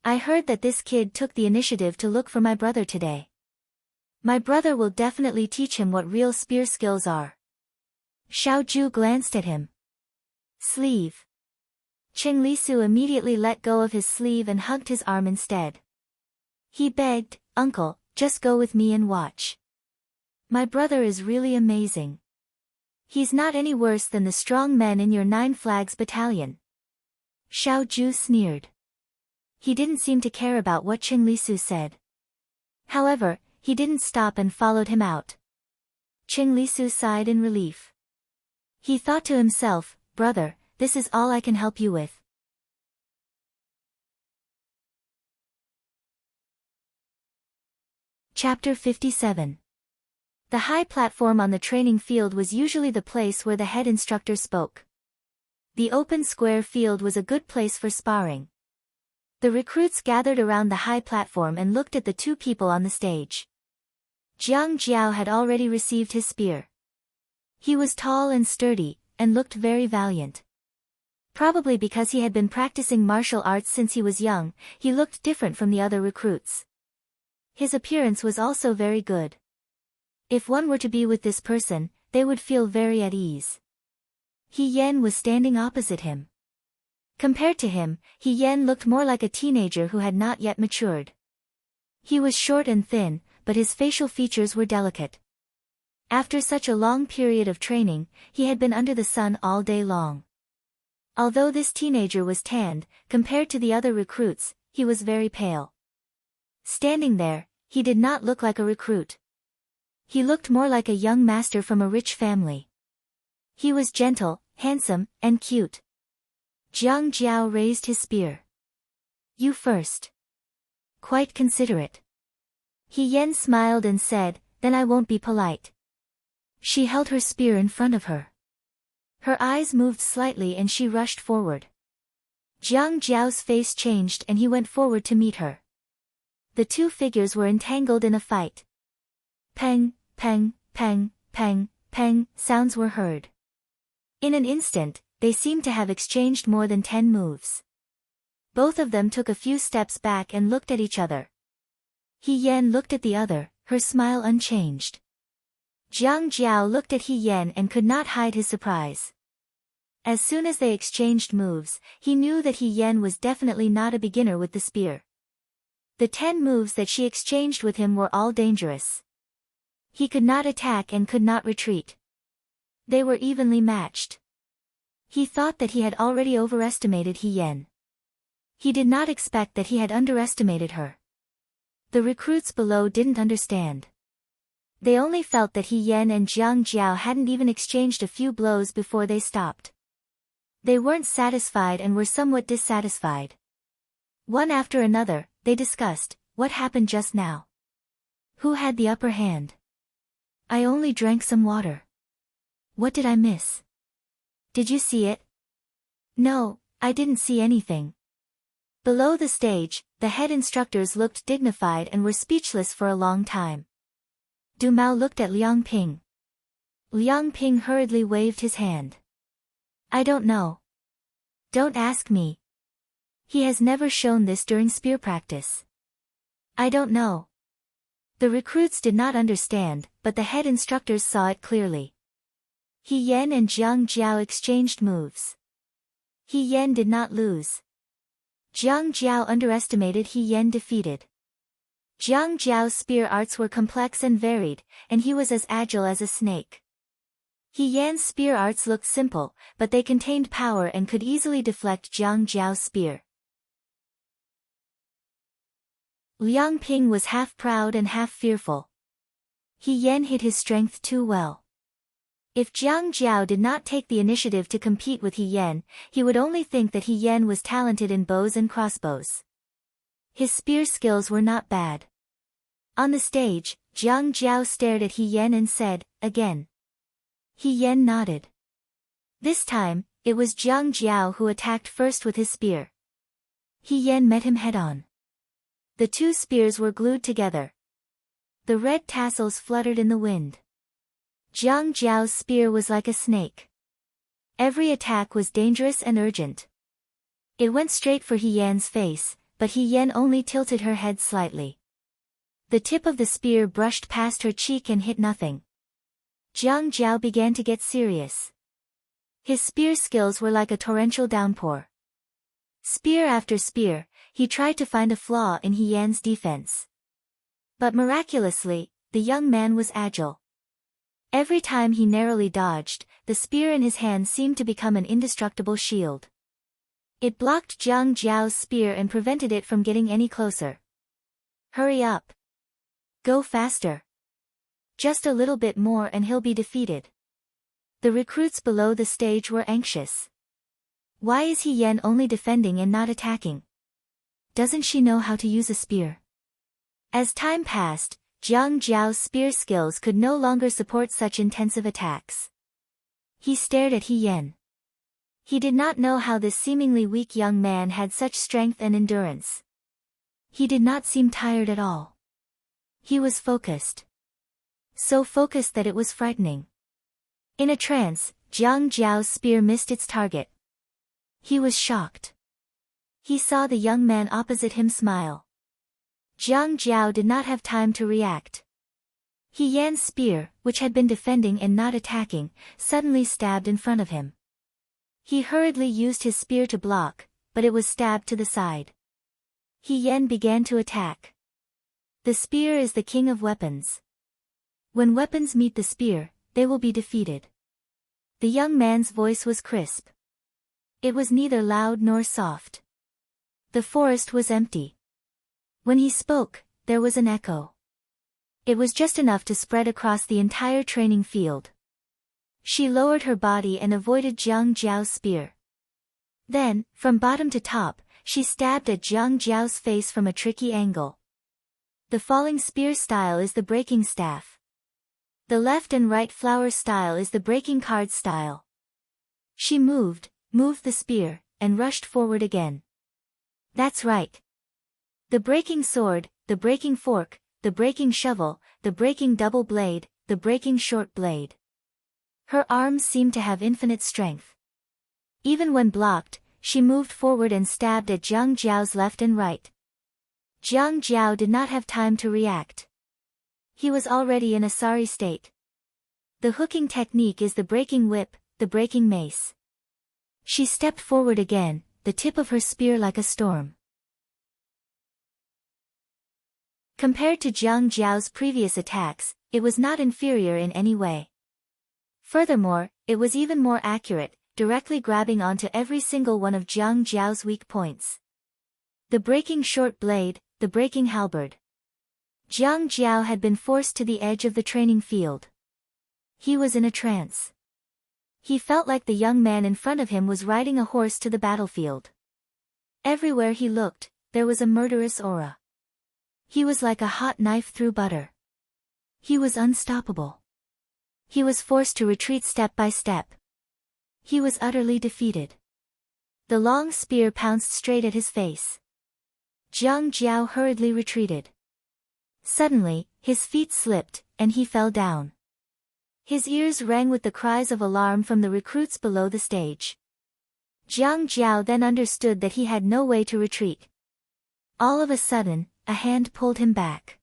"I heard that this kid took the initiative to look for my brother today. My brother will definitely teach him what real spear skills are." Xiao Ju glanced at him. Sleeve. Cheng Lisu immediately let go of his sleeve and hugged his arm instead. He begged, "Uncle, just go with me and watch. My brother is really amazing. He's not any worse than the strong men in your Nine Flags battalion." Xiao Ju sneered. He didn't seem to care about what Cheng Lisu said. However, he didn't stop and followed him out. Cheng Lisu sighed in relief. He thought to himself, "Brother, this is all I can help you with." Chapter 57. The high platform on the training field was usually the place where the head instructor spoke. The open square field was a good place for sparring. The recruits gathered around the high platform and looked at the two people on the stage. Jiang Jiao had already received his spear. He was tall and sturdy, and looked very valiant. Probably because he had been practicing martial arts since he was young, he looked different from the other recruits. His appearance was also very good. If one were to be with this person, they would feel very at ease. He Yan was standing opposite him. Compared to him, He Yan looked more like a teenager who had not yet matured. He was short and thin, but his facial features were delicate. After such a long period of training, he had been under the sun all day long. Although this teenager was tanned, compared to the other recruits, he was very pale. Standing there, he did not look like a recruit. He looked more like a young master from a rich family. He was gentle, handsome, and cute. Jiang Jiao raised his spear. "You first." Quite considerate. He Yan smiled and said, "Then I won't be polite." She held her spear in front of her. Her eyes moved slightly and she rushed forward. Jiang Jiao's face changed and he went forward to meet her. The two figures were entangled in a fight. Peng, peng, peng, peng, peng, sounds were heard. In an instant, they seemed to have exchanged more than 10 moves. Both of them took a few steps back and looked at each other. He Yan looked at the other, her smile unchanged. Jiang Jiao looked at He Yan and could not hide his surprise. As soon as they exchanged moves, he knew that He Yan was definitely not a beginner with the spear. The 10 moves that she exchanged with him were all dangerous. He could not attack and could not retreat. They were evenly matched. He thought that he had already overestimated He Yan. He did not expect that he had underestimated her. The recruits below didn't understand. They only felt that He Yan and Jiang Jiao hadn't even exchanged a few blows before they stopped. They weren't satisfied and were somewhat dissatisfied. One after another, they discussed, "What happened just now? Who had the upper hand? I only drank some water. What did I miss? Did you see it?" "No, I didn't see anything." Below the stage, the head instructors looked dignified and were speechless for a long time. Du Mao looked at Liang Ping. Liang Ping hurriedly waved his hand. "I don't know. Don't ask me. He has never shown this during spear practice. I don't know." The recruits did not understand, but the head instructors saw it clearly. He Yan and Jiang Jiao exchanged moves. He Yan did not lose. Jiang Jiao underestimated, He Yan defeated. Jiang Jiao's spear arts were complex and varied, and he was as agile as a snake. He Yan's spear arts looked simple, but they contained power and could easily deflect Jiang Jiao's spear. Liang Ping was half proud and half fearful. He Yan hid his strength too well. If Jiang Jiao did not take the initiative to compete with He Yan, he would only think that He Yan was talented in bows and crossbows. His spear skills were not bad. On the stage, Jiang Jiao stared at He Yan and said, "Again." He Yan nodded. This time, it was Jiang Jiao who attacked first with his spear. He Yan met him head-on. The two spears were glued together. The red tassels fluttered in the wind. Jiang Jiao's spear was like a snake. Every attack was dangerous and urgent. It went straight for He Yan's face, but He Yan only tilted her head slightly. The tip of the spear brushed past her cheek and hit nothing. Jiang Jiao began to get serious. His spear skills were like a torrential downpour. Spear after spear, he tried to find a flaw in He Yan's defense. But miraculously, the young man was agile. Every time he narrowly dodged, the spear in his hand seemed to become an indestructible shield. It blocked Jiang Jiao's spear and prevented it from getting any closer. Hurry up. Go faster. Just a little bit more and he'll be defeated. The recruits below the stage were anxious. Why is He Yan only defending and not attacking? Doesn't she know how to use a spear? As time passed, Jiang Jiao's spear skills could no longer support such intensive attacks. He stared at He Yan. He did not know how this seemingly weak young man had such strength and endurance. He did not seem tired at all. He was focused. So focused that it was frightening. In a trance, Jiang Jiao's spear missed its target. He was shocked. He saw the young man opposite him smile. Jiang Jiao did not have time to react. He Yan's spear, which had been defending and not attacking, suddenly stabbed in front of him. He hurriedly used his spear to block, but it was stabbed to the side. He Yan began to attack. The spear is the king of weapons. When weapons meet the spear, they will be defeated. The young man's voice was crisp. It was neither loud nor soft. The forest was empty. When he spoke, there was an echo. It was just enough to spread across the entire training field. She lowered her body and avoided Jiang Jiao's spear. Then, from bottom to top, she stabbed at Jiang Jiao's face from a tricky angle. The falling spear style is the breaking staff. The left and right flower style is the breaking card style. She moved the spear, and rushed forward again. That's right. The breaking sword, the breaking fork, the breaking shovel, the breaking double blade, the breaking short blade. Her arms seemed to have infinite strength. Even when blocked, she moved forward and stabbed at Jiang Jiao's left and right. Jiang Jiao did not have time to react. He was already in a sorry state. The hooking technique is the breaking whip, the breaking mace. She stepped forward again, the tip of her spear like a storm. Compared to Jiang Jiao's previous attacks, it was not inferior in any way. Furthermore, it was even more accurate, directly grabbing onto every single one of Jiang Jiao's weak points. The breaking short blade, the breaking halberd. Jiang Jiao had been forced to the edge of the training field. He was in a trance. He felt like the young man in front of him was riding a horse to the battlefield. Everywhere he looked, there was a murderous aura. He was like a hot knife through butter. He was unstoppable. He was forced to retreat step by step. He was utterly defeated. The long spear pounced straight at his face. Jiang Jiao hurriedly retreated. Suddenly, his feet slipped, and he fell down. His ears rang with the cries of alarm from the recruits below the stage. Jiang Jiao then understood that he had no way to retreat. All of a sudden, a hand pulled him back.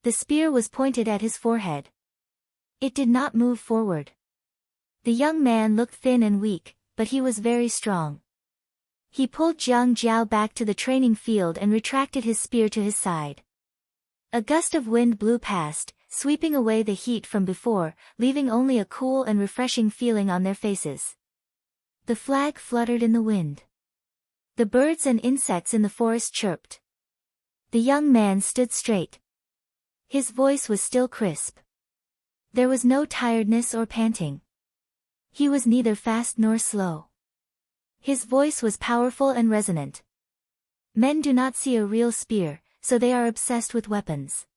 The spear was pointed at his forehead. It did not move forward. The young man looked thin and weak, but he was very strong. He pulled Jiang Jiao back to the training field and retracted his spear to his side. A gust of wind blew past, sweeping away the heat from before, leaving only a cool and refreshing feeling on their faces. The flag fluttered in the wind. The birds and insects in the forest chirped. The young man stood straight. His voice was still crisp. There was no tiredness or panting. He was neither fast nor slow. His voice was powerful and resonant. Men do not see a real spear, so they are obsessed with weapons.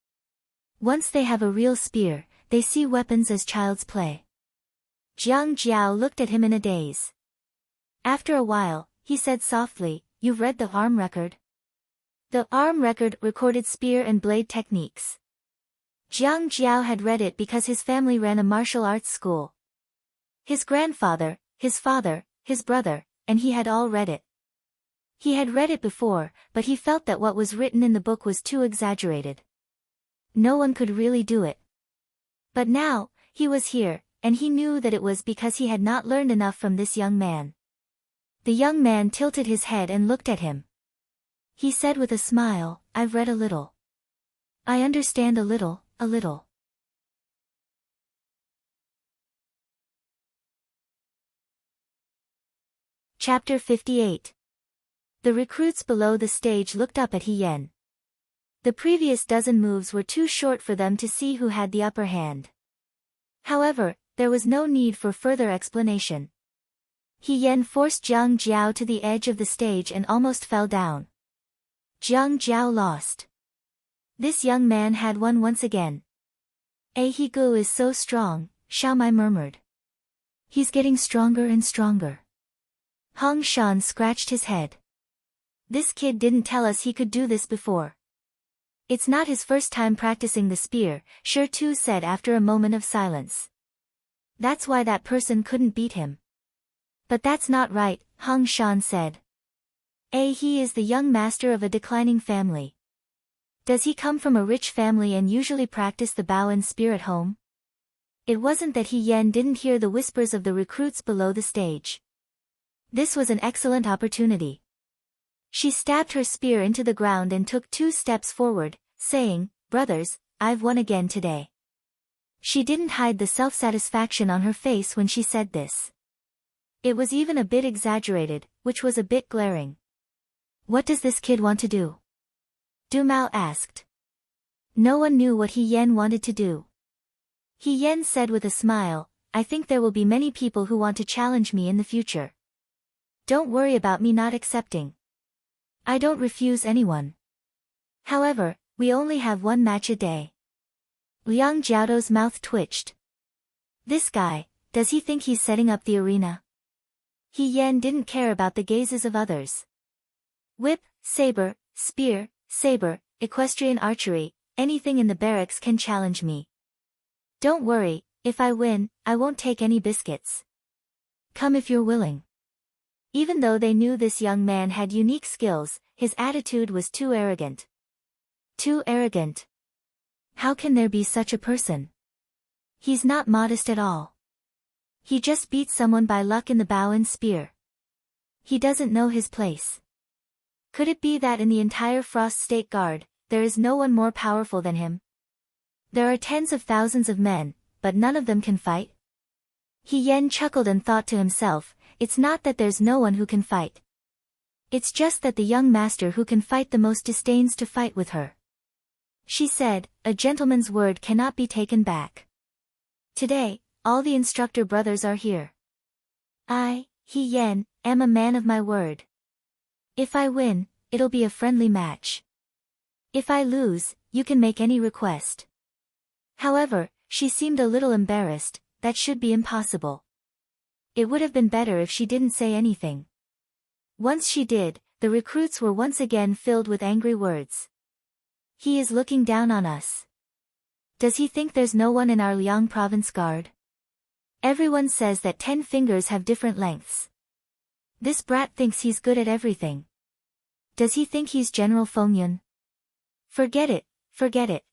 Once they have a real spear, they see weapons as child's play. Jiang Jiao looked at him in a daze. After a while, he said softly, "You've read the arm record?" The arm record recorded spear and blade techniques. Jiang Jiao had read it because his family ran a martial arts school. His grandfather, his father, his brother, and he had all read it. He had read it before, but he felt that what was written in the book was too exaggerated. No one could really do it. But now, he was here, and he knew that it was because he had not learned enough from this young man. The young man tilted his head and looked at him. He said with a smile, "I've read a little. I understand a little, a little." Chapter 58. The recruits below the stage looked up at He Yen. The previous dozen moves were too short for them to see who had the upper hand. However, there was no need for further explanation. He Yen forced Jiang Jiao to the edge of the stage and almost fell down. Jiang Jiao lost. This young man had won once again. He Gu is so strong, Xiao Mai murmured. He's getting stronger and stronger. Hong Shan scratched his head. This kid didn't tell us he could do this before. It's not his first time practicing the spear, Shi Tu said after a moment of silence. That's why that person couldn't beat him. But that's not right, Hong Shan said. He is the young master of a declining family. Does he come from a rich family and usually practice the bow and spear at home? It wasn't that He Yen didn't hear the whispers of the recruits below the stage. This was an excellent opportunity. She stabbed her spear into the ground and took 2 steps forward, saying, "Brothers, I've won again today." She didn't hide the self-satisfaction on her face when she said this. It was even a bit exaggerated, which was a bit glaring. What does this kid want to do? Du Mao asked. No one knew what He Yen wanted to do. He Yen said with a smile, "I think there will be many people who want to challenge me in the future. Don't worry about me not accepting. I don't refuse anyone. However, we only have 1 match a day." Liang Jiaodo's mouth twitched. This guy, does he think he's setting up the arena? He Yen didn't care about the gazes of others. Whip, saber, spear, saber, equestrian archery, anything in the barracks can challenge me. Don't worry, if I win, I won't take any biscuits. Come if you're willing. Even though they knew this young man had unique skills, his attitude was too arrogant. Too arrogant. How can there be such a person? He's not modest at all. He just beat someone by luck in the bow and spear. He doesn't know his place. Could it be that in the entire Frost State Guard, there is no one more powerful than him? There are tens of thousands of men, but none of them can fight? He Yen chuckled and thought to himself, it's not that there's no one who can fight. It's just that the young master who can fight the most disdains to fight with her. She said, "A gentleman's word cannot be taken back. Today, all the instructor brothers are here. I, He Yen, am a man of my word. If I win, it'll be a friendly match. If I lose, you can make any request." However, she seemed a little embarrassed. That should be impossible. It would have been better if she didn't say anything. Once she did, the recruits were once again filled with angry words. He is looking down on us. Does he think there's no one in our Liang province guard? Everyone says that 10 fingers have different lengths. This brat thinks he's good at everything. Does he think he's General Fengyun? Forget it, forget it.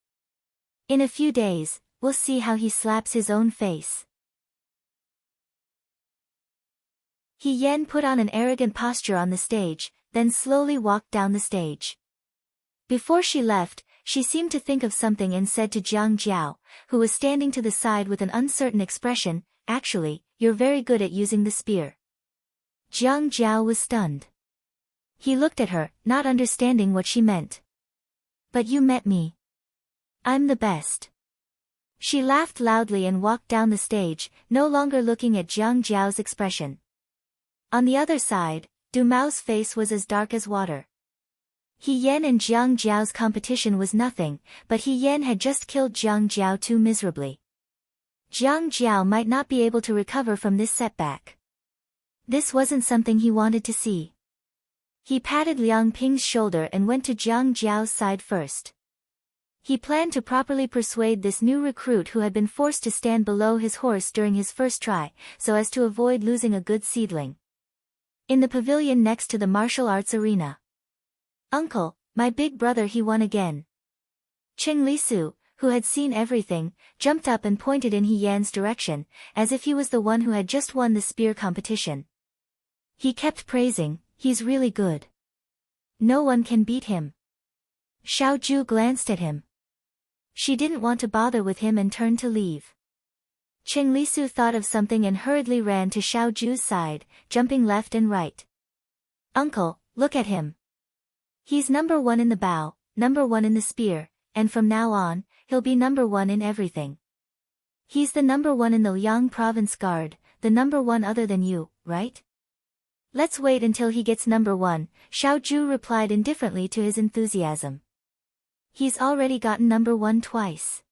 In a few days, we'll see how he slaps his own face. He Yen put on an arrogant posture on the stage, then slowly walked down the stage. Before she left, she seemed to think of something and said to Jiang Jiao, who was standing to the side with an uncertain expression, "Actually, you're very good at using the spear." Jiang Jiao was stunned. He looked at her, not understanding what she meant. "But you met me. I'm the best." She laughed loudly and walked down the stage, no longer looking at Jiang Jiao's expression. On the other side, Du Mao's face was as dark as water. He Yen and Jiang Jiao's competition was nothing, but He Yen had just killed Jiang Jiao too miserably. Jiang Jiao might not be able to recover from this setback. This wasn't something he wanted to see. He patted Liang Ping's shoulder and went to Jiang Jiao's side first. He planned to properly persuade this new recruit who had been forced to stand below his horse during his first try, so as to avoid losing a good seedling. In the pavilion next to the martial arts arena. "Uncle, my big brother he won again." Cheng Lisu, who had seen everything, jumped up and pointed in He Yan's direction, as if he was the one who had just won the spear competition. He kept praising, "He's really good. No one can beat him." Xiaoju glanced at him. She didn't want to bother with him and turned to leave. Qing Lisu thought of something and hurriedly ran to Xiaoju's side, jumping left and right. "Uncle, look at him. He's number 1 in the bow, number 1 in the spear, and from now on, he'll be number 1 in everything. He's the number 1 in the Liang Province Guard, the number 1 other than you, right?" "Let's wait until he gets number 1, Xiaoju replied indifferently to his enthusiasm. "He's already gotten number 1 twice.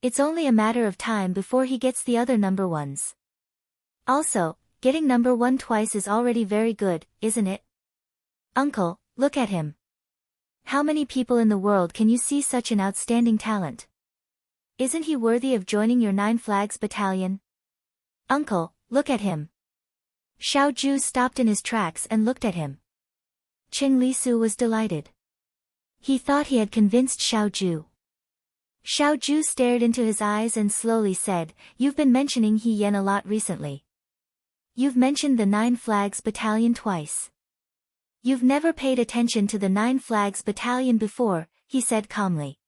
It's only a matter of time before he gets the other number 1s. Also, getting number 1 twice is already very good, isn't it? Uncle, look at him. How many people in the world can you see such an outstanding talent? Isn't he worthy of joining your 9 Flags battalion? Uncle, look at him." Xiaoju stopped in his tracks and looked at him. Qing Lisu was delighted. He thought he had convinced Xiaoju. Xiaoju stared into his eyes and slowly said, "You've been mentioning He Yan a lot recently. You've mentioned the 9 Flags battalion twice. You've never paid attention to the 9 Flags battalion before," he said calmly.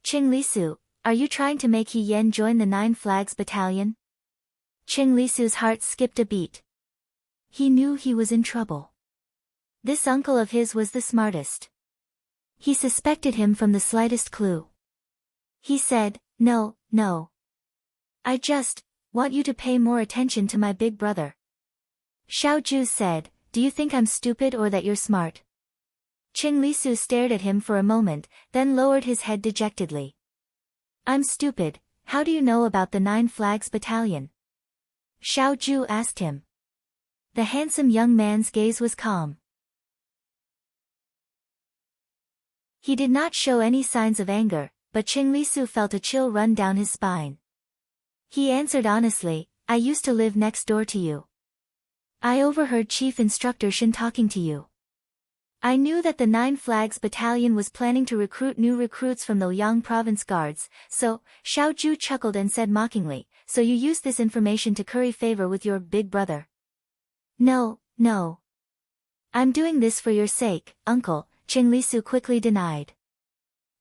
"Qing Lisu, are you trying to make He Yan join the 9 Flags battalion?" Qing Lisu's heart skipped a beat. He knew he was in trouble. This uncle of his was the smartest. He suspected him from the slightest clue. He said, "No, no. I just want you to pay more attention to my big brother." Xiaoju said, "Do you think I'm stupid or that you're smart?" Qing Lisu stared at him for a moment, then lowered his head dejectedly. "I'm stupid. How do you know about the 9 Flags battalion?" Xiaoju asked him. The handsome young man's gaze was calm. He did not show any signs of anger, but Qing Lisu felt a chill run down his spine. He answered honestly, "I used to live next door to you. I overheard Chief Instructor Shin talking to you. I knew that the 9 Flags battalion was planning to recruit new recruits from the Liang Province Guards, so," Xiaoju chuckled and said mockingly, "so you used this information to curry favor with your big brother?" "No, no. I'm doing this for your sake, uncle," Qing Lisu quickly denied.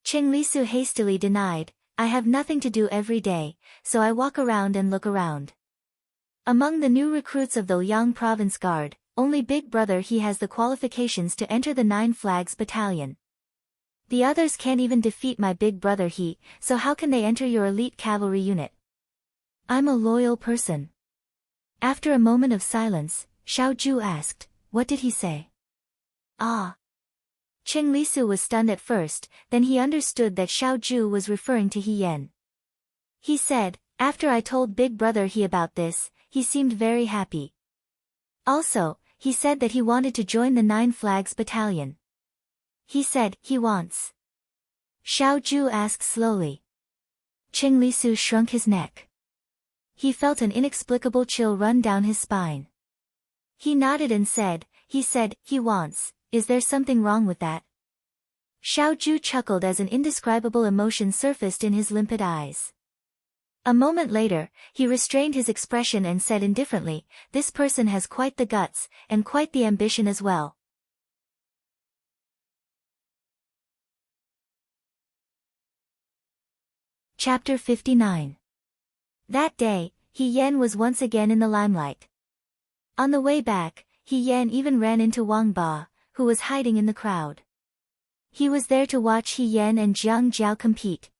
Qing Lisu hastily denied, "I have nothing to do every day, so I walk around and look around. Among the new recruits of the Liang Province Guard, only Big Brother he has the qualifications to enter the 9 Flags battalion. The others can't even defeat my Big Brother he, so how can they enter your elite cavalry unit? I'm a loyal person." After a moment of silence, Xiaoju asked, "What did he say?" "Ah." Qing Lisu was stunned at first, then he understood that Xiaoju was referring to He Yan. He said, "After I told Big Brother he about this, he seemed very happy. Also, he said that he wanted to join the 9 Flags battalion." "He said, he wants?" Xiaoju asked slowly. Qing Lisu shrunk his neck. He felt an inexplicable chill run down his spine. He nodded and said, "He said, he wants. Is there something wrong with that?" Xiaoju chuckled as an indescribable emotion surfaced in his limpid eyes. A moment later, he restrained his expression and said indifferently, "This person has quite the guts, and quite the ambition as well." Chapter 59. That day, He Yan was once again in the limelight. On the way back, He Yan even ran into Wang Ba, who was hiding in the crowd. He was there to watch He Yan and Jiang Jiao compete.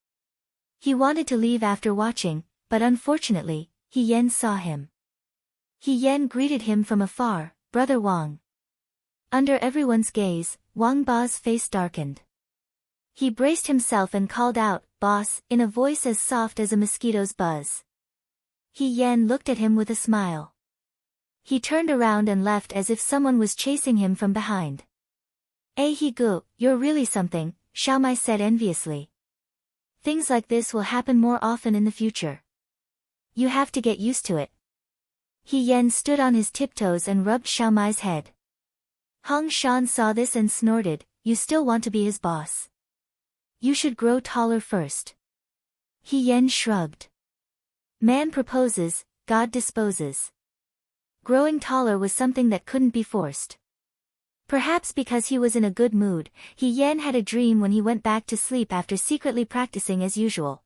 He wanted to leave after watching, but unfortunately, He Yan saw him. He Yan greeted him from afar, "Brother Wang." Under everyone's gaze, Wang Ba's face darkened. He braced himself and called out, "Boss," in a voice as soft as a mosquito's buzz. He Yan looked at him with a smile. He turned around and left as if someone was chasing him from behind. He Gu, you're really something," Xiaomai said enviously. "Things like this will happen more often in the future. You have to get used to it." He Yan stood on his tiptoes and rubbed Xiaomai's head. Hong Shan saw this and snorted, "You still want to be his boss? You should grow taller first." He Yan shrugged. Man proposes, God disposes. Growing taller was something that couldn't be forced. Perhaps because he was in a good mood, He Yan had a dream when he went back to sleep after secretly practicing as usual.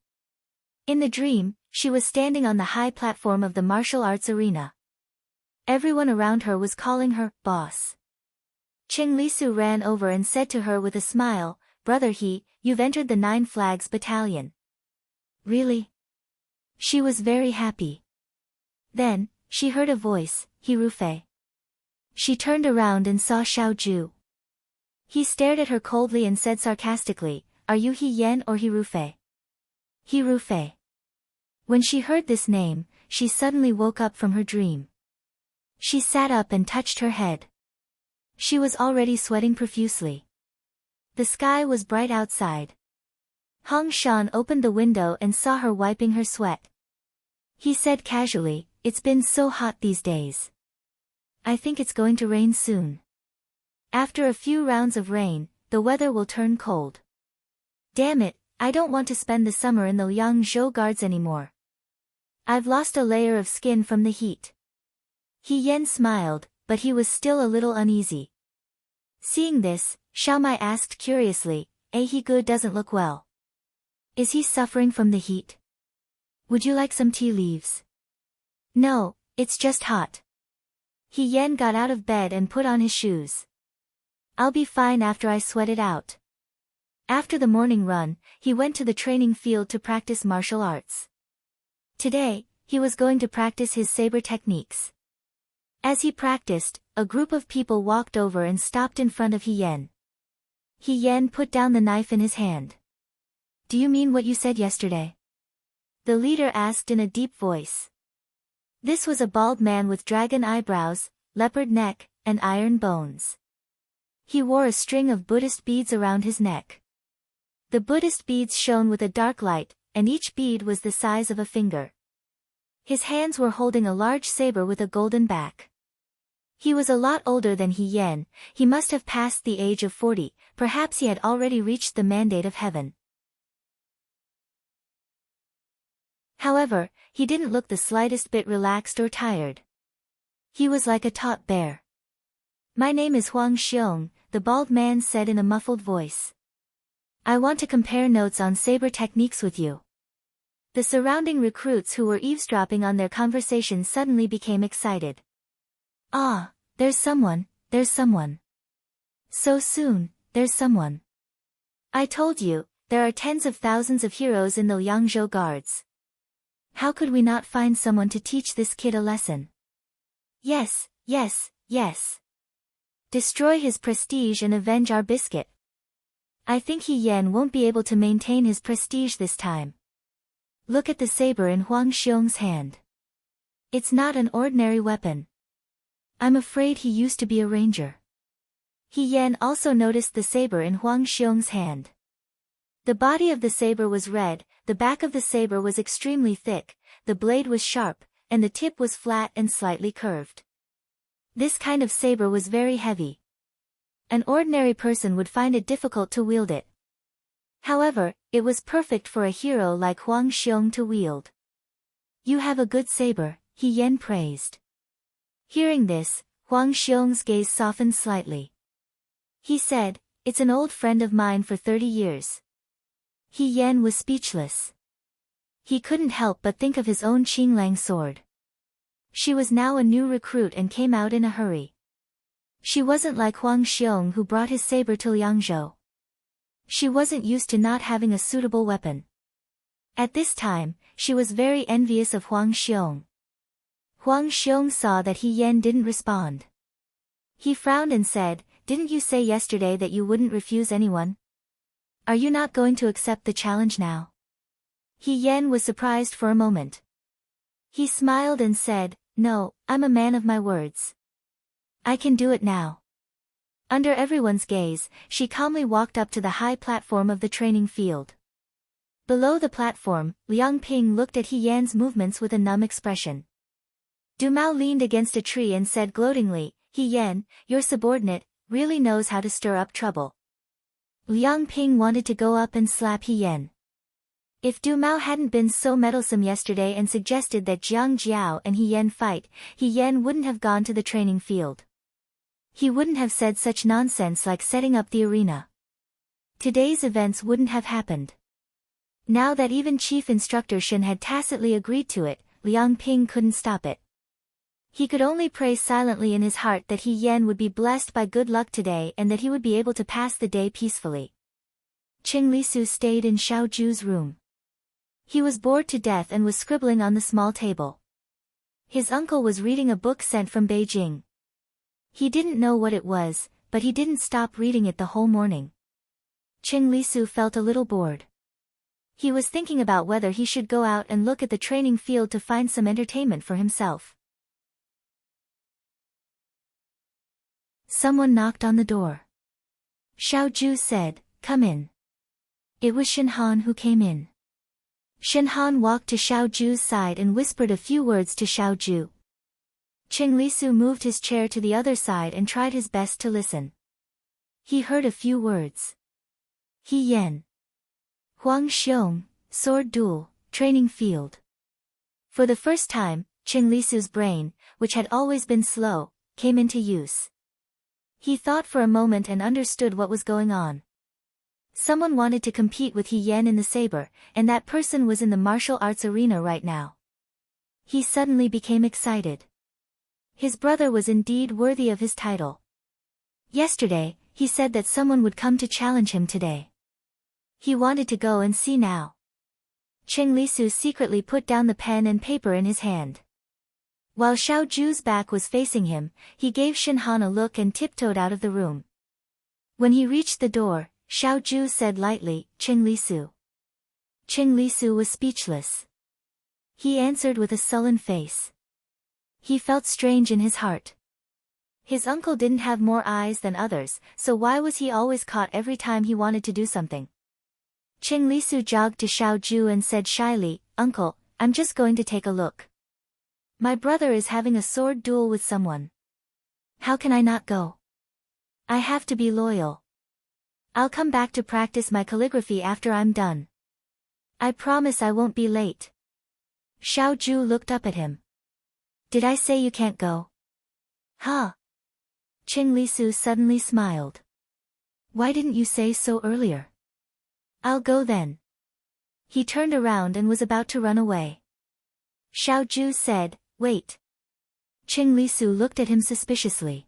In the dream, she was standing on the high platform of the martial arts arena. Everyone around her was calling her, boss. Cheng Lisu ran over and said to her with a smile, Brother He, you've entered the 9 Flags Battalion. Really? She was very happy. Then, she heard a voice, He Rufei. She turned around and saw Xiao Ju. He stared at her coldly and said sarcastically, Are you He Yan or He Rufei? He Rufei. When she heard this name, she suddenly woke up from her dream. She sat up and touched her head. She was already sweating profusely. The sky was bright outside. Hong Shan opened the window and saw her wiping her sweat. He said casually, It's been so hot these days. I think it's going to rain soon. After a few rounds of rain, the weather will turn cold. Damn it, I don't want to spend the summer in the Liangzhou Guards anymore. I've lost a layer of skin from the heat. He Yan smiled, but he was still a little uneasy. Seeing this, Xiaomai asked curiously, He Gu doesn't look well. Is he suffering from the heat? Would you like some tea leaves? No, it's just hot. He Yan got out of bed and put on his shoes. I'll be fine after I sweat it out. After the morning run, he went to the training field to practice martial arts. Today, he was going to practice his saber techniques. As he practiced, a group of people walked over and stopped in front of He Yan. He Yan put down the knife in his hand. Do you mean what you said yesterday? The leader asked in a deep voice. This was a bald man with dragon eyebrows, leopard neck, and iron bones. He wore a string of Buddhist beads around his neck. The Buddhist beads shone with a dark light, and each bead was the size of a finger. His hands were holding a large saber with a golden back. He was a lot older than He Yan, he must have passed the age of 40, perhaps he had already reached the mandate of heaven. However, he didn't look the slightest bit relaxed or tired. He was like a taut bear. My name is Huang Xiong, the bald man said in a muffled voice. I want to compare notes on saber techniques with you. The surrounding recruits who were eavesdropping on their conversation suddenly became excited. Ah, there's someone, there's someone. So soon, there's someone. I told you, there are tens of thousands of heroes in the Liangzhou Guards. How could we not find someone to teach this kid a lesson? Yes, yes, yes. Destroy his prestige and avenge our biscuit. I think He Yan won't be able to maintain his prestige this time. Look at the saber in Huang Xiong's hand. It's not an ordinary weapon. I'm afraid he used to be a ranger. He Yan also noticed the saber in Huang Xiong's hand. The body of the saber was red, the back of the saber was extremely thick, the blade was sharp, and the tip was flat and slightly curved. This kind of saber was very heavy. An ordinary person would find it difficult to wield it. However, it was perfect for a hero like Huang Xiong to wield. You have a good saber, He Yan praised. Hearing this, Huang Xiong's gaze softened slightly. He said, It's an old friend of mine for 30 years. He Yan was speechless. He couldn't help but think of his own Qinglang sword. She was now a new recruit and came out in a hurry. She wasn't like Huang Xiong who brought his saber to Liangzhou. She wasn't used to not having a suitable weapon. At this time, she was very envious of Huang Xiong. Huang Xiong saw that He Yan didn't respond. He frowned and said, Didn't you say yesterday that you wouldn't refuse anyone? Are you not going to accept the challenge now? He Yan was surprised for a moment. He smiled and said, No, I'm a man of my words. I can do it now. Under everyone's gaze, she calmly walked up to the high platform of the training field. Below the platform, Liang Ping looked at He Yan's movements with a numb expression. Du Mao leaned against a tree and said gloatingly, He Yan, your subordinate, really knows how to stir up trouble. Liang Ping wanted to go up and slap He Yan. If Du Mao hadn't been so meddlesome yesterday and suggested that Jiang Jiao and He Yan fight, He Yan wouldn't have gone to the training field. He wouldn't have said such nonsense like setting up the arena. Today's events wouldn't have happened. Now that even Chief Instructor Shen had tacitly agreed to it, Liang Ping couldn't stop it. He could only pray silently in his heart that He Yan would be blessed by good luck today and that he would be able to pass the day peacefully. Qing Lisu stayed in Xiao Zhu's room. He was bored to death and was scribbling on the small table. His uncle was reading a book sent from Beijing. He didn't know what it was, but he didn't stop reading it the whole morning. Qing Lisu felt a little bored. He was thinking about whether he should go out and look at the training field to find some entertainment for himself. Someone knocked on the door. Xiao Zhu said, "Come in." It was Shen Han who came in. Shen Han walked to Xiao Zhu's side and whispered a few words to Xiao Zhu. Qing Lisu moved his chair to the other side and tried his best to listen. He heard a few words. He Yan. Huang Xiong, sword duel, training field. For the first time, Qing Lisu's brain, which had always been slow, came into use. He thought for a moment and understood what was going on. Someone wanted to compete with He Yan in the saber, and that person was in the martial arts arena right now. He suddenly became excited. His brother was indeed worthy of his title. Yesterday, he said that someone would come to challenge him today. He wanted to go and see now. Qing Lisu secretly put down the pen and paper in his hand. While Xiao Zhu's back was facing him, he gave Shen Han a look and tiptoed out of the room. When he reached the door, Xiao Zhu said lightly, "Qing Lisu." Qing Lisu was speechless. He answered with a sullen face. He felt strange in his heart. His uncle didn't have more eyes than others, so why was he always caught every time he wanted to do something? Qing Lisu jogged to Xiao Zhu and said shyly, "Uncle, I'm just going to take a look. My brother is having a sword duel with someone. How can I not go? I have to be loyal. I'll come back to practice my calligraphy after I'm done. I promise I won't be late." Xiao Zhu looked up at him. "Did I say you can't go?" "Huh?" Qing Lisu suddenly smiled. "Why didn't you say so earlier?" "I'll go then." He turned around and was about to run away. Xiao Zhu said, "Wait." Qing Lisu looked at him suspiciously.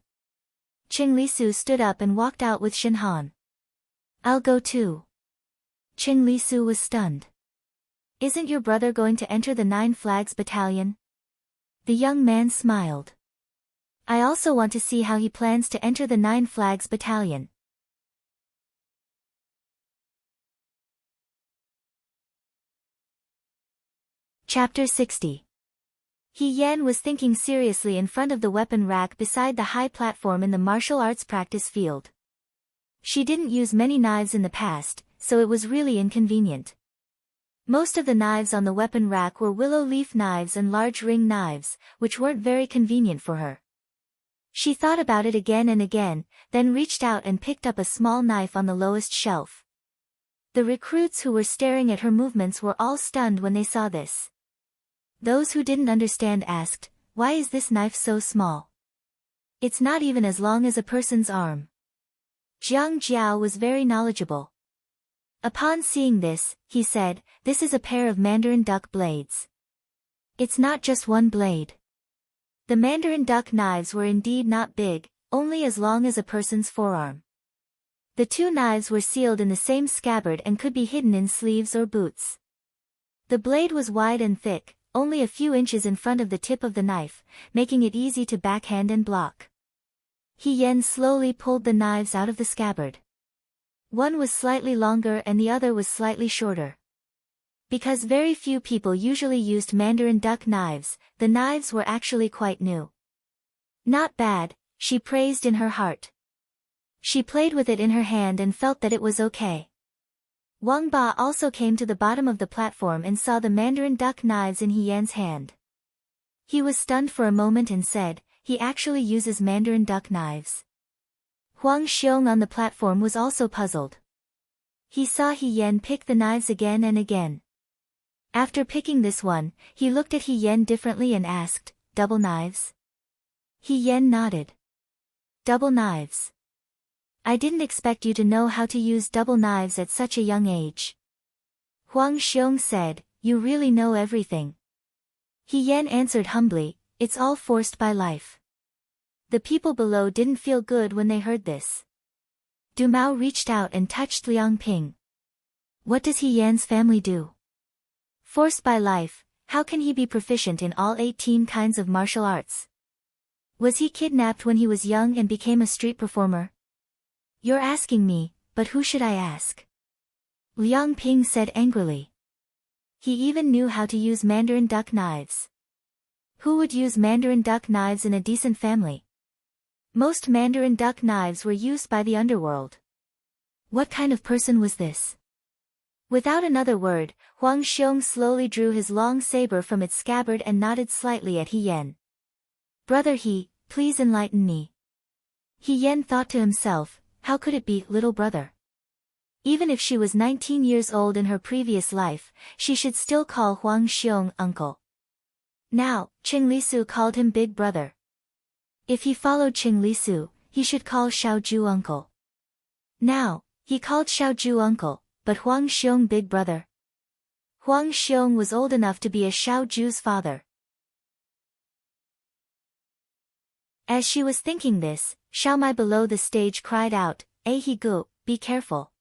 Qing Lisu stood up and walked out with Shen Han. "I'll go too." Qing Lisu was stunned. "Isn't your brother going to enter the 9 Flags Battalion?" The young man smiled. "I also want to see how he plans to enter the 9 Flags Battalion." Chapter 60. He Yan was thinking seriously in front of the weapon rack beside the high platform in the martial arts practice field. She didn't use many knives in the past, so it was really inconvenient. Most of the knives on the weapon rack were willow leaf knives and large ring knives, which weren't very convenient for her. She thought about it again and again, then reached out and picked up a small knife on the lowest shelf. The recruits who were staring at her movements were all stunned when they saw this. Those who didn't understand asked, "Why is this knife so small? It's not even as long as a person's arm." Jiang Jiao was very knowledgeable. Upon seeing this, he said, "This is a pair of Mandarin duck blades. It's not just one blade." The Mandarin duck knives were indeed not big, only as long as a person's forearm. The 2 knives were sealed in the same scabbard and could be hidden in sleeves or boots. The blade was wide and thick, only a few inches in front of the tip of the knife, making it easy to backhand and block. He Yan slowly pulled the knives out of the scabbard. One was slightly longer and the other was slightly shorter. Because very few people usually used Mandarin duck knives, the knives were actually quite new. "Not bad," she praised in her heart. She played with it in her hand and felt that it was okay. Wang Ba also came to the bottom of the platform and saw the Mandarin duck knives in He Yan's hand. He was stunned for a moment and said, "He actually uses Mandarin duck knives." Huang Xiong on the platform was also puzzled. He saw He Yan pick the knives again and again. After picking this one, he looked at He Yan differently and asked, "Double knives?" He Yan nodded. "Double knives. I didn't expect you to know how to use double knives at such a young age." Huang Xiong said, "You really know everything." He Yan answered humbly, "It's all forced by life." The people below didn't feel good when they heard this. Du Mao reached out and touched Liang Ping. What does He Yan's family do? Forced by life, how can he be proficient in all 18 kinds of martial arts? Was he kidnapped when he was young and became a street performer? You're asking me, but who should I ask? Liang Ping said angrily. He even knew how to use Mandarin duck knives. Who would use Mandarin duck knives in a decent family? Most Mandarin duck knives were used by the underworld. What kind of person was this? Without another word, Huang Xiong slowly drew his long saber from its scabbard and nodded slightly at He Yan. "Brother He, please enlighten me." He Yan thought to himself, how could it be little brother? Even if she was 19 years old in her previous life, she should still call Huang Xiong uncle. Now, Qing Lisu called him big brother. If he followed Qing Lisu, he should call Xiaoju uncle. Now, he called Xiaoju uncle, but Huang Xiong big brother. Huang Xiong was old enough to be a Xiaoju's father. As she was thinking this, Xiaomai below the stage cried out, "He Gu, be careful."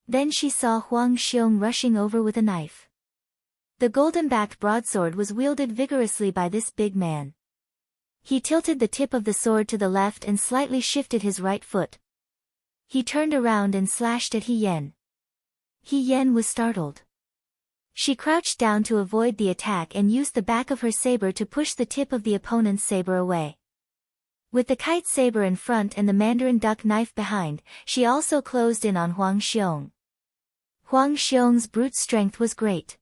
Then she saw Huang Xiong rushing over with a knife. The golden-backed broadsword was wielded vigorously by this big man. He tilted the tip of the sword to the left and slightly shifted his right foot. He turned around and slashed at He Yan. He Yan was startled. She crouched down to avoid the attack and used the back of her saber to push the tip of the opponent's saber away. With the kite saber in front and the Mandarin duck knife behind, she also closed in on Huang Xiong. Huang Xiong's brute strength was great.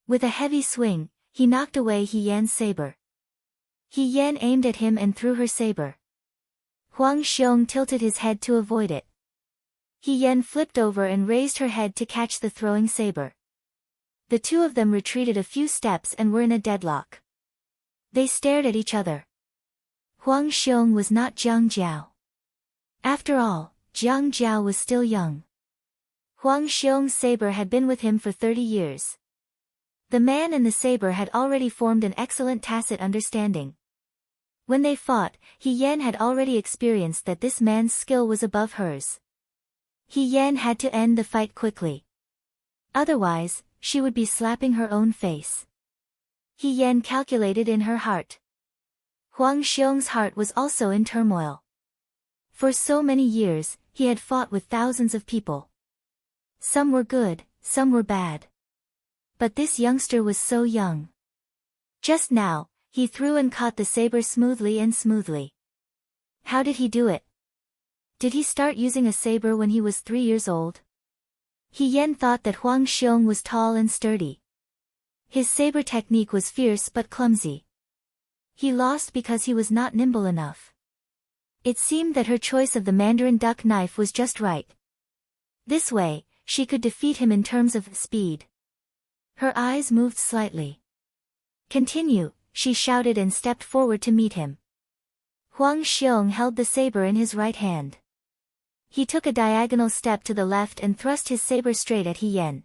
With a heavy swing, he knocked away He Yan's saber. He Yan aimed at him and threw her saber. Huang Xiong tilted his head to avoid it. He Yan flipped over and raised her head to catch the throwing saber. The two of them retreated a few steps and were in a deadlock. They stared at each other. Huang Xiong was not Jiang Jiao. After all, Jiang Jiao was still young. Huang Xiong's saber had been with him for 30 years. The man and the saber had already formed an excellent tacit understanding. When they fought, He Yan had already experienced that this man's skill was above hers. He Yan had to end the fight quickly. Otherwise, she would be slapping her own face. He Yan calculated in her heart. Huang Xiong's heart was also in turmoil. For so many years, he had fought with thousands of people. Some were good, some were bad. But this youngster was so young. Just now, he threw and caught the saber smoothly and smoothly. How did he do it? Did he start using a saber when he was 3 years old? He Yan thought that Huang Xiong was tall and sturdy. His saber technique was fierce but clumsy. He lost because he was not nimble enough. It seemed that her choice of the Mandarin duck knife was just right. This way, she could defeat him in terms of speed. Her eyes moved slightly. "Continue," she shouted and stepped forward to meet him. Huang Xiong held the saber in his right hand. He took a diagonal step to the left and thrust his saber straight at He Yan.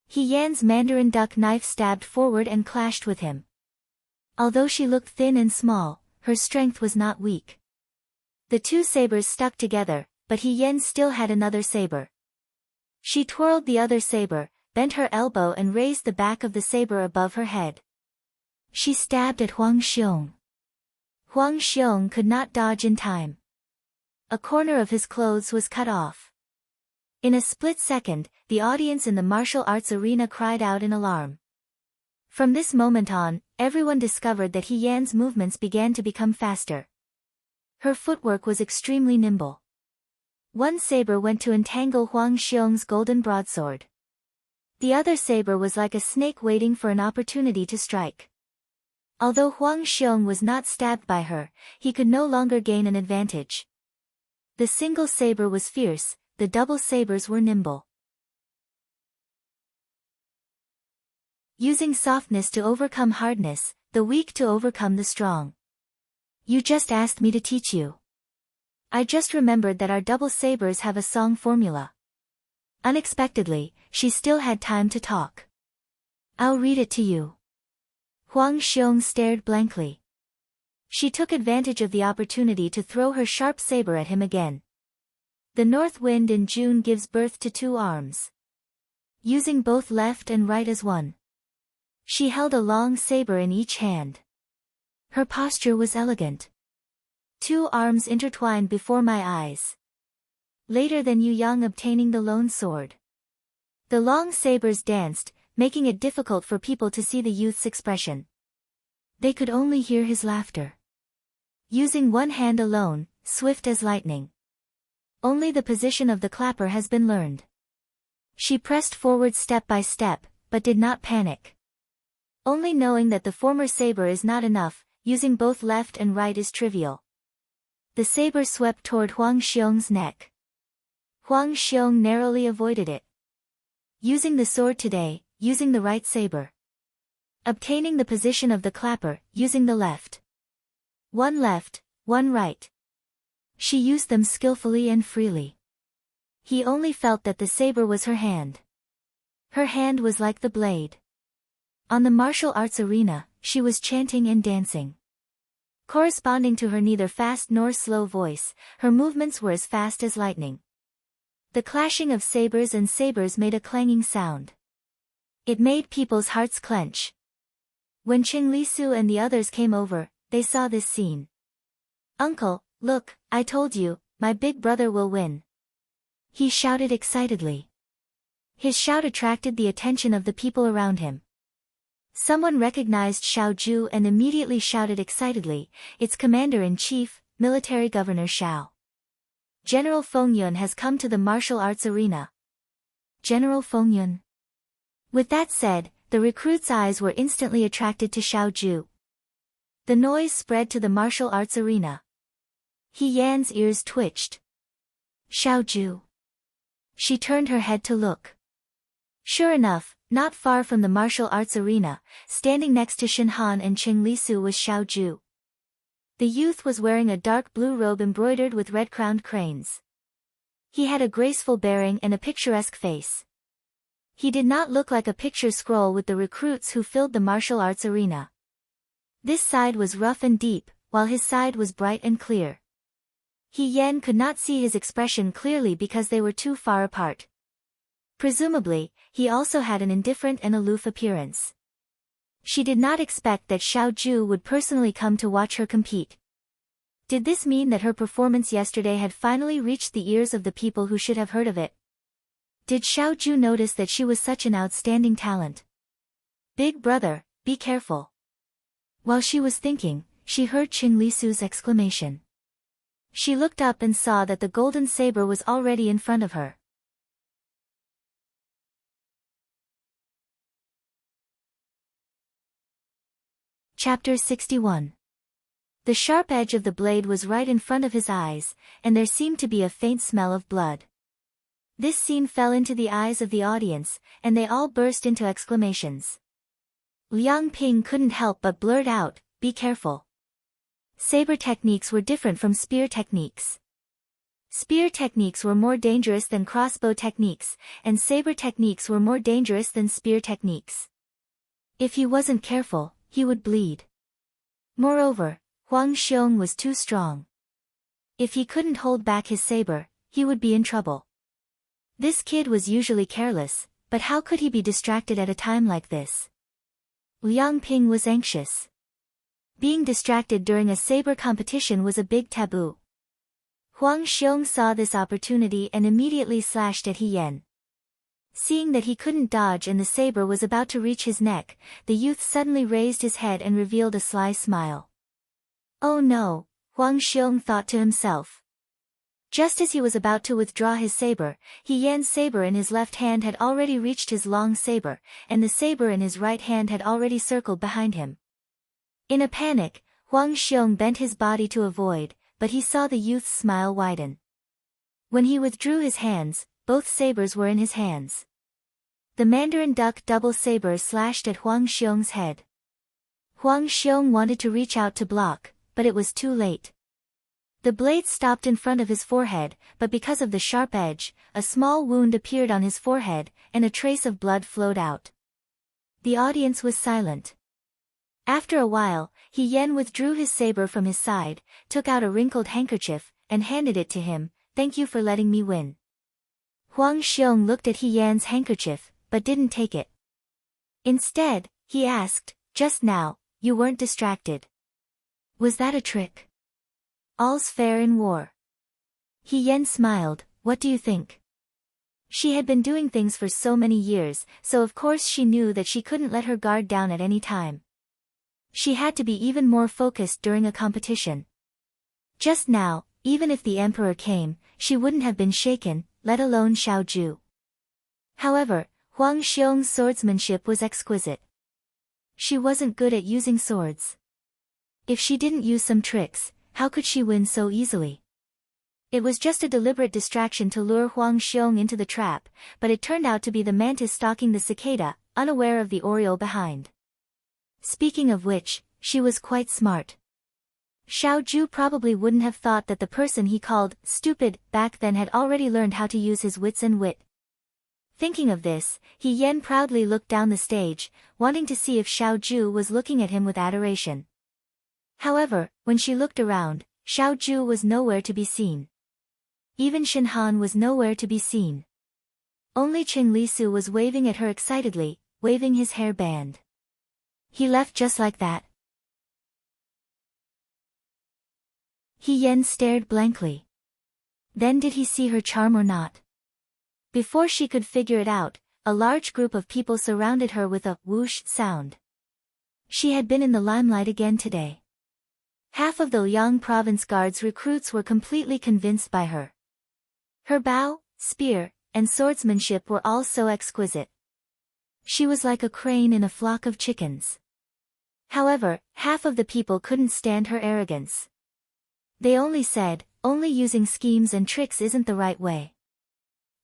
He Yan's Mandarin duck knife stabbed forward and clashed with him. Although she looked thin and small, her strength was not weak. The two sabers stuck together, but He Yan still had another saber. She twirled the other saber, bent her elbow and raised the back of the saber above her head. She stabbed at Huang Xiong. Huang Xiong could not dodge in time. A corner of his clothes was cut off. In a split second, the audience in the martial arts arena cried out in alarm. From this moment on, everyone discovered that He Yan's movements began to become faster. Her footwork was extremely nimble. One saber went to entangle Huang Xiong's golden broadsword. The other saber was like a snake waiting for an opportunity to strike. Although Huang Xiong was not stabbed by her, he could no longer gain an advantage. The single saber was fierce, the double sabers were nimble. Using softness to overcome hardness, the weak to overcome the strong. You just asked me to teach you. I just remembered that our double sabers have a song formula. Unexpectedly, she still had time to talk. I'll read it to you. Huang Xiong stared blankly. She took advantage of the opportunity to throw her sharp saber at him again. The north wind in June gives birth to 2 arms. Using both left and right as one. She held a long saber in each hand. Her posture was elegant. 2 arms intertwined before my eyes. Later than Yu Yang obtaining the lone sword. The long sabers danced, making it difficult for people to see the youth's expression. They could only hear his laughter. Using one hand alone, swift as lightning. Only the position of the clapper has been learned. She pressed forward step by step, but did not panic. Only knowing that the former saber is not enough, using both left and right is trivial. The saber swept toward Huang Xiong's neck. Huang Xiong narrowly avoided it. Using the sword today, using the right saber. Obtaining the position of the clapper, using the left. One left, one right. She used them skillfully and freely. He only felt that the saber was her hand. Her hand was like the blade. On the martial arts arena, she was chanting and dancing. Corresponding to her neither fast nor slow voice, her movements were as fast as lightning. The clashing of sabers and sabers made a clanging sound. It made people's hearts clench. When Qing Lisu and the others came over, they saw this scene. Uncle, look, I told you, my big brother will win. He shouted excitedly. His shout attracted the attention of the people around him. Someone recognized Xiao Zhu and immediately shouted excitedly, "It's Commander-in-Chief, Military Governor Xiao. General Fengyun has come to the martial arts arena." General Fengyun. With that said, the recruits' eyes were instantly attracted to Xiao Zhu. The noise spread to the martial arts arena. He Yan's ears twitched. Xiao Zhu. She turned her head to look. Sure enough, not far from the martial arts arena, standing next to Shen Han and Qing Lisu was Xiao Zhu. The youth was wearing a dark blue robe embroidered with red-crowned cranes. He had a graceful bearing and a picturesque face. He did not look like a picture scroll with the recruits who filled the martial arts arena. This side was rough and deep, while his side was bright and clear. He Yan could not see his expression clearly because they were too far apart. Presumably, he also had an indifferent and aloof appearance. She did not expect that Xiao Zhu would personally come to watch her compete. Did this mean that her performance yesterday had finally reached the ears of the people who should have heard of it? Did Xiao Zhu notice that she was such an outstanding talent? Big brother, be careful. While she was thinking, she heard Qing Lisu's exclamation. She looked up and saw that the golden saber was already in front of her. Chapter 61. The sharp edge of the blade was right in front of his eyes, and there seemed to be a faint smell of blood. This scene fell into the eyes of the audience, and they all burst into exclamations. Liang Ping couldn't help but blurt out, "Be careful." Saber techniques were different from spear techniques. Spear techniques were more dangerous than crossbow techniques, and saber techniques were more dangerous than spear techniques. If he wasn't careful, he would bleed. Moreover, Huang Xiong was too strong. If he couldn't hold back his saber, he would be in trouble. This kid was usually careless, but how could he be distracted at a time like this? Liang Ping was anxious. Being distracted during a saber competition was a big taboo. Huang Xiong saw this opportunity and immediately slashed at He Yan. Seeing that he couldn't dodge and the saber was about to reach his neck, the youth suddenly raised his head and revealed a sly smile. Oh no, Huang Xiong thought to himself. Just as he was about to withdraw his saber, He Yan's saber in his left hand had already reached his long saber, and the saber in his right hand had already circled behind him. In a panic, Huang Xiong bent his body to avoid, but he saw the youth's smile widen. When he withdrew his hands, both sabers were in his hands. The Mandarin duck double saber slashed at Huang Xiong's head. Huang Xiong wanted to reach out to block, but it was too late. The blade stopped in front of his forehead, but because of the sharp edge, a small wound appeared on his forehead, and a trace of blood flowed out. The audience was silent. After a while, He Yan withdrew his saber from his side, took out a wrinkled handkerchief, and handed it to him. "Thank you for letting me win." Huang Xiong looked at He Yan's handkerchief, but didn't take it. Instead, he asked, "Just now, you weren't distracted. Was that a trick?" "All's fair in war." He Yan smiled. "What do you think?" She had been doing things for so many years, so of course she knew that she couldn't let her guard down at any time. She had to be even more focused during a competition. Just now, even if the emperor came, she wouldn't have been shaken, let alone Xiao Zhu. However, Huang Xiong's swordsmanship was exquisite. She wasn't good at using swords. If she didn't use some tricks, how could she win so easily? It was just a deliberate distraction to lure Huang Xiong into the trap, but it turned out to be the mantis stalking the cicada, unaware of the oriole behind. Speaking of which, she was quite smart. Xiao Zhu probably wouldn't have thought that the person he called stupid back then had already learned how to use his wits and wit. Thinking of this, He Yan proudly looked down the stage, wanting to see if Xiao Zhu was looking at him with adoration. However, when she looked around, Xiao Zhu was nowhere to be seen. Even Shen Han was nowhere to be seen. Only Chen Lisu was waving at her excitedly, waving his hair band. He left just like that. He Yan stared blankly. Then did he see her charm or not? Before she could figure it out, a large group of people surrounded her with a whoosh sound. She had been in the limelight again today. Half of the Liang province guards recruits were completely convinced by her. Her bow, spear, and swordsmanship were all so exquisite. She was like a crane in a flock of chickens. However, half of the people couldn't stand her arrogance. They only said, "Only using schemes and tricks isn't the right way.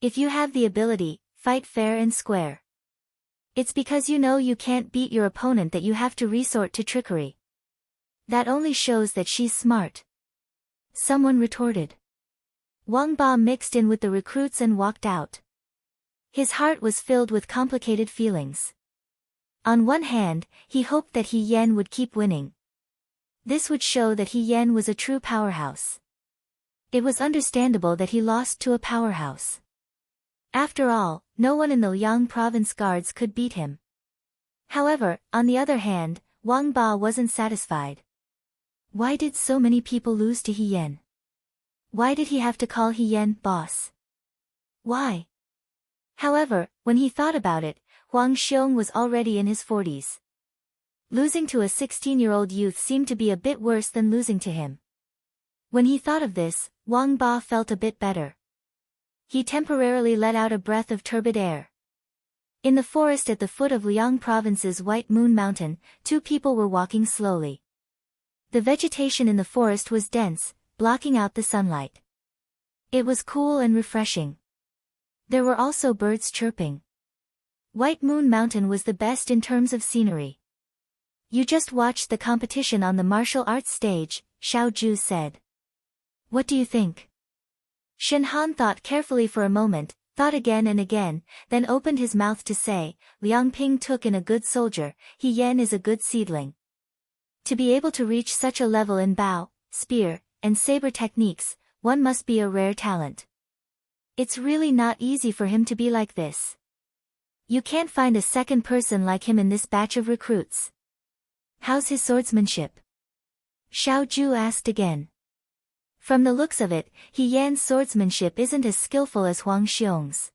If you have the ability, fight fair and square. It's because you know you can't beat your opponent that you have to resort to trickery. That only shows that she's smart." Someone retorted. Wang Ba mixed in with the recruits and walked out. His heart was filled with complicated feelings. On one hand, he hoped that He Yan would keep winning. This would show that He Yan was a true powerhouse. It was understandable that he lost to a powerhouse. After all, no one in the Liang province guards could beat him. However, on the other hand, Wang Ba wasn't satisfied. Why did so many people lose to He Yan? Why did he have to call He Yan boss? Why? However, when he thought about it, Huang Xiong was already in his 40s. Losing to a 16-year-old youth seemed to be a bit worse than losing to him. When he thought of this, Wang Ba felt a bit better. He temporarily let out a breath of turbid air. In the forest at the foot of Liang Province's White Moon Mountain, two people were walking slowly. The vegetation in the forest was dense, blocking out the sunlight. It was cool and refreshing. There were also birds chirping. White Moon Mountain was the best in terms of scenery. "You just watched the competition on the martial arts stage," Xiao Zhu said. "What do you think?" Shen Han thought carefully for a moment, thought again and again, then opened his mouth to say, "Liang Ping took in a good soldier, He Yan is a good seedling." To be able to reach such a level in bow, spear, and saber techniques, one must be a rare talent. It's really not easy for him to be like this. You can't find a second person like him in this batch of recruits. How's his swordsmanship? Xiao Zhu asked again. From the looks of it, He Yan's swordsmanship isn't as skillful as Huang Xiong's.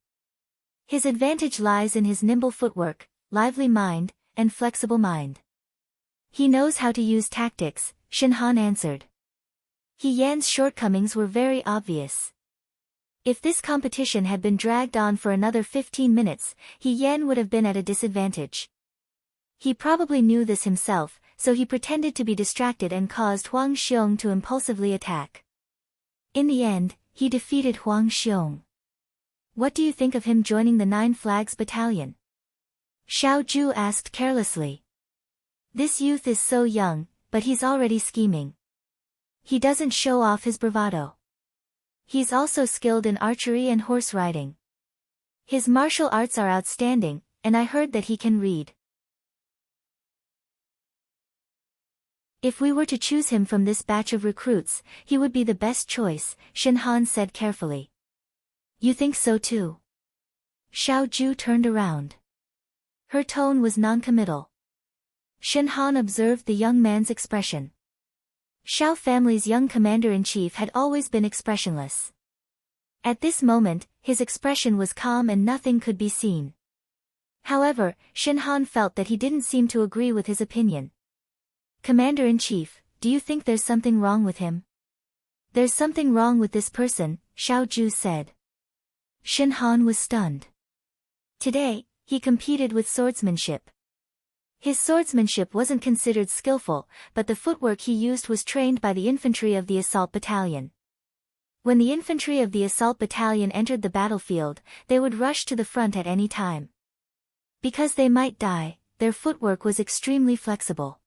His advantage lies in his nimble footwork, lively mind, and flexible mind. He knows how to use tactics, Shen Han answered. He Yan's shortcomings were very obvious. If this competition had been dragged on for another 15 minutes, He Yan would have been at a disadvantage. He probably knew this himself, so he pretended to be distracted and caused Huang Xiong to impulsively attack. In the end, he defeated Huang Xiong. What do you think of him joining the Nine Flags Battalion? Xiao Zhu asked carelessly. This youth is so young, but he's already scheming. He doesn't show off his bravado. He's also skilled in archery and horse riding. His martial arts are outstanding, and I heard that he can read. If we were to choose him from this batch of recruits, he would be the best choice, Shen Han said carefully. You think so too? Xiao Zhu turned around. Her tone was non-committal. Shen Han observed the young man's expression. Xiao family's young commander-in-chief had always been expressionless. At this moment, his expression was calm and nothing could be seen. However, Shen Han felt that he didn't seem to agree with his opinion. Commander-in-chief, do you think there's something wrong with him? There's something wrong with this person, Xiao Zhu said. Shen Han was stunned. Today, he competed with swordsmanship. His swordsmanship wasn't considered skillful, but the footwork he used was trained by the infantry of the assault battalion. When the infantry of the assault battalion entered the battlefield, they would rush to the front at any time. Because they might die, their footwork was extremely flexible.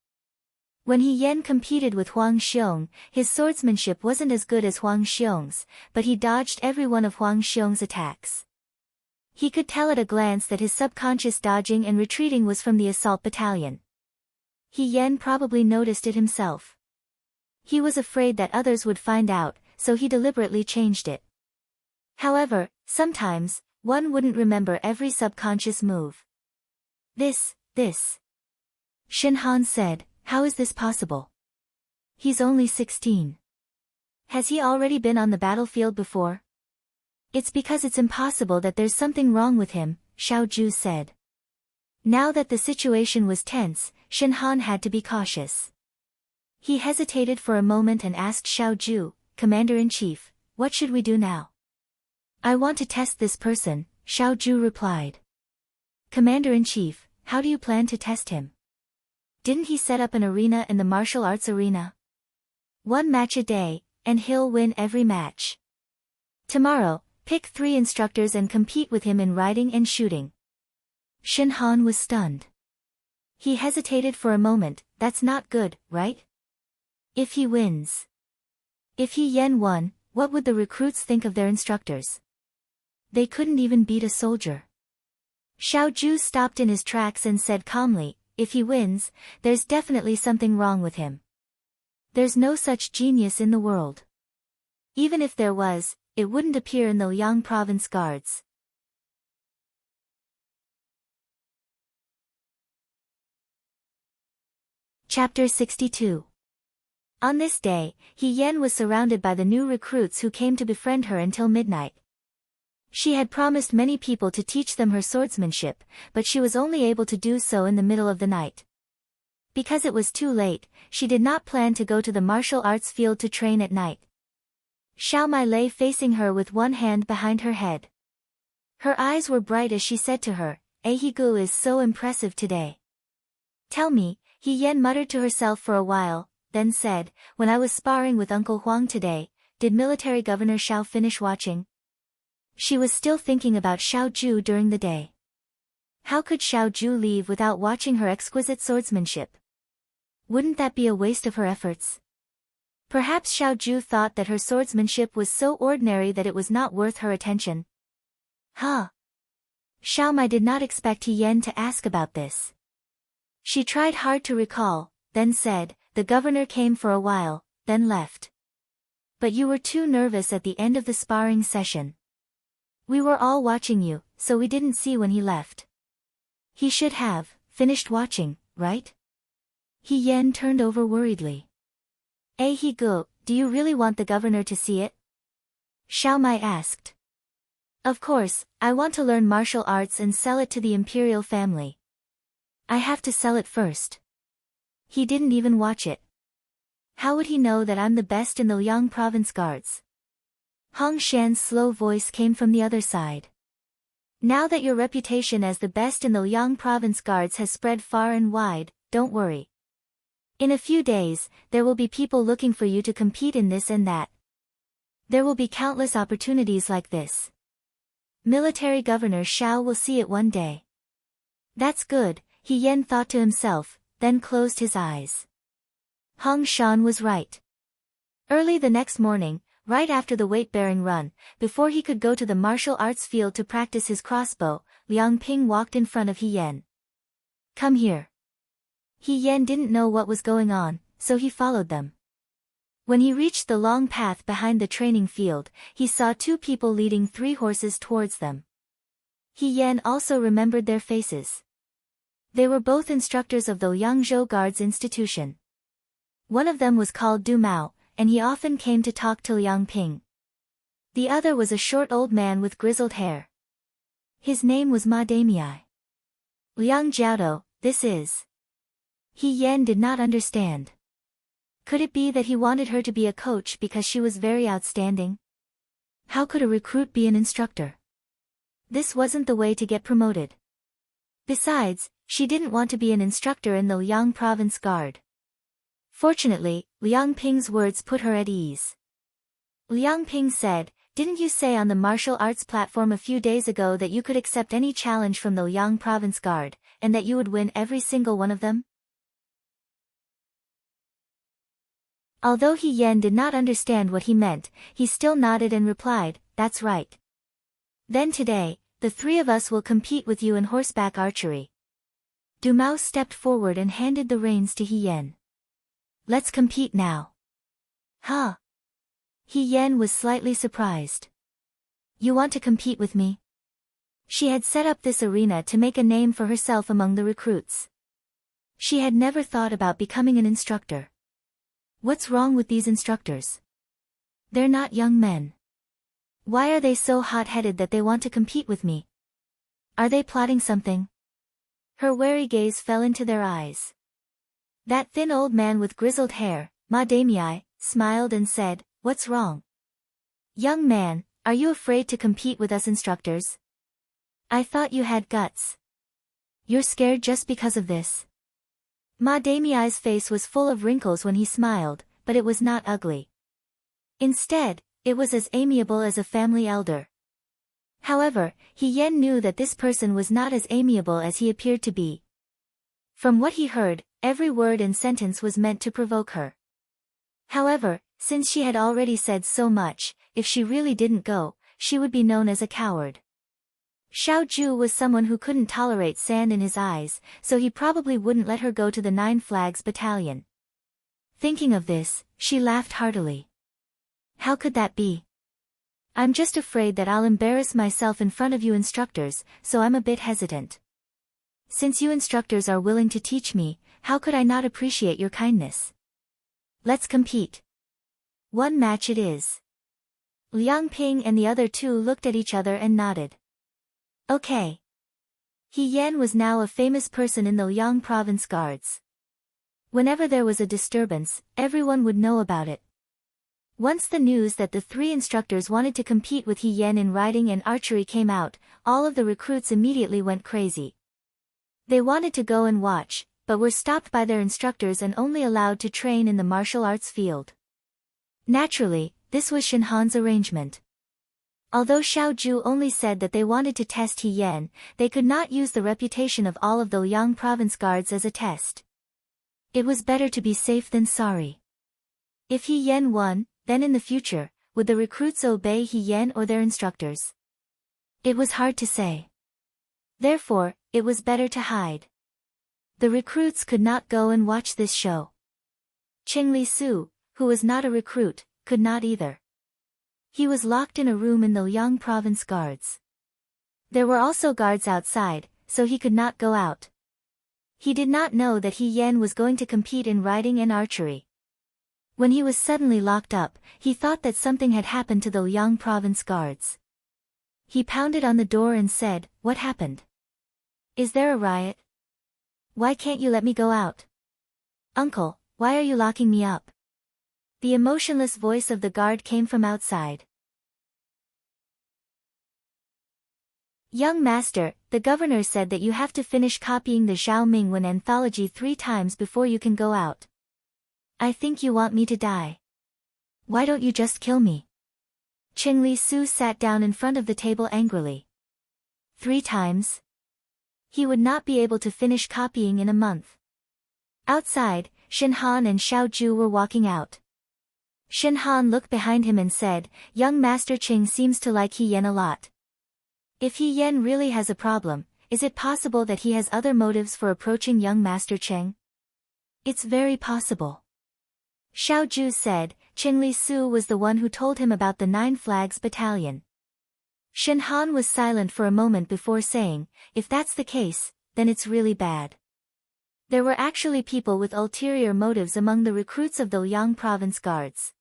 When He Yan competed with Huang Xiong, his swordsmanship wasn't as good as Huang Xiong's, but he dodged every one of Huang Xiong's attacks. He could tell at a glance that his subconscious dodging and retreating was from the assault battalion. He Yan probably noticed it himself. He was afraid that others would find out, so he deliberately changed it. However, sometimes, one wouldn't remember every subconscious move. This. Shen Han said, how is this possible? He's only 16. Has he already been on the battlefield before? It's because it's impossible that there's something wrong with him, Xiao Zhu said. Now that the situation was tense, Shen Han had to be cautious. He hesitated for a moment and asked Xiao Zhu, Commander-in-Chief, what should we do now? I want to test this person, Xiao Zhu replied. Commander-in-Chief, how do you plan to test him? Didn't he set up an arena in the martial arts arena? 1 match a day, and he'll win every match. Tomorrow, pick 3 instructors and compete with him in riding and shooting. Shen Han was stunned. He hesitated for a moment, that's not good, right? If he wins. If He Yan won, what would the recruits think of their instructors? They couldn't even beat a soldier. Xiao Zhu stopped in his tracks and said calmly, if he wins, there's definitely something wrong with him. There's no such genius in the world. Even if there was, it wouldn't appear in the Liang province guards. Chapter 62. On this day, He Yan was surrounded by the new recruits who came to befriend her until midnight. She had promised many people to teach them her swordsmanship, but she was only able to do so in the middle of the night. Because it was too late, she did not plan to go to the martial arts field to train at night. Xiao Mai lay facing her with one hand behind her head. Her eyes were bright as she said to her, Ahigu is so impressive today. Tell me, He Yan muttered to herself for a while, then said, when I was sparring with Uncle Huang today, did military governor Xiao finish watching? She was still thinking about Xiao Zhu during the day. How could Xiao Zhu leave without watching her exquisite swordsmanship? Wouldn't that be a waste of her efforts? Perhaps Xiao Zhu thought that her swordsmanship was so ordinary that it was not worth her attention. Huh? Xiao Mai did not expect He Yan to ask about this. She tried hard to recall, then said, the governor came for a while, then left. But you were too nervous at the end of the sparring session. We were all watching you, so we didn't see when he left. He should have finished watching, right? He Yan turned over worriedly. He Gu, do you really want the governor to see it? Xiao Mai asked. Of course, I want to learn martial arts and sell it to the imperial family. I have to sell it first. He didn't even watch it. How would he know that I'm the best in the Liang province guards? Hong Shan's slow voice came from the other side. Now that your reputation as the best in the Liang province guards has spread far and wide, don't worry. In a few days, there will be people looking for you to compete in this and that. There will be countless opportunities like this. Military Governor Xiao will see it one day. That's good, He Yen thought to himself, then closed his eyes. Hong Shan was right. Early the next morning, right after the weight-bearing run, before he could go to the martial arts field to practice his crossbow, Liang Ping walked in front of He Yen. Come here. He Yen didn't know what was going on, so he followed them. When he reached the long path behind the training field, he saw two people leading 3 horses towards them. He Yen also remembered their faces. They were both instructors of the Yangzhou Guards Institution. One of them was called Du Mao, and he often came to talk to Liang Ping. The other was a short old man with grizzled hair. His name was Ma Damei. Liang Jiaodo, this is. He Yen did not understand. Could it be that he wanted her to be a coach because she was very outstanding? How could a recruit be an instructor? This wasn't the way to get promoted. Besides, she didn't want to be an instructor in the Liang Province Guard. Fortunately, Liang Ping's words put her at ease. Liang Ping said, "Didn't you say on the martial arts platform a few days ago that you could accept any challenge from the Liang Province Guard, and that you would win every single one of them?" Although He Yen did not understand what he meant, he still nodded and replied, "That's right. Then today, the 3 of us will compete with you in horseback archery." Du Mao stepped forward and handed the reins to He Yen. "Let's compete now." Huh? He Yen was slightly surprised. "You want to compete with me?" She had set up this arena to make a name for herself among the recruits. She had never thought about becoming an instructor. What's wrong with these instructors? They're not young men. Why are they so hot-headed that they want to compete with me? Are they plotting something? Her wary gaze fell into their eyes. That thin old man with grizzled hair, Ma Damei, smiled and said, "What's wrong? Young man, are you afraid to compete with us instructors? I thought you had guts. You're scared just because of this?" Ma Damei's face was full of wrinkles when he smiled, but it was not ugly. Instead, it was as amiable as a family elder. However, He Yen knew that this person was not as amiable as he appeared to be. From what he heard, every word and sentence was meant to provoke her. However, since she had already said so much, if she really didn't go, she would be known as a coward. Xiao Ju was someone who couldn't tolerate sand in his eyes, so he probably wouldn't let her go to the 9 Flags Battalion. Thinking of this, she laughed heartily. How could that be? I'm just afraid that I'll embarrass myself in front of you instructors, so I'm a bit hesitant. Since you instructors are willing to teach me, how could I not appreciate your kindness? Let's compete. 1 match it is. Liang Ping and the other 2 looked at each other and nodded. Okay. He Yen was now a famous person in the Liang Province Guards. Whenever there was a disturbance, everyone would know about it. Once the news that the 3 instructors wanted to compete with He Yen in riding and archery came out, all of the recruits immediately went crazy. They wanted to go and watch, but were stopped by their instructors and only allowed to train in the martial arts field. Naturally, this was Shen Han's arrangement. Although Xiao Ju only said that they wanted to test He Yen, they could not use the reputation of all of the Liang Province Guards as a test. It was better to be safe than sorry. If He Yen won, then in the future, would the recruits obey He Yen or their instructors? It was hard to say. Therefore, it was better to hide. The recruits could not go and watch this show. Qing Li Su, who was not a recruit, could not either. He was locked in a room in the Liang Province Guards. There were also guards outside, so he could not go out. He did not know that He Yen was going to compete in riding and archery. When he was suddenly locked up, he thought that something had happened to the Liang Province Guards. He pounded on the door and said, "What happened? Is there a riot? Why can't you let me go out? Uncle, why are you locking me up?" The emotionless voice of the guard came from outside. "Young master, the governor said that you have to finish copying the Zhao Mingwen anthology 3 times before you can go out. I think you want me to die. Why don't you just kill me?" Qing Li Su sat down in front of the table angrily. 3 times? He would not be able to finish copying in a month. Outside, Shen Han and Xiao Ju were walking out. Shen Han looked behind him and said, "Young Master Qing seems to like He Yan a lot. If He Yan really has a problem, is it possible that he has other motives for approaching young Master Cheng?" "It's very possible." Xiao Ju said. Cheng Li Su was the one who told him about the Nine Flags Battalion. Shen Han was silent for a moment before saying, "If that's the case, then it's really bad." There were actually people with ulterior motives among the recruits of the Liang Province Guards.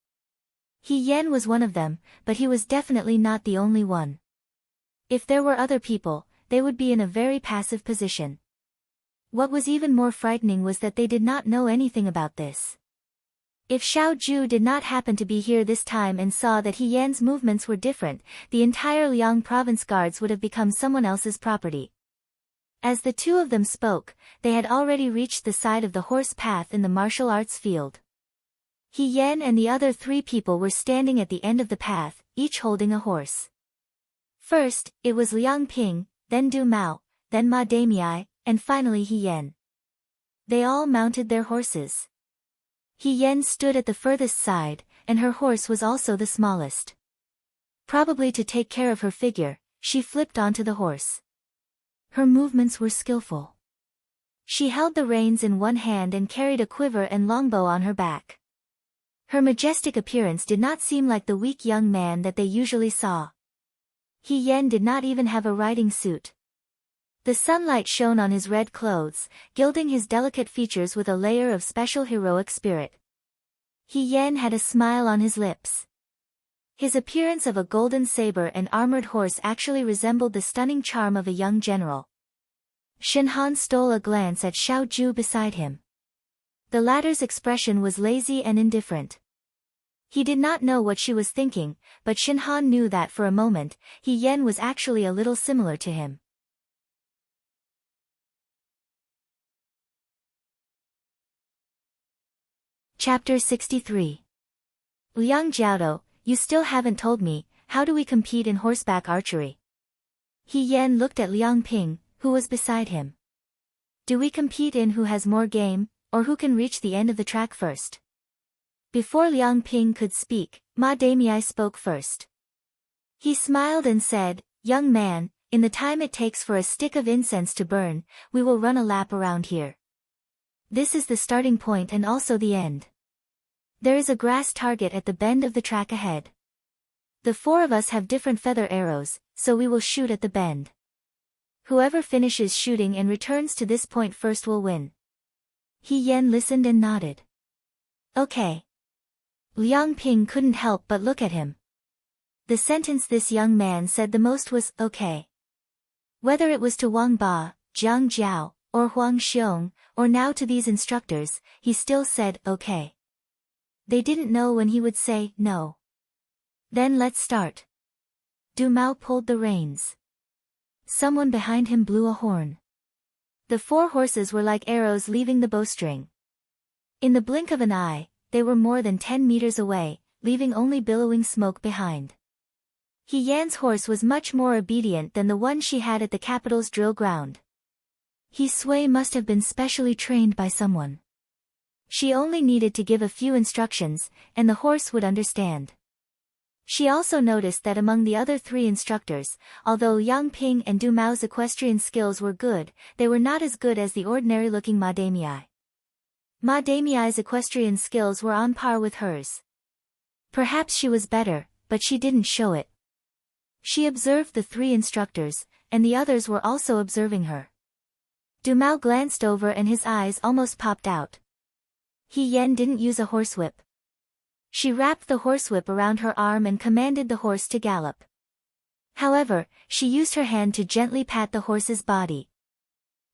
He Yan was one of them, but he was definitely not the only one. If there were other people, they would be in a very passive position. What was even more frightening was that they did not know anything about this. If Xiao Ju did not happen to be here this time and saw that He Yan's movements were different, the entire Liang Province Guards would have become someone else's property. As the two of them spoke, they had already reached the side of the horse path in the martial arts field. He Yan and the other three people were standing at the end of the path, each holding a horse. First, it was Liang Ping, then Du Mao, then Ma Damei, and finally He Yan. They all mounted their horses. He Yan stood at the furthest side, and her horse was also the smallest. Probably to take care of her figure, she flipped onto the horse. Her movements were skillful. She held the reins in one hand and carried a quiver and longbow on her back. Her majestic appearance did not seem like the weak young man that they usually saw. He Yan did not even have a riding suit. The sunlight shone on his red clothes, gilding his delicate features with a layer of special heroic spirit. He Yan had a smile on his lips. His appearance of a golden saber and armored horse actually resembled the stunning charm of a young general. Shen Han stole a glance at Xiao Ju beside him. The latter's expression was lazy and indifferent. He did not know what she was thinking, but Shen Han knew that for a moment, He Yan was actually a little similar to him. Chapter 63. Liang Jiaodo, you still haven't told me, how do we compete in horseback archery? He Yan looked at Liang Ping, who was beside him. Do we compete in who has more game, or who can reach the end of the track first? Before Liang Ping could speak, Ma Damei spoke first. He smiled and said, "Young man, in the time it takes for a stick of incense to burn, we will run a lap around here. This is the starting point and also the end. There is a grass target at the bend of the track ahead. The four of us have different feather arrows, so we will shoot at the bend. Whoever finishes shooting and returns to this point first will win." He Yan listened and nodded. "Okay." Liang Ping couldn't help but look at him. The sentence this young man said the most was, "okay." Whether it was to Wang Ba, Jiang Jiao, or Huang Xiong, or now to these instructors, he still said, "okay." They didn't know when he would say, "no." "Then let's start." Du Mao pulled the reins. Someone behind him blew a horn. The four horses were like arrows leaving the bowstring. In the blink of an eye, they were more than 10 meters away, leaving only billowing smoke behind. He Yan's horse was much more obedient than the one she had at the capital's drill ground. He Sui must have been specially trained by someone. She only needed to give a few instructions, and the horse would understand. She also noticed that among the other three instructors, although Liang Ping and Du Mao's equestrian skills were good, they were not as good as the ordinary-looking Ma Damei. Ma Damei's equestrian skills were on par with hers. Perhaps she was better, but she didn't show it. She observed the three instructors, and the others were also observing her. Du Mao glanced over and his eyes almost popped out. He Yan didn't use a horsewhip. She wrapped the horsewhip around her arm and commanded the horse to gallop. However, she used her hand to gently pat the horse's body.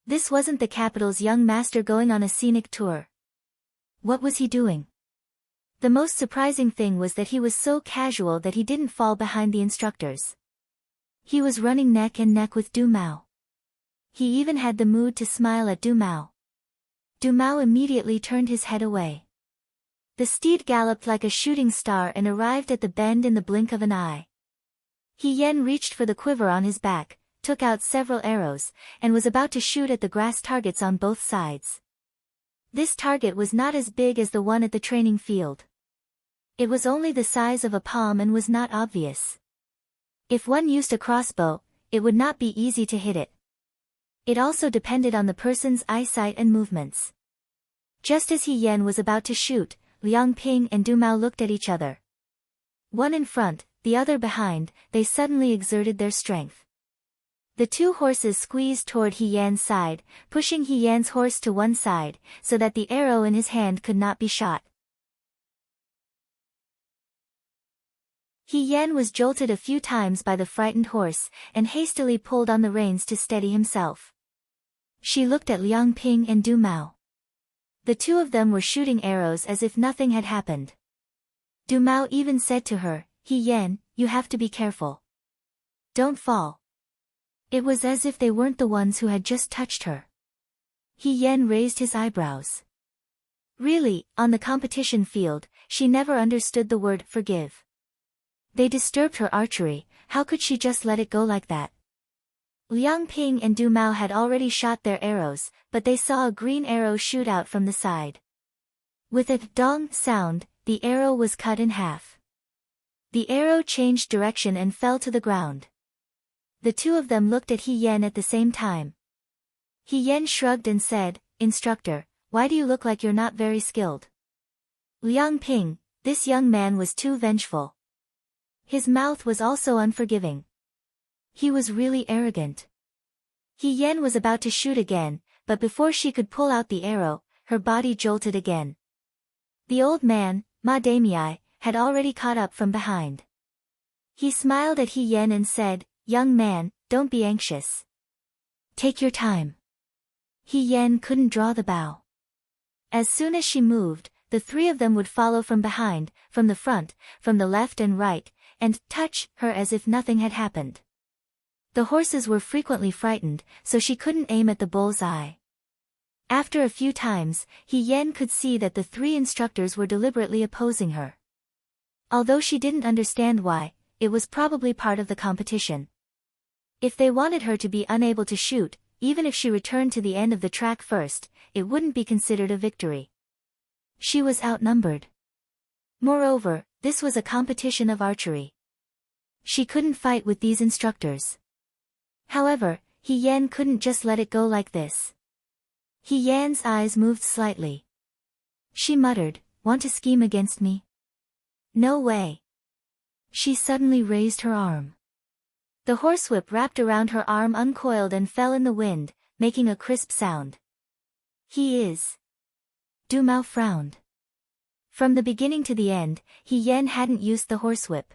This wasn't the capital's young master going on a scenic tour. What was he doing? The most surprising thing was that he was so casual that he didn't fall behind the instructors. He was running neck and neck with Du Mao. He even had the mood to smile at Du Mao. Du Mao immediately turned his head away. The steed galloped like a shooting star and arrived at the bend in the blink of an eye. He Yan reached for the quiver on his back, took out several arrows, and was about to shoot at the grass targets on both sides. This target was not as big as the one at the training field. It was only the size of a palm and was not obvious. If one used a crossbow, it would not be easy to hit it. It also depended on the person's eyesight and movements. Just as He Yan was about to shoot, Liang Ping and Du Mao looked at each other. One in front, the other behind, they suddenly exerted their strength. The two horses squeezed toward He Yan's side, pushing He Yan's horse to one side, so that the arrow in his hand could not be shot. He Yan was jolted a few times by the frightened horse, and hastily pulled on the reins to steady himself. She looked at Liang Ping and Du Mao. The two of them were shooting arrows as if nothing had happened. Du Mao even said to her, "He Yan, you have to be careful. Don't fall." It was as if they weren't the ones who had just touched her. He Yan raised his eyebrows. Really, on the competition field, she never understood the word forgive. They disturbed her archery, how could she just let it go like that? Liang Ping and Du Mao had already shot their arrows, but they saw a green arrow shoot out from the side. With a dong sound, the arrow was cut in half. The arrow changed direction and fell to the ground. The two of them looked at He Yan at the same time. He Yan shrugged and said, "Instructor, why do you look like you're not very skilled?" Liang Ping, this young man was too vengeful. His mouth was also unforgiving. He was really arrogant. He Yan was about to shoot again, but before she could pull out the arrow, her body jolted again. The old man, Ma Damei, had already caught up from behind. He smiled at He Yan and said, "Young man, don't be anxious. Take your time." He Yan couldn't draw the bow. As soon as she moved, the three of them would follow from behind, from the front, from the left and right, and touch her as if nothing had happened. The horses were frequently frightened, so she couldn't aim at the bull's eye. After a few times, He Yan could see that the three instructors were deliberately opposing her. Although she didn't understand why, it was probably part of the competition. If they wanted her to be unable to shoot, even if she returned to the end of the track first, it wouldn't be considered a victory. She was outnumbered. Moreover, this was a competition of archery. She couldn't fight with these instructors. However, He Yan couldn't just let it go like this. He Yan's eyes moved slightly. She muttered, "Want to scheme against me? No way." She suddenly raised her arm. The horsewhip wrapped around her arm uncoiled and fell in the wind, making a crisp sound. "He is." Du Mao frowned. From the beginning to the end, He Yan hadn't used the horsewhip.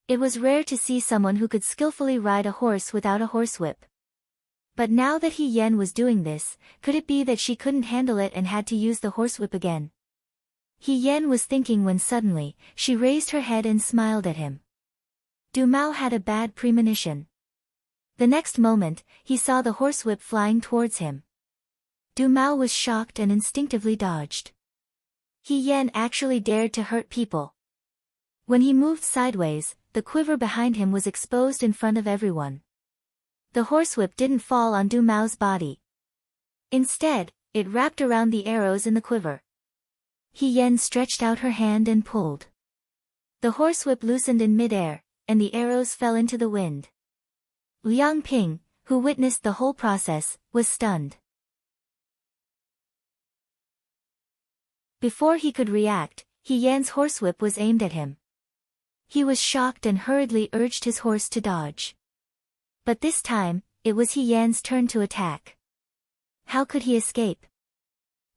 It was rare to see someone who could skillfully ride a horse without a horsewhip. But now that He Yan was doing this, could it be that she couldn't handle it and had to use the horsewhip again? He Yan was thinking when suddenly, she raised her head and smiled at him. Du Mao had a bad premonition. The next moment, he saw the horsewhip flying towards him. Du Mao was shocked and instinctively dodged. He Yan actually dared to hurt people. When he moved sideways, the quiver behind him was exposed in front of everyone. The horsewhip didn't fall on Du Mao's body. Instead, it wrapped around the arrows in the quiver. He Yan stretched out her hand and pulled. The horsewhip loosened in midair, and the arrows fell into the wind. Liang Ping, who witnessed the whole process, was stunned. Before he could react, He Yan's horsewhip was aimed at him. He was shocked and hurriedly urged his horse to dodge. But this time, it was He Yan's turn to attack. How could he escape?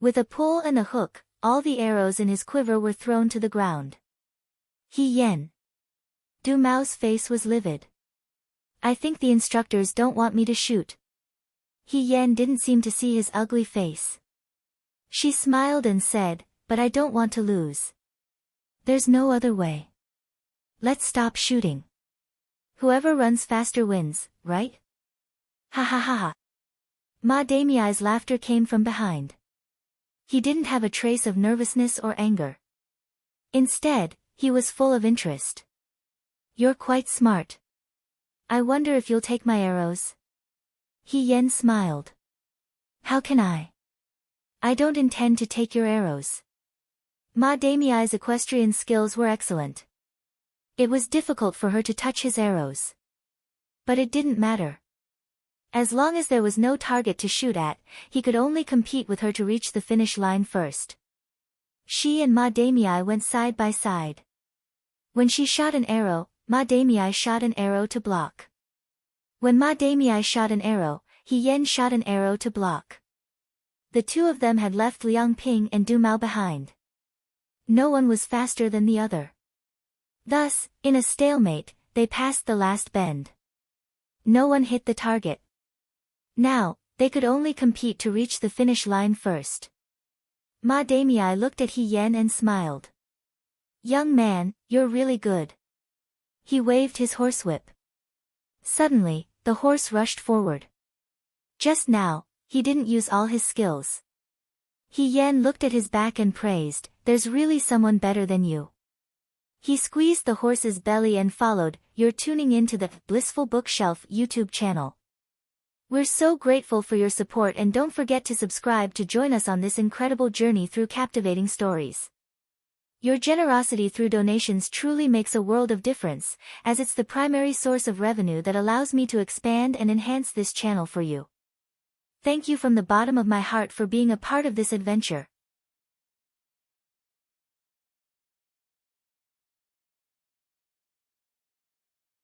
With a pull and a hook, all the arrows in his quiver were thrown to the ground. He Yan. Du Mao's face was livid. "I think the instructors don't want me to shoot." He Yan didn't seem to see his ugly face. She smiled and said, "But I don't want to lose. There's no other way. Let's stop shooting. Whoever runs faster wins, right?" Ha ha ha ha. Ma Damei's laughter came from behind. He didn't have a trace of nervousness or anger. Instead, he was full of interest. "You're quite smart. I wonder if you'll take my arrows? He Yen smiled. How can I? I don't intend to take your arrows. Ma Damiai's equestrian skills were excellent. It was difficult for her to touch his arrows. But it didn't matter. As long as there was no target to shoot at, he could only compete with her to reach the finish line first. She and Ma Damiai went side by side. When she shot an arrow, Ma Damiai shot an arrow to block. When Ma Damiai shot an arrow, He Yen shot an arrow to block. The two of them had left Liang Ping and Du Mao behind. No one was faster than the other. Thus, in a stalemate, they passed the last bend. No one hit the target. Now, they could only compete to reach the finish line first. Ma Damiai looked at He Yen and smiled. Young man, you're really good. He waved his horsewhip. Suddenly, the horse rushed forward. Just now, he didn't use all his skills. He Yen looked at his back and praised, there's really someone better than you. He squeezed the horse's belly and followed. You're tuning in to the Blissful Bookshelf YouTube channel. We're so grateful for your support, and don't forget to subscribe to join us on this incredible journey through captivating stories. Your generosity through donations truly makes a world of difference, as it's the primary source of revenue that allows me to expand and enhance this channel for you. Thank you from the bottom of my heart for being a part of this adventure.